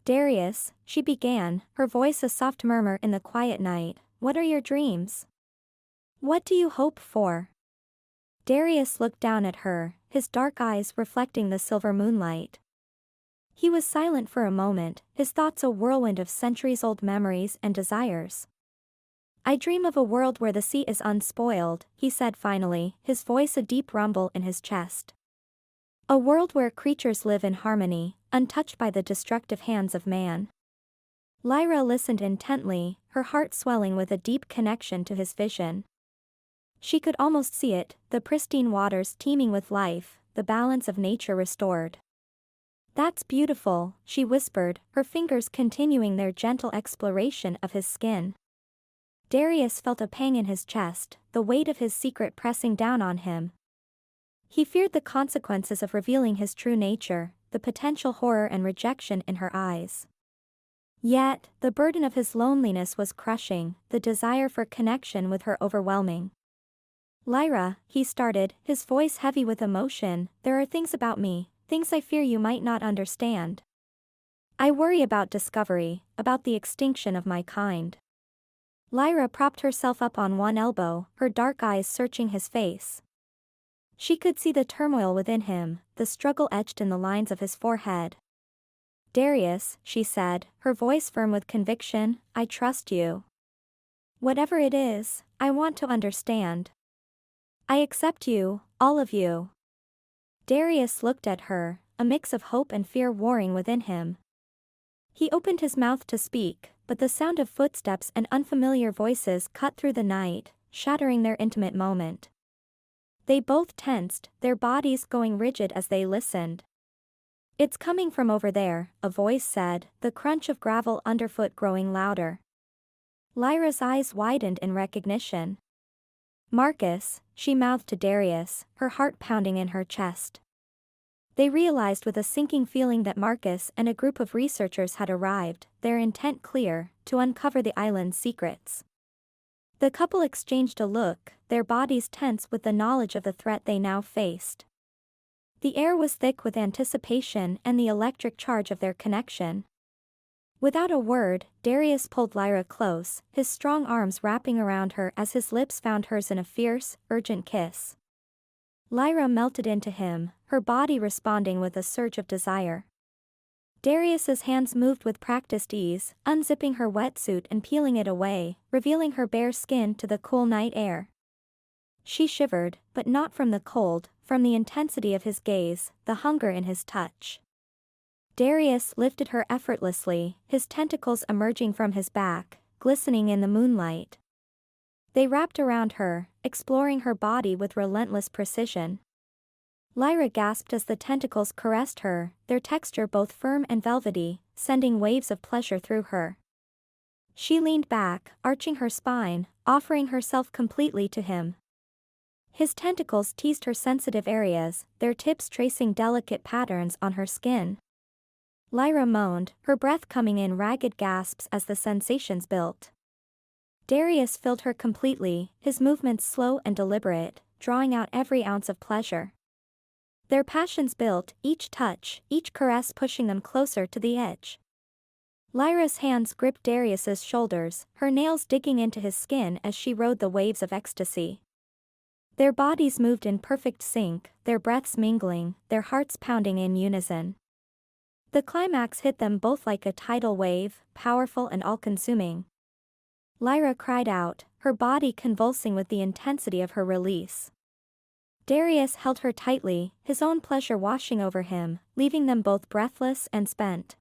Darius, she began, her voice a soft murmur in the quiet night, what are your dreams? What do you hope for? Darius looked down at her, his dark eyes reflecting the silver moonlight. He was silent for a moment, his thoughts a whirlwind of centuries-old memories and desires. I dream of a world where the sea is unspoiled, he said finally, his voice a deep rumble in his chest. A world where creatures live in harmony, untouched by the destructive hands of man. Lyra listened intently, her heart swelling with a deep connection to his vision. She could almost see it, the pristine waters teeming with life, the balance of nature restored. That's beautiful, she whispered, her fingers continuing their gentle exploration of his skin. Darius felt a pang in his chest, the weight of his secret pressing down on him. He feared the consequences of revealing his true nature, the potential horror and rejection in her eyes. Yet, the burden of his loneliness was crushing, the desire for connection with her overwhelming. Lyra, he started, his voice heavy with emotion, there are things about me, things I fear you might not understand. I worry about discovery, about the extinction of my kind. Lyra propped herself up on one elbow, her dark eyes searching his face. She could see the turmoil within him, the struggle etched in the lines of his forehead. Darius, she said, her voice firm with conviction, I trust you. Whatever it is, I want to understand. I accept you, all of you. Darius looked at her, a mix of hope and fear warring within him. He opened his mouth to speak, but the sound of footsteps and unfamiliar voices cut through the night, shattering their intimate moment. They both tensed, their bodies going rigid as they listened. It's coming from over there, a voice said, the crunch of gravel underfoot growing louder. Lyra's eyes widened in recognition. Marcus, she mouthed to Darius, her heart pounding in her chest. They realized with a sinking feeling that Marcus and a group of researchers had arrived, their intent clear, to uncover the island's secrets. The couple exchanged a look, their bodies tense with the knowledge of the threat they now faced. The air was thick with anticipation and the electric charge of their connection. Without a word, Darius pulled Lyra close, his strong arms wrapping around her as his lips found hers in a fierce, urgent kiss. Lyra melted into him, her body responding with a surge of desire. Darius's hands moved with practiced ease, unzipping her wetsuit and peeling it away, revealing her bare skin to the cool night air. She shivered, but not from the cold, from the intensity of his gaze, the hunger in his touch. Darius lifted her effortlessly, his tentacles emerging from his back, glistening in the moonlight. They wrapped around her, exploring her body with relentless precision. Lyra gasped as the tentacles caressed her, their texture both firm and velvety, sending waves of pleasure through her. She leaned back, arching her spine, offering herself completely to him. His tentacles teased her sensitive areas, their tips tracing delicate patterns on her skin. Lyra moaned, her breath coming in ragged gasps as the sensations built. Darius filled her completely, his movements slow and deliberate, drawing out every ounce of pleasure. Their passions built, each touch, each caress pushing them closer to the edge. Lyra's hands gripped Darius's shoulders, her nails digging into his skin as she rode the waves of ecstasy. Their bodies moved in perfect sync, their breaths mingling, their hearts pounding in unison. The climax hit them both like a tidal wave, powerful and all-consuming. Lyra cried out, her body convulsing with the intensity of her release. Darius held her tightly, his own pleasure washing over him, leaving them both breathless and spent.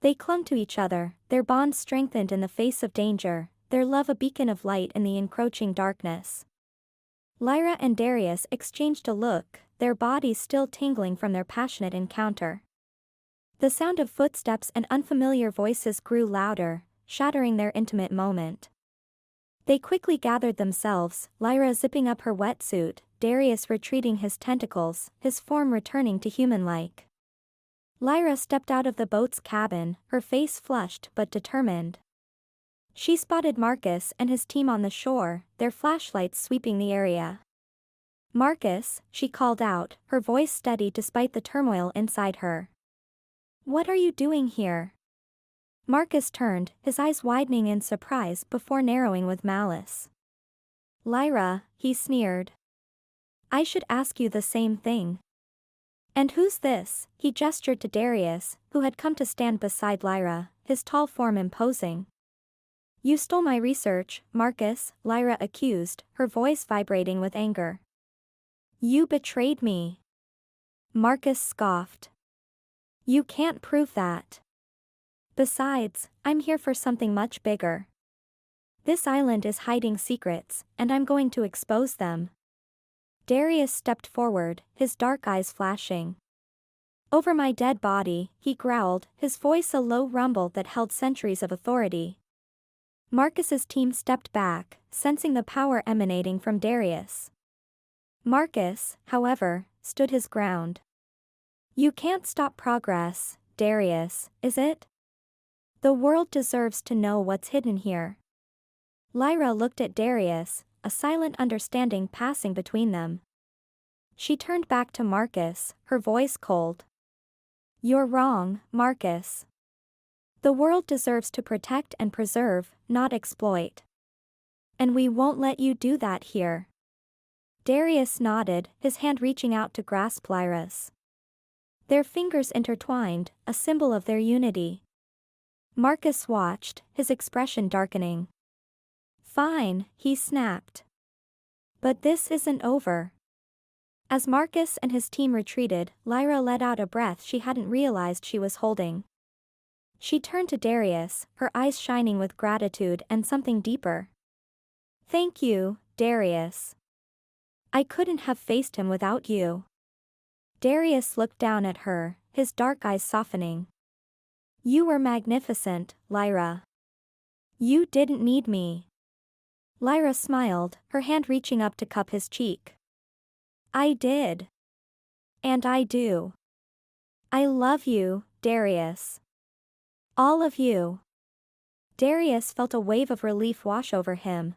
They clung to each other, their bond strengthened in the face of danger, their love a beacon of light in the encroaching darkness. Lyra and Darius exchanged a look, their bodies still tingling from their passionate encounter. The sound of footsteps and unfamiliar voices grew louder, shattering their intimate moment. They quickly gathered themselves, Lyra zipping up her wetsuit, Darius retreating his tentacles, his form returning to human-like. Lyra stepped out of the boat's cabin, her face flushed but determined. She spotted Marcus and his team on the shore, their flashlights sweeping the area. "Marcus," she called out, her voice steady despite the turmoil inside her. "What are you doing here?" Marcus turned, his eyes widening in surprise before narrowing with malice. "Lyra," he sneered. "I should ask you the same thing." "And who's this?" He gestured to Darius, who had come to stand beside Lyra, his tall form imposing. "You stole my research, Marcus," Lyra accused, her voice vibrating with anger. "You betrayed me." Marcus scoffed. "You can't prove that. Besides, I'm here for something much bigger. This island is hiding secrets, and I'm going to expose them." Darius stepped forward, his dark eyes flashing. "Over my dead body," he growled, his voice a low rumble that held centuries of authority. Marcus's team stepped back, sensing the power emanating from Darius. Marcus, however, stood his ground. "You can't stop progress, Darius, is it? The world deserves to know what's hidden here." Lyra looked at Darius, a silent understanding passing between them. She turned back to Marcus, her voice cold. "You're wrong, Marcus. The world deserves to protect and preserve, not exploit. And we won't let you do that here." Darius nodded, his hand reaching out to grasp Lyra's. Their fingers intertwined, a symbol of their unity. Marcus watched, his expression darkening. "Fine," he snapped. "But this isn't over." As Marcus and his team retreated, Lyra let out a breath she hadn't realized she was holding. She turned to Darius, her eyes shining with gratitude and something deeper. "Thank you, Darius. I couldn't have faced him without you." Darius looked down at her, his dark eyes softening. "You were magnificent, Lyra. You didn't need me." Lyra smiled, her hand reaching up to cup his cheek. "I did. And I do. I love you, Darius. All of you." Darius felt a wave of relief wash over him.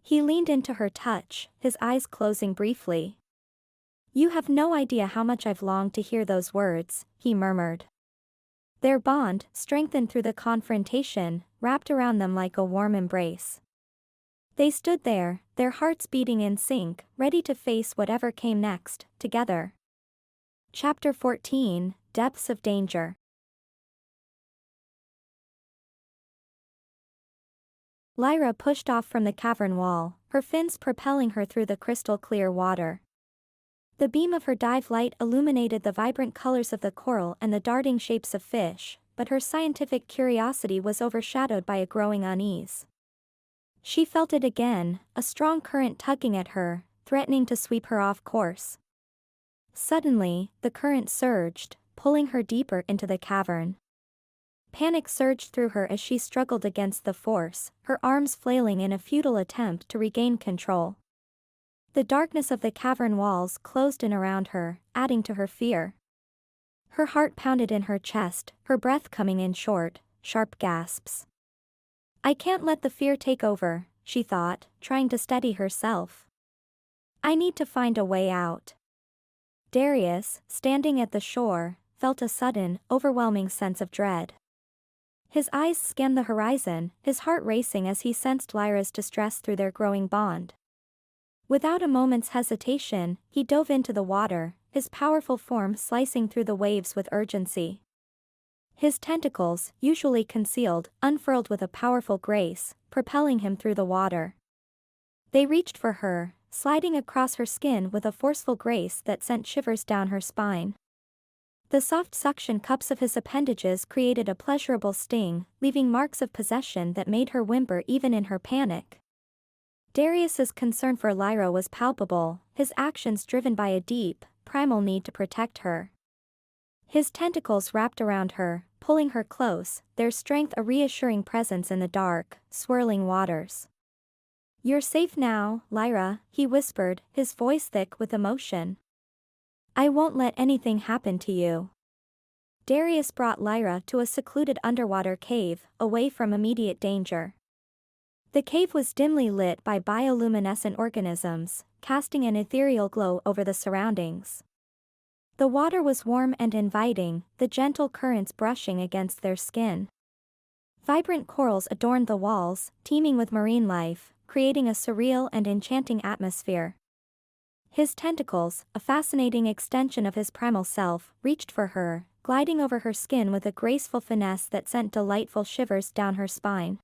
He leaned into her touch, his eyes closing briefly. "You have no idea how much I've longed to hear those words," he murmured. Their bond, strengthened through the confrontation, wrapped around them like a warm embrace. They stood there, their hearts beating in sync, ready to face whatever came next, together. Chapter 14, Depths of Danger. Lyra pushed off from the cavern wall, her fins propelling her through the crystal-clear water. The beam of her dive light illuminated the vibrant colors of the coral and the darting shapes of fish, but her scientific curiosity was overshadowed by a growing unease. She felt it again, a strong current tugging at her, threatening to sweep her off course. Suddenly, the current surged, pulling her deeper into the cavern. Panic surged through her as she struggled against the force, her arms flailing in a futile attempt to regain control. The darkness of the cavern walls closed in around her, adding to her fear. Her heart pounded in her chest, her breath coming in short, sharp gasps. I can't let the fear take over, she thought, trying to steady herself. I need to find a way out. Darius, standing at the shore, felt a sudden, overwhelming sense of dread. His eyes scanned the horizon, his heart racing as he sensed Lyra's distress through their growing bond. Without a moment's hesitation, he dove into the water, his powerful form slicing through the waves with urgency. His tentacles, usually concealed, unfurled with a powerful grace, propelling him through the water. They reached for her, sliding across her skin with a forceful grace that sent shivers down her spine. The soft suction cups of his appendages created a pleasurable sting, leaving marks of possession that made her whimper even in her panic. Darius's concern for Lyra was palpable, his actions driven by a deep, primal need to protect her. His tentacles wrapped around her, pulling her close, their strength a reassuring presence in the dark, swirling waters. You're safe now, Lyra, he whispered, his voice thick with emotion. I won't let anything happen to you. Darius brought Lyra to a secluded underwater cave, away from immediate danger. The cave was dimly lit by bioluminescent organisms, casting an ethereal glow over the surroundings. The water was warm and inviting, the gentle currents brushing against their skin. Vibrant corals adorned the walls, teeming with marine life, creating a surreal and enchanting atmosphere. His tentacles, a fascinating extension of his primal self, reached for her, gliding over her skin with a graceful finesse that sent delightful shivers down her spine.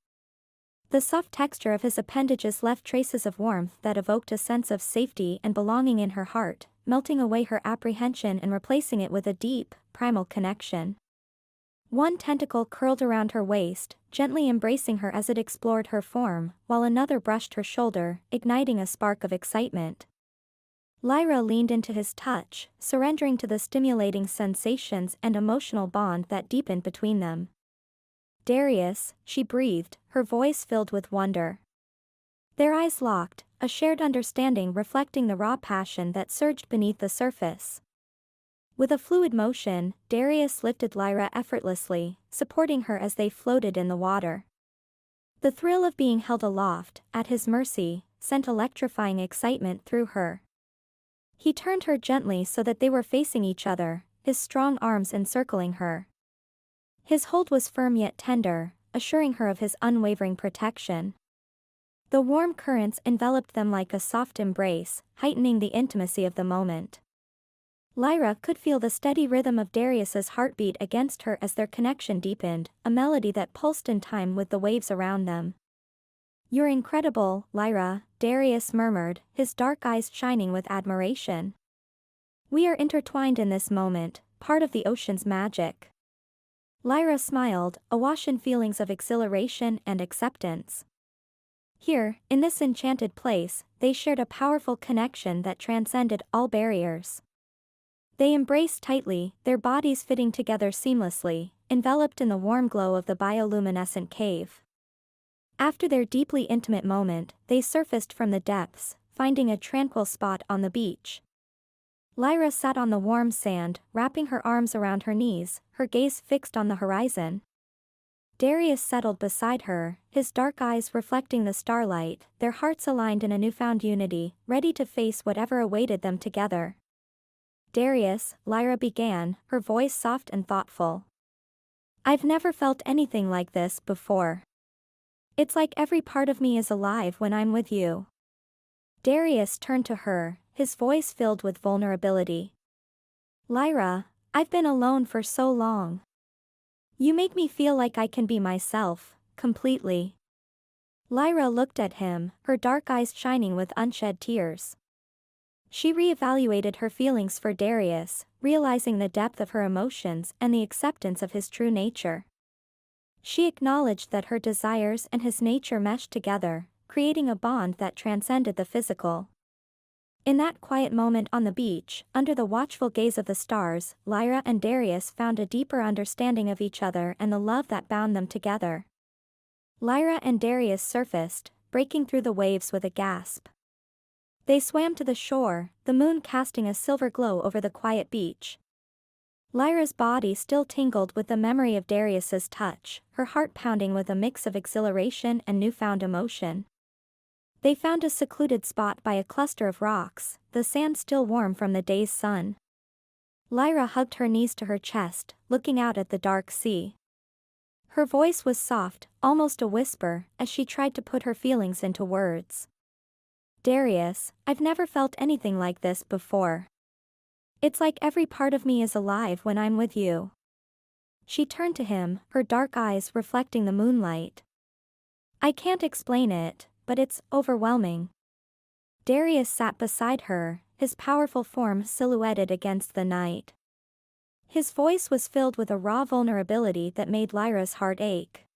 The soft texture of his appendages left traces of warmth that evoked a sense of safety and belonging in her heart, melting away her apprehension and replacing it with a deep, primal connection. One tentacle curled around her waist, gently embracing her as it explored her form, while another brushed her shoulder, igniting a spark of excitement. Lyra leaned into his touch, surrendering to the stimulating sensations and emotional bond that deepened between them. Darius, she breathed, her voice filled with wonder. Their eyes locked, a shared understanding reflecting the raw passion that surged beneath the surface. With a fluid motion, Darius lifted Lyra effortlessly, supporting her as they floated in the water. The thrill of being held aloft, at his mercy, sent electrifying excitement through her. He turned her gently so that they were facing each other, his strong arms encircling her. His hold was firm yet tender, assuring her of his unwavering protection. The warm currents enveloped them like a soft embrace, heightening the intimacy of the moment. Lyra could feel the steady rhythm of Darius's heartbeat against her as their connection deepened, a melody that pulsed in time with the waves around them. You're incredible, Lyra, Darius murmured, his dark eyes shining with admiration. We are intertwined in this moment, part of the ocean's magic. Lyra smiled, awash in feelings of exhilaration and acceptance. Here, in this enchanted place, they shared a powerful connection that transcended all barriers. They embraced tightly, their bodies fitting together seamlessly, enveloped in the warm glow of the bioluminescent cave. After their deeply intimate moment, they surfaced from the depths, finding a tranquil spot on the beach. Lyra sat on the warm sand, wrapping her arms around her knees, her gaze fixed on the horizon. Darius settled beside her, his dark eyes reflecting the starlight, their hearts aligned in a newfound unity, ready to face whatever awaited them together. Darius, Lyra began, her voice soft and thoughtful. I've never felt anything like this before. It's like every part of me is alive when I'm with you. Darius turned to her, his voice filled with vulnerability. Lyra, I've been alone for so long. You make me feel like I can be myself, completely. Lyra looked at him, her dark eyes shining with unshed tears. She reevaluated her feelings for Darius, realizing the depth of her emotions and the acceptance of his true nature. She acknowledged that her desires and his nature meshed together, creating a bond that transcended the physical. In that quiet moment on the beach, under the watchful gaze of the stars, Lyra and Darius found a deeper understanding of each other and the love that bound them together. Lyra and Darius surfaced, breaking through the waves with a gasp. They swam to the shore, the moon casting a silver glow over the quiet beach. Lyra's body still tingled with the memory of Darius's touch, her heart pounding with a mix of exhilaration and newfound emotion. They found a secluded spot by a cluster of rocks, the sand still warm from the day's sun. Lyra hugged her knees to her chest, looking out at the dark sea. Her voice was soft, almost a whisper, as she tried to put her feelings into words. Darius, I've never felt anything like this before. It's like every part of me is alive when I'm with you. She turned to him, her dark eyes reflecting the moonlight. I can't explain it, but it's overwhelming. Darius sat beside her, his powerful form silhouetted against the night. His voice was filled with a raw vulnerability that made Lyra's heart ache.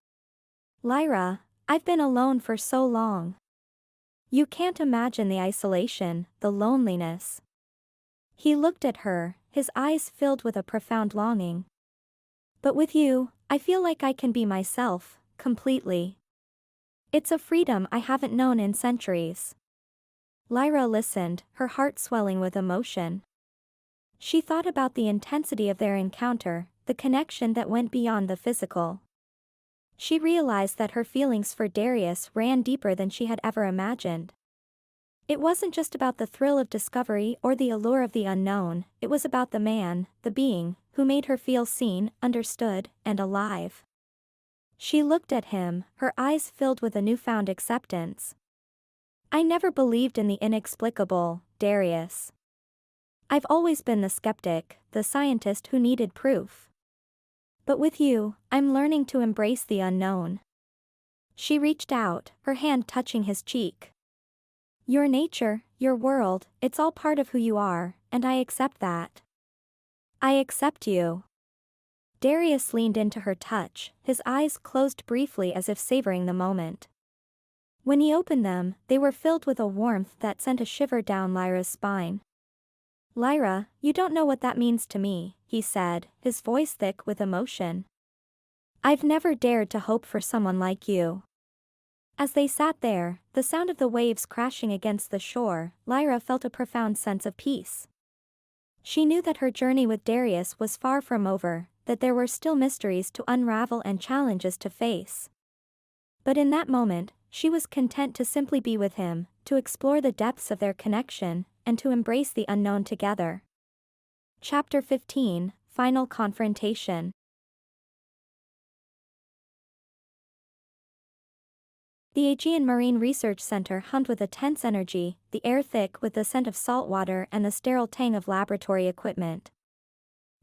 Lyra, I've been alone for so long. You can't imagine the isolation, the loneliness. He looked at her, his eyes filled with a profound longing. But with you, I feel like I can be myself, completely. It's a freedom I haven't known in centuries. Lyra listened, her heart swelling with emotion. She thought about the intensity of their encounter, the connection that went beyond the physical. She realized that her feelings for Darius ran deeper than she had ever imagined. It wasn't just about the thrill of discovery or the allure of the unknown, it was about the man, the being, who made her feel seen, understood, and alive. She looked at him, her eyes filled with a newfound acceptance. I never believed in the inexplicable, Darius. I've always been the skeptic, the scientist who needed proof. But with you, I'm learning to embrace the unknown. She reached out, her hand touching his cheek. Your nature, your world, it's all part of who you are, and I accept that. I accept you. Darius leaned into her touch, his eyes closed briefly as if savoring the moment. When he opened them, they were filled with a warmth that sent a shiver down Lyra's spine. Lyra, you don't know what that means to me, he said, his voice thick with emotion. I've never dared to hope for someone like you. As they sat there, the sound of the waves crashing against the shore, Lyra felt a profound sense of peace. She knew that her journey with Darius was far from over, that there were still mysteries to unravel and challenges to face. But in that moment, she was content to simply be with him, to explore the depths of their connection, and to embrace the unknown together. Chapter 15, Final Confrontation. The Aegean Marine Research Center hummed with a tense energy, the air thick with the scent of salt water and the sterile tang of laboratory equipment.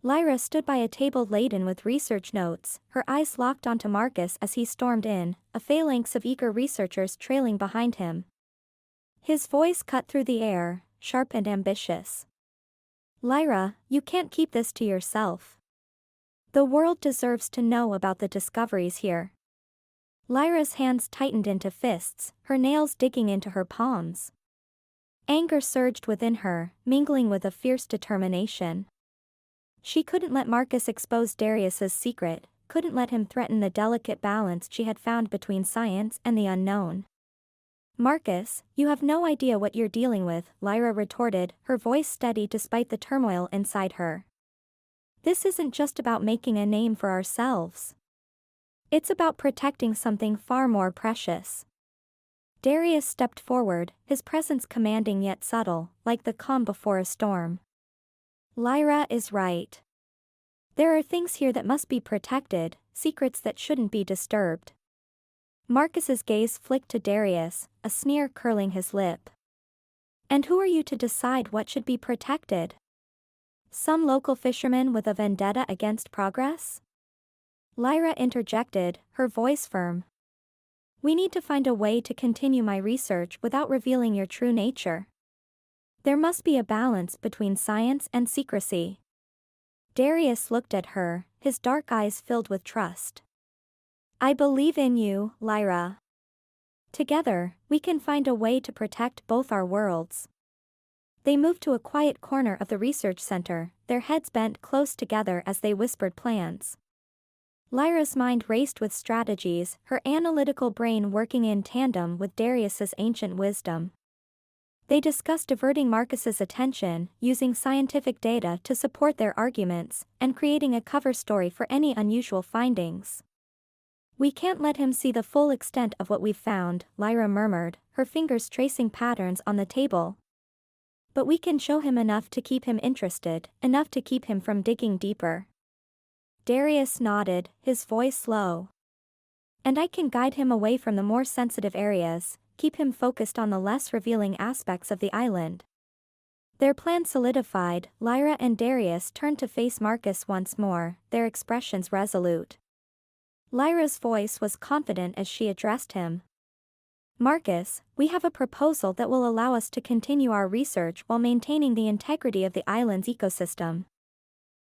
Lyra stood by a table laden with research notes, her eyes locked onto Marcus as he stormed in, a phalanx of eager researchers trailing behind him. His voice cut through the air, sharp and ambitious. Lyra, you can't keep this to yourself. The world deserves to know about the discoveries here. Lyra's hands tightened into fists, her nails digging into her palms. Anger surged within her, mingling with a fierce determination. She couldn't let Marcus expose Darius's secret, couldn't let him threaten the delicate balance she had found between science and the unknown. Marcus, you have no idea what you're dealing with, Lyra retorted, her voice steady despite the turmoil inside her. This isn't just about making a name for ourselves. It's about protecting something far more precious. Darius stepped forward, his presence commanding yet subtle, like the calm before a storm. Lyra is right. There are things here that must be protected, secrets that shouldn't be disturbed. Marcus's gaze flicked to Darius, a sneer curling his lip. And who are you to decide what should be protected? Some local fisherman with a vendetta against progress? Lyra interjected, her voice firm. We need to find a way to continue my research without revealing your true nature. There must be a balance between science and secrecy. Darius looked at her, his dark eyes filled with trust. I believe in you, Lyra. Together, we can find a way to protect both our worlds. They moved to a quiet corner of the research center, their heads bent close together as they whispered plans. Lyra's mind raced with strategies, her analytical brain working in tandem with Darius's ancient wisdom. They discussed diverting Marcus's attention, using scientific data to support their arguments, and creating a cover story for any unusual findings. We can't let him see the full extent of what we've found, Lyra murmured, her fingers tracing patterns on the table. But we can show him enough to keep him interested, enough to keep him from digging deeper. Darius nodded, his voice low. And I can guide him away from the more sensitive areas, keep him focused on the less revealing aspects of the island. Their plan solidified, Lyra and Darius turned to face Marcus once more, their expressions resolute. Lyra's voice was confident as she addressed him. Marcus, we have a proposal that will allow us to continue our research while maintaining the integrity of the island's ecosystem.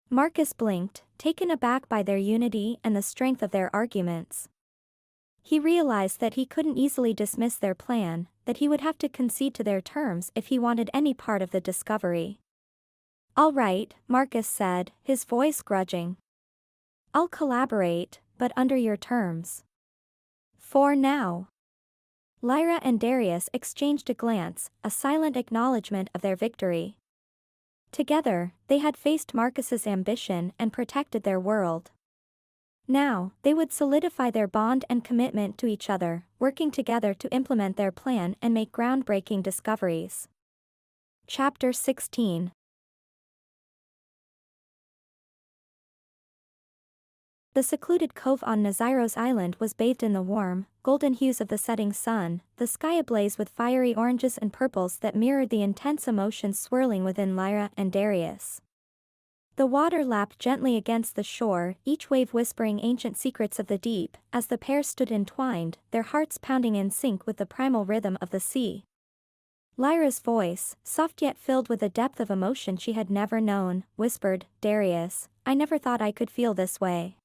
Marcus blinked, taken aback by their unity and the strength of their arguments. He realized that he couldn't easily dismiss their plan, that he would have to concede to their terms if he wanted any part of the discovery. All right, Marcus said, his voice grudging. I'll collaborate, but under your terms. For now. Lyra and Darius exchanged a glance, a silent acknowledgement of their victory. Together, they had faced Marcus's ambition and protected their world. Now, they would solidify their bond and commitment to each other, working together to implement their plan and make groundbreaking discoveries. Chapter 16. The secluded cove on Naziro's island was bathed in the warm, golden hues of the setting sun, the sky ablaze with fiery oranges and purples that mirrored the intense emotions swirling within Lyra and Darius. The water lapped gently against the shore, each wave whispering ancient secrets of the deep, as the pair stood entwined, their hearts pounding in sync with the primal rhythm of the sea. Lyra's voice, soft yet filled with a depth of emotion she had never known, whispered, Darius, I never thought I could feel this way.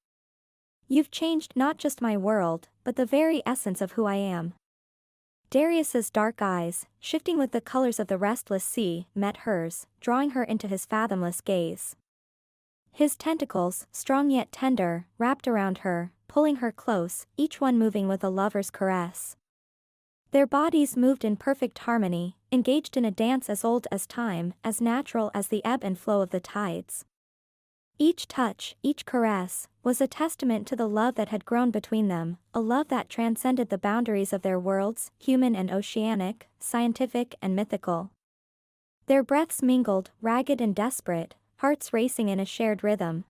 You've changed not just my world, but the very essence of who I am. Darius's dark eyes, shifting with the colors of the restless sea, met hers, drawing her into his fathomless gaze. His tentacles, strong yet tender, wrapped around her, pulling her close, each one moving with a lover's caress. Their bodies moved in perfect harmony, engaged in a dance as old as time, as natural as the ebb and flow of the tides. Each touch, each caress, was a testament to the love that had grown between them, a love that transcended the boundaries of their worlds, human and oceanic, scientific and mythical. Their breaths mingled, ragged and desperate, hearts racing in a shared rhythm.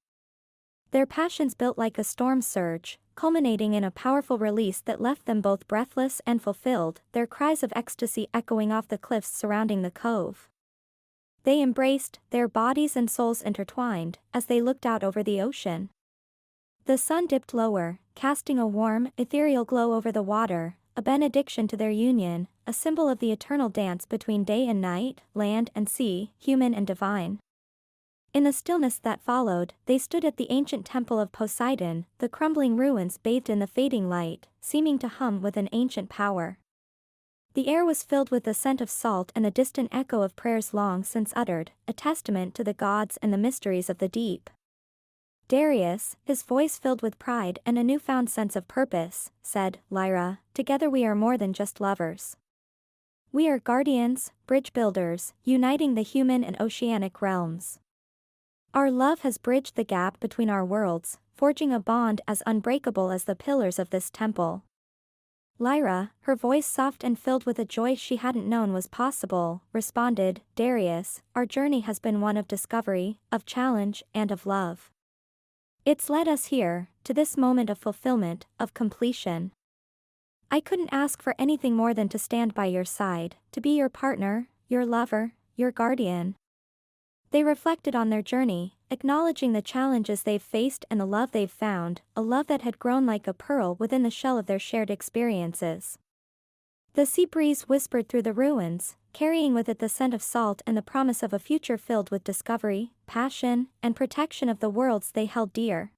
Their passions built like a storm surge, culminating in a powerful release that left them both breathless and fulfilled, their cries of ecstasy echoing off the cliffs surrounding the cove. They embraced, their bodies and souls intertwined, as they looked out over the ocean. The sun dipped lower, casting a warm, ethereal glow over the water, a benediction to their union, a symbol of the eternal dance between day and night, land and sea, human and divine. In the stillness that followed, they stood at the ancient temple of Poseidon, the crumbling ruins bathed in the fading light, seeming to hum with an ancient power. The air was filled with the scent of salt and the distant echo of prayers long since uttered, a testament to the gods and the mysteries of the deep. Darius, his voice filled with pride and a newfound sense of purpose, said, Lyra, together we are more than just lovers. We are guardians, bridge builders, uniting the human and oceanic realms. Our love has bridged the gap between our worlds, forging a bond as unbreakable as the pillars of this temple. Lyra, her voice soft and filled with a joy she hadn't known was possible, responded, Darius, our journey has been one of discovery, of challenge, and of love. It's led us here, to this moment of fulfillment, of completion. I couldn't ask for anything more than to stand by your side, to be your partner, your lover, your guardian. They reflected on their journey, acknowledging the challenges they've faced and the love they've found, a love that had grown like a pearl within the shell of their shared experiences. The sea breeze whispered through the ruins, carrying with it the scent of salt and the promise of a future filled with discovery, passion, and protection of the worlds they held dear.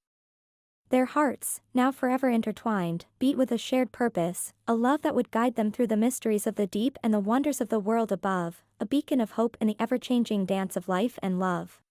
Their hearts, now forever intertwined, beat with a shared purpose, a love that would guide them through the mysteries of the deep and the wonders of the world above, a beacon of hope in the ever-changing dance of life and love.